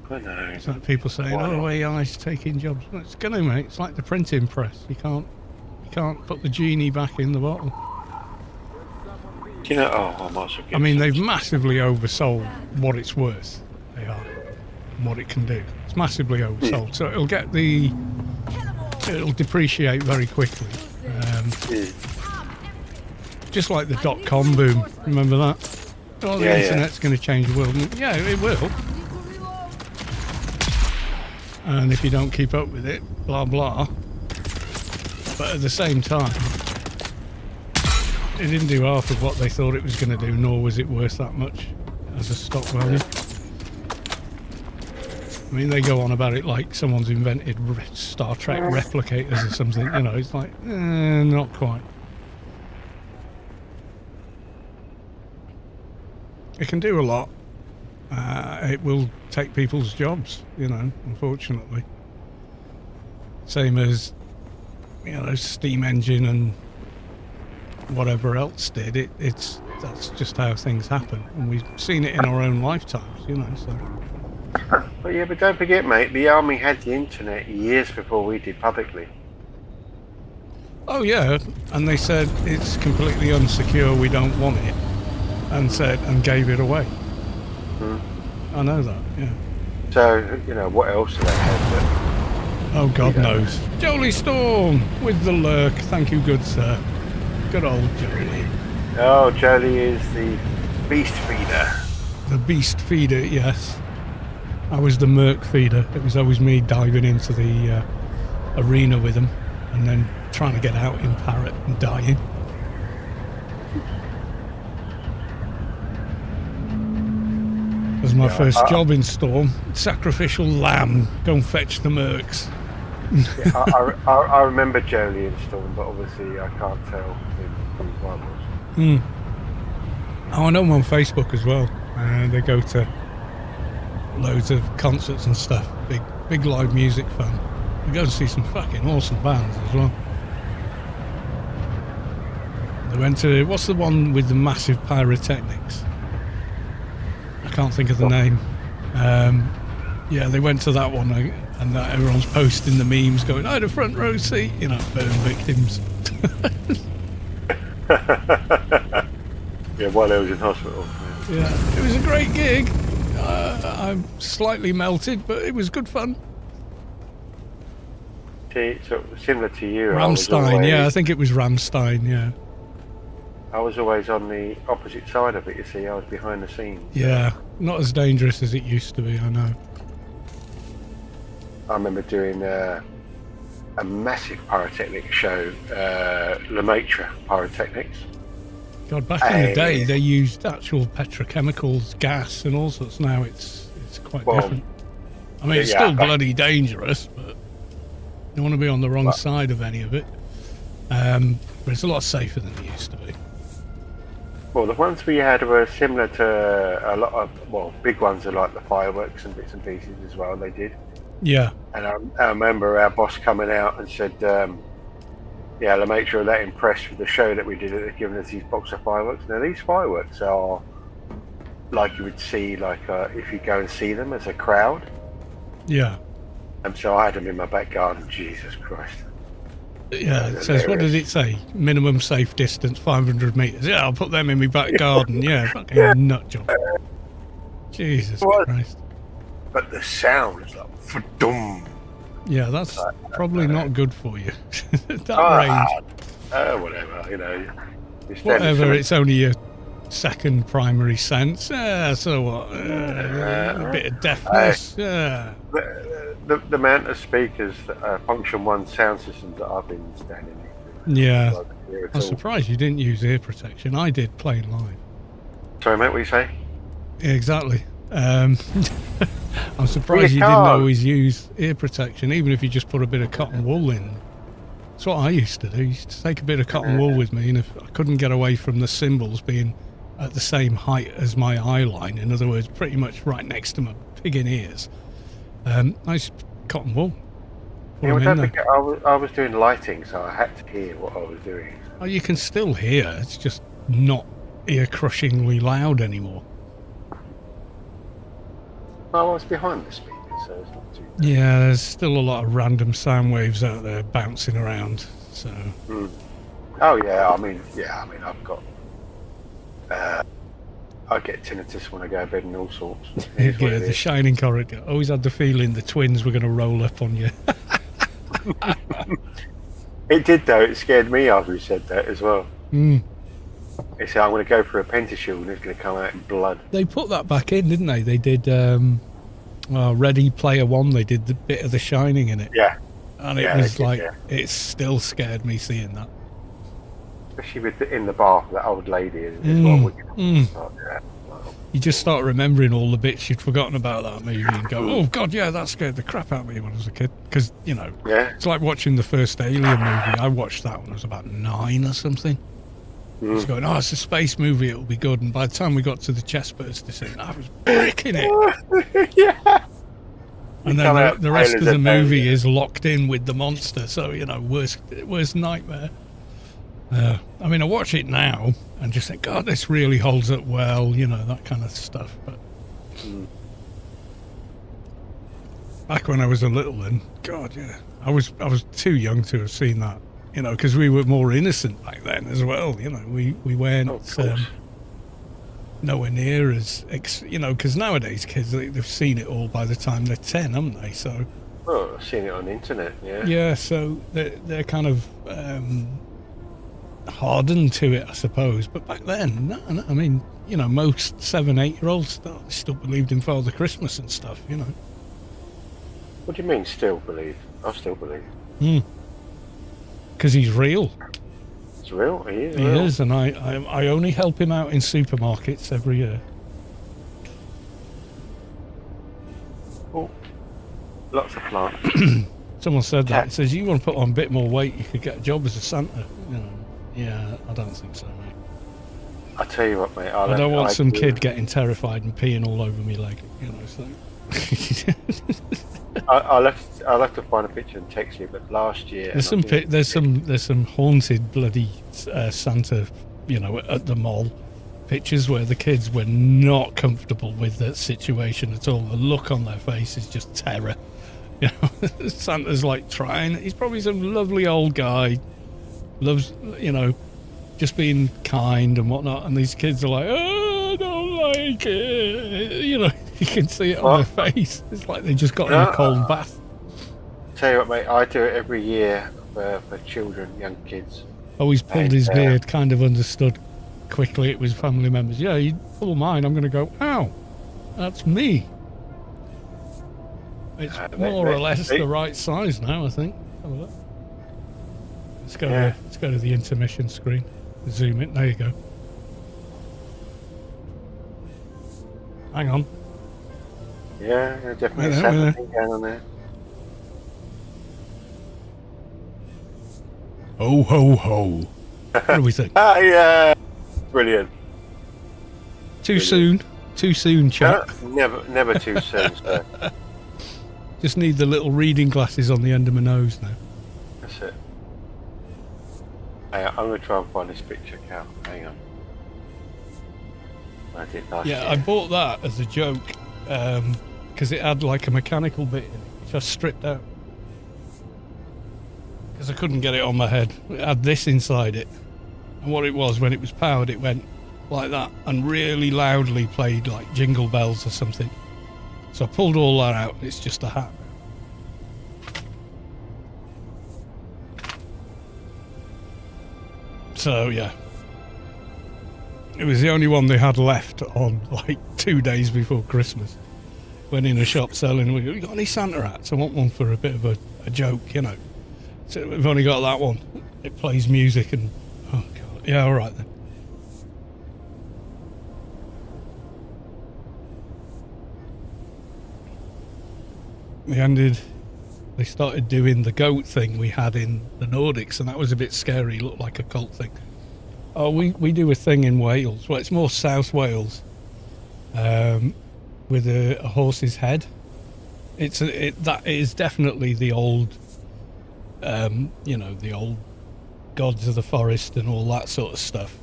I know. it's like people saying, "Oh, AI's taking jobs." Well, it's gonna, mate. It's like the printing press. You can't put the genie back in the bottle. Do you know? Oh, I might as well get I mean, some- they've massively oversold what it's worth. They are, and what it can do. It's massively oversold. So it'll depreciate very quickly. Just like the .com boom. Remember that? Oh, the internet's going to change the world. Yeah, it will. And if you don't keep up with it, blah blah. But at the same time, it didn't do half of what they thought it was going to do, nor was it worth that much as a stock value. I mean, they go on about it like someone's invented Star Trek replicators or something. You know, it's like, not quite. It can do a lot. It will take people's jobs, you know, unfortunately. Same as, you know, steam engine and whatever else did. That's just how things happen. And we've seen it in our own lifetimes, you know, so. But yeah, but don't forget, mate, the army had the internet years before we did publicly. Oh yeah, and they said it's completely unsecure, we don't want it, and gave it away. I know that, yeah. So, you know, what else do they have? Oh, God knows. Jolie Storm with the lurk. Thank you, good sir. Good old Jolie. Oh, Jolie is the beast feeder. The beast feeder, yes. I was the merc feeder. It was always me diving into the arena with them and then trying to get out in Parrot and dying. It was my first job in Storm. Sacrificial lamb. Go and fetch the mercs. I remember Jolie in Storm, but obviously I can't tell who I was. Oh, I know them on Facebook as well. They go to loads of concerts and stuff. Big live music fan. We go to see some fucking awesome bands as well. They went to, what's the one with the massive pyrotechnics? I can't think of the name. Yeah, they went to that one, and everyone's posting the memes going, I had a front row seat, you know, burn victims. Yeah, while I was in hospital. Yeah, it was a great gig. I'm slightly melted, but it was good fun. See, so similar to you. Rammstein, yeah, I think it was Rammstein, yeah. I was always on the opposite side of it, you see. I was behind the scenes. Yeah, not as dangerous as it used to be, I know. I remember doing a massive pyrotechnic show, Lemaitre Pyrotechnics. God, back in the day, they used actual petrochemicals, gas, and all sorts. Now it's quite different. I mean, it's still bloody dangerous, but you don't want to be on the wrong side of any of it. But it's a lot safer than it used to be. Well, the ones we had were similar to a lot of, well, big ones are like the fireworks and bits and pieces as well, they did. Yeah. And I remember our boss coming out and said, yeah, Lemaitre are that impressed with the show that we did that they've given us these box of fireworks. Now, these fireworks are like you would see, like if you go and see them as a crowd. Yeah. And so I had them in my back garden. Jesus Christ. Yeah, it says, what did it say? Minimum safe distance, 500 metres. Yeah, I'll put them in my back garden. Yeah, fucking nut job. Jesus Christ. But the sound is like, fa-dum. Yeah, that's probably not good for you. That range. Whatever, you know. Whatever, it's only a second primary sense. So what? A bit of deafness. Yeah. The amount of speakers, function 1 sound systems that I've been standing in. Yeah. Like, here at I'm all. surprised you didn't use ear protection. I did playing live. Sorry, mate, what you say? Yeah, exactly. I'm surprised you didn't can't. always use ear protection, even if you just put a bit of cotton wool in. That's what I used to do. I used to take a bit of cotton wool with me, and if I couldn't get away from the cymbals being at the same height as my eye line, in other words, pretty much right next to my piggin ears, I used cotton wool. Put Yeah, well, 'em don't in there. forget, I was doing lighting, so I had to hear what I was doing. Oh, you can still hear. It's just not ear-crushingly loud anymore. I was behind the speaker, so it's not too. Yeah, there's still a lot of random sound waves out there bouncing around. So Oh yeah, I mean, I've got. I get tinnitus when I go to bed and all sorts. It is what yeah, it the is. Shining Corridor. Always had the feeling the twins were going to roll up on you. It did though. It scared me after he said that as well. Mm. He said, "I'm going to go for a pentashield and it's going to come out in blood." They put that back in, didn't they? They did Ready Player One. They did the bit of The Shining in it, Yeah, and it Yeah, was they did, like yeah. it still scared me seeing that. especially with in the bath, that old lady as well. Which, yeah. You just start remembering all the bits you'd forgotten about that movie and go, "Oh God, yeah, that scared the crap out of me when I was a kid." Because Yeah. it's like watching the first Alien movie. I watched that when I was about 9 or something. I was going, "Oh, it's a space movie. It'll be good." And by the time we got to the chestburster scene, I was bricking it. Yeah. And come then out the rest pale of as the a bone, movie yeah. is locked in with the monster. So worst nightmare. I mean, I watch it now and just think, God, this really holds up well. That kind of stuff. But back when I was a little, then, God, yeah, I was too young to have seen that. Because we were more innocent back then as well. We weren't Of course. nowhere near as because nowadays kids, they've seen it all by the time they're 10, haven't they? So Oh, I've seen it on the internet. Yeah. yeah, so they're kind of hardened to it, I suppose. But back then, no, I mean, most 7-8-year-olds still believed in Father Christmas and stuff. What do you mean? Still believe? I still believe. Because he's real. It's real. He is. He real. is, and I only help him out in supermarkets every year. Oh, lots of plants. Someone said that. Yeah. It says, you want to put on a bit more weight, you could get a job as a Santa. Yeah, I don't think so, mate. I tell you what, mate. I don't want some kid getting terrified and peeing all over me leg. So. I'll have to find a picture and text you. But last year, There's some haunted bloody Santa, at the mall. Pictures where the kids were not comfortable with that situation at all. The look on their face is just terror. Santa's like trying. He's probably some lovely old guy, loves just being kind and whatnot. And these kids are like, "Oh, I don't like it." You can see it on their face. It's like they just got in a cold bath. Tell you what, mate. I do it every year for children, young kids. Oh, he's pulled his beard, kind of understood quickly it was family members. Yeah, you pull mine, I'm going to go, ow, that's me. It's more or less the right size now, I think. Have a look. Let's go to the intermission screen. Zoom it. There you go. Hang on. Yeah, definitely Wait there, something going on there. Ho, ho, ho. What do we think? Yeah, brilliant. Too soon? Too soon, chap. Never too soon, sir. Just need the little reading glasses on the end of my nose now. That's it. Hang on, I'm going to try and find this picture, Cal. Hang on. I did last year. I bought that as a joke because it had like a mechanical bit in it, which I stripped out because I couldn't get it on my head. It had this inside it, and what it was, when it was powered, it went like that and really loudly played like Jingle Bells or something. So I pulled all that out. It's just a hat. So yeah, It was the only one they had left on like 2 days before Christmas. Went in a shop selling, we go, "You got any Santa hats? I want one for a bit of a joke, you know." So we've only got that one. It plays music and, oh God, yeah, all right then. They started doing the goat thing we had in the Nordics, and that was a bit scary. It looked like a cult thing. Oh, we do a thing in Wales. Well, it's more South Wales, with a horse's head. That is definitely the old, the old gods of the forest and all that sort of stuff.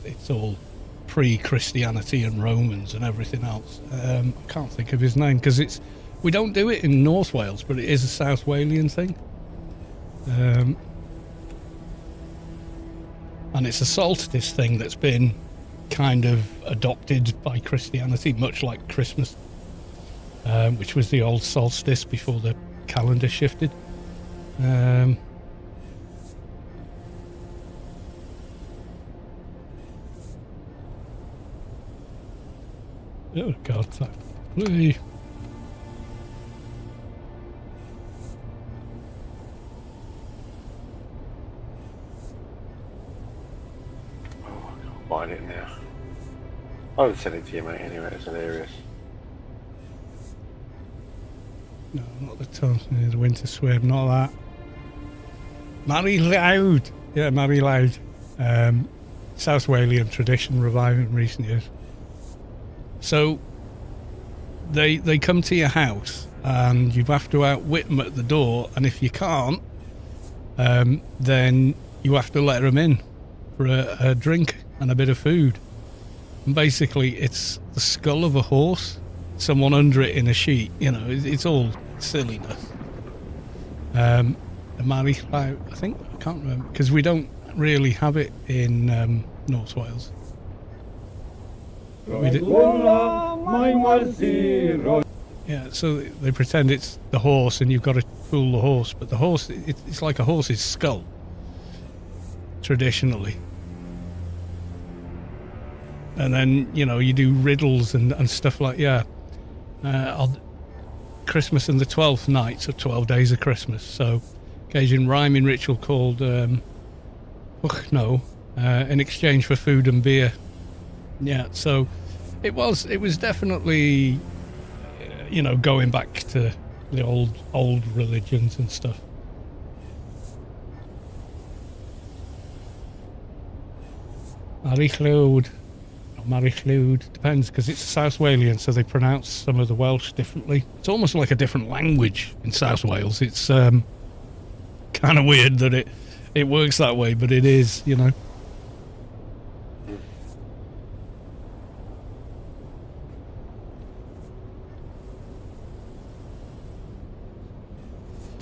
It's all pre-Christianity and Romans and everything else. I can't think of his name because we don't do it in North Wales, but it is a South Walian thing. And it's a solstice thing that's been kind of adopted by Christianity, much like Christmas, which was the old solstice before the calendar shifted. Oh God, please. Find it now. I would send it to you, mate, anyway. It's hilarious. No, not the Thompson, the Winter Swim, not that. Mary Loud. Yeah, Mary Loud. South Walian tradition reviving in recent years. So they come to your house and you have to outwit them at the door, and if you can't, then you have to let them in for a drink and a bit of food. And basically it's the skull of a horse, someone under it in a sheet, it's all silliness. The Mary Loud, I think, I can't remember, because we don't really have it in North Wales. Yeah, so they pretend it's the horse and you've got to fool the horse, but the horse, it's like a horse's skull, traditionally. And then, you do riddles and stuff like, Christmas and the 12th night, so 12 days of Christmas. So, occasion rhyming ritual called, in exchange for food and beer. Yeah, so it was definitely, going back to the old religions and stuff. Marichlud, depends, because it's South Walian, so they pronounce some of the Welsh differently. It's almost like a different language in South Wales. It's kind of weird that it works that way, but it is,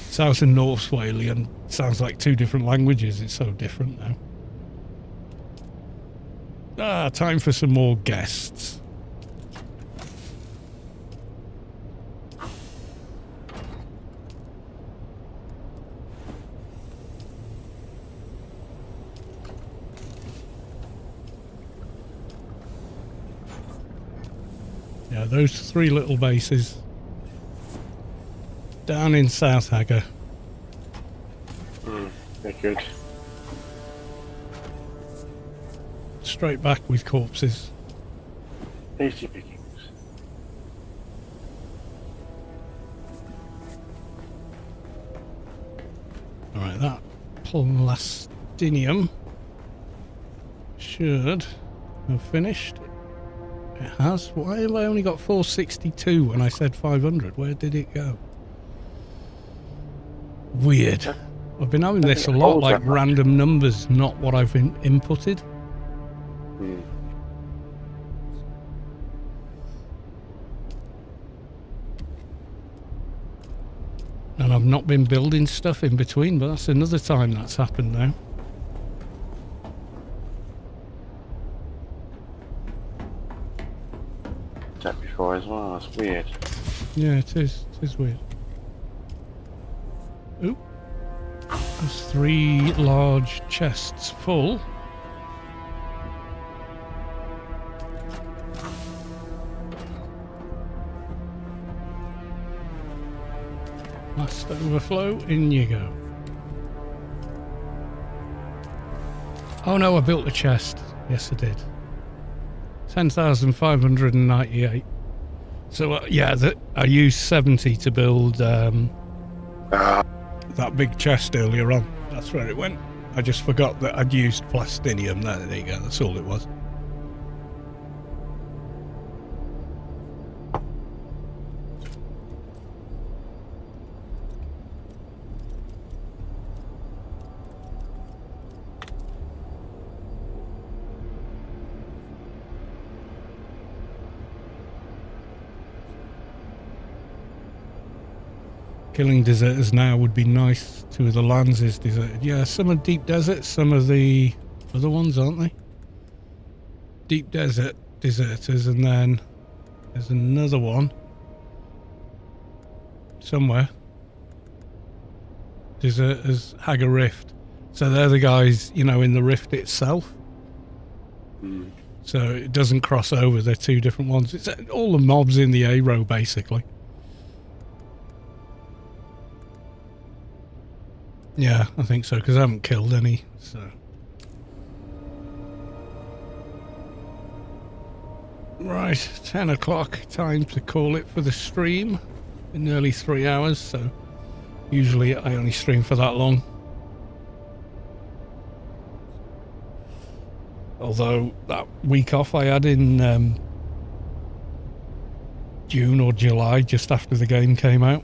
South and North Walian sounds like two different languages. It's so different now. Time for some more guests. Yeah, those three little bases down in South Hagger. They're good. Straight back with corpses. Tasty pickings. Alright, that plastinium should have finished. It has. Why have I only got 462 when I said 500? Where did it go? Weird. I've been having this a lot, like random numbers, not what I've inputted. And I've not been building stuff in between, but that's another time that's happened now. That before as well, that's weird. Yeah, it is weird. Oop. There's 3 large chests full. Last overflow, in you go. Oh no, I built a chest. Yes, I did. 10,598. So yeah, I used 70 to build that big chest earlier on. That's where it went. I just forgot that I'd used plastinium. There you go. That's all it was. Killing deserters now would be nice. Two of the lands is deserted. Yeah, some are deep desert, some of the other ones, aren't they? Deep desert deserters, and then there's another one somewhere. Deserters, Hagger Rift. So they're the guys, you know, in the rift itself. So it doesn't cross over. They're two different ones. It's all the mobs in the A row, basically. Yeah, I think so, because I haven't killed any, so... Right, 10 o'clock, time to call it for the stream. In nearly 3 hours, so... Usually I only stream for that long. Although, that week off I had in June or July, just after the game came out.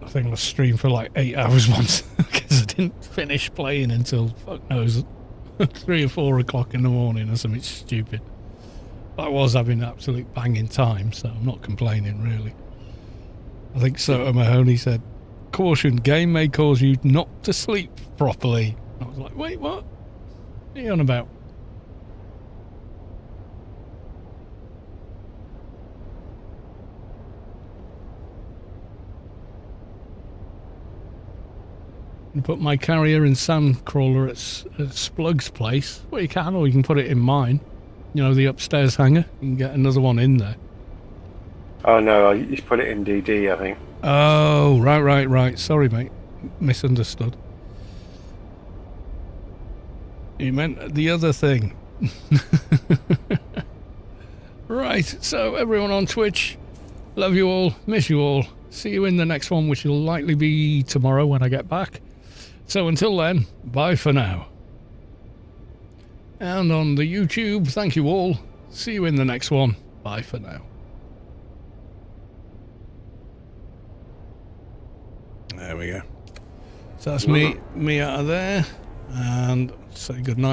I think I streamed for like 8 hours once because I didn't finish playing until, fuck knows, 3 or 4 o'clock in the morning or something stupid. But I was having absolute banging time, so I'm not complaining really. I think Soto Mahoney said, "Caution, game may cause you not to sleep properly." I was like, wait, what? What are you on about? And put my carrier in Sandcrawler at Splug's place. Well, you can, or you can put it in mine. You know, the upstairs hangar. You can get another one in there. Oh no, he's put it in DD, I think. Oh, right. Sorry, mate. Misunderstood. You meant the other thing. Right, so everyone on Twitch, love you all, miss you all. See you in the next one, which will likely be tomorrow when I get back. So until then, bye for now. And on the YouTube, thank you all. See you in the next one. Bye for now. There we go. So that's me out of there. And say goodnight.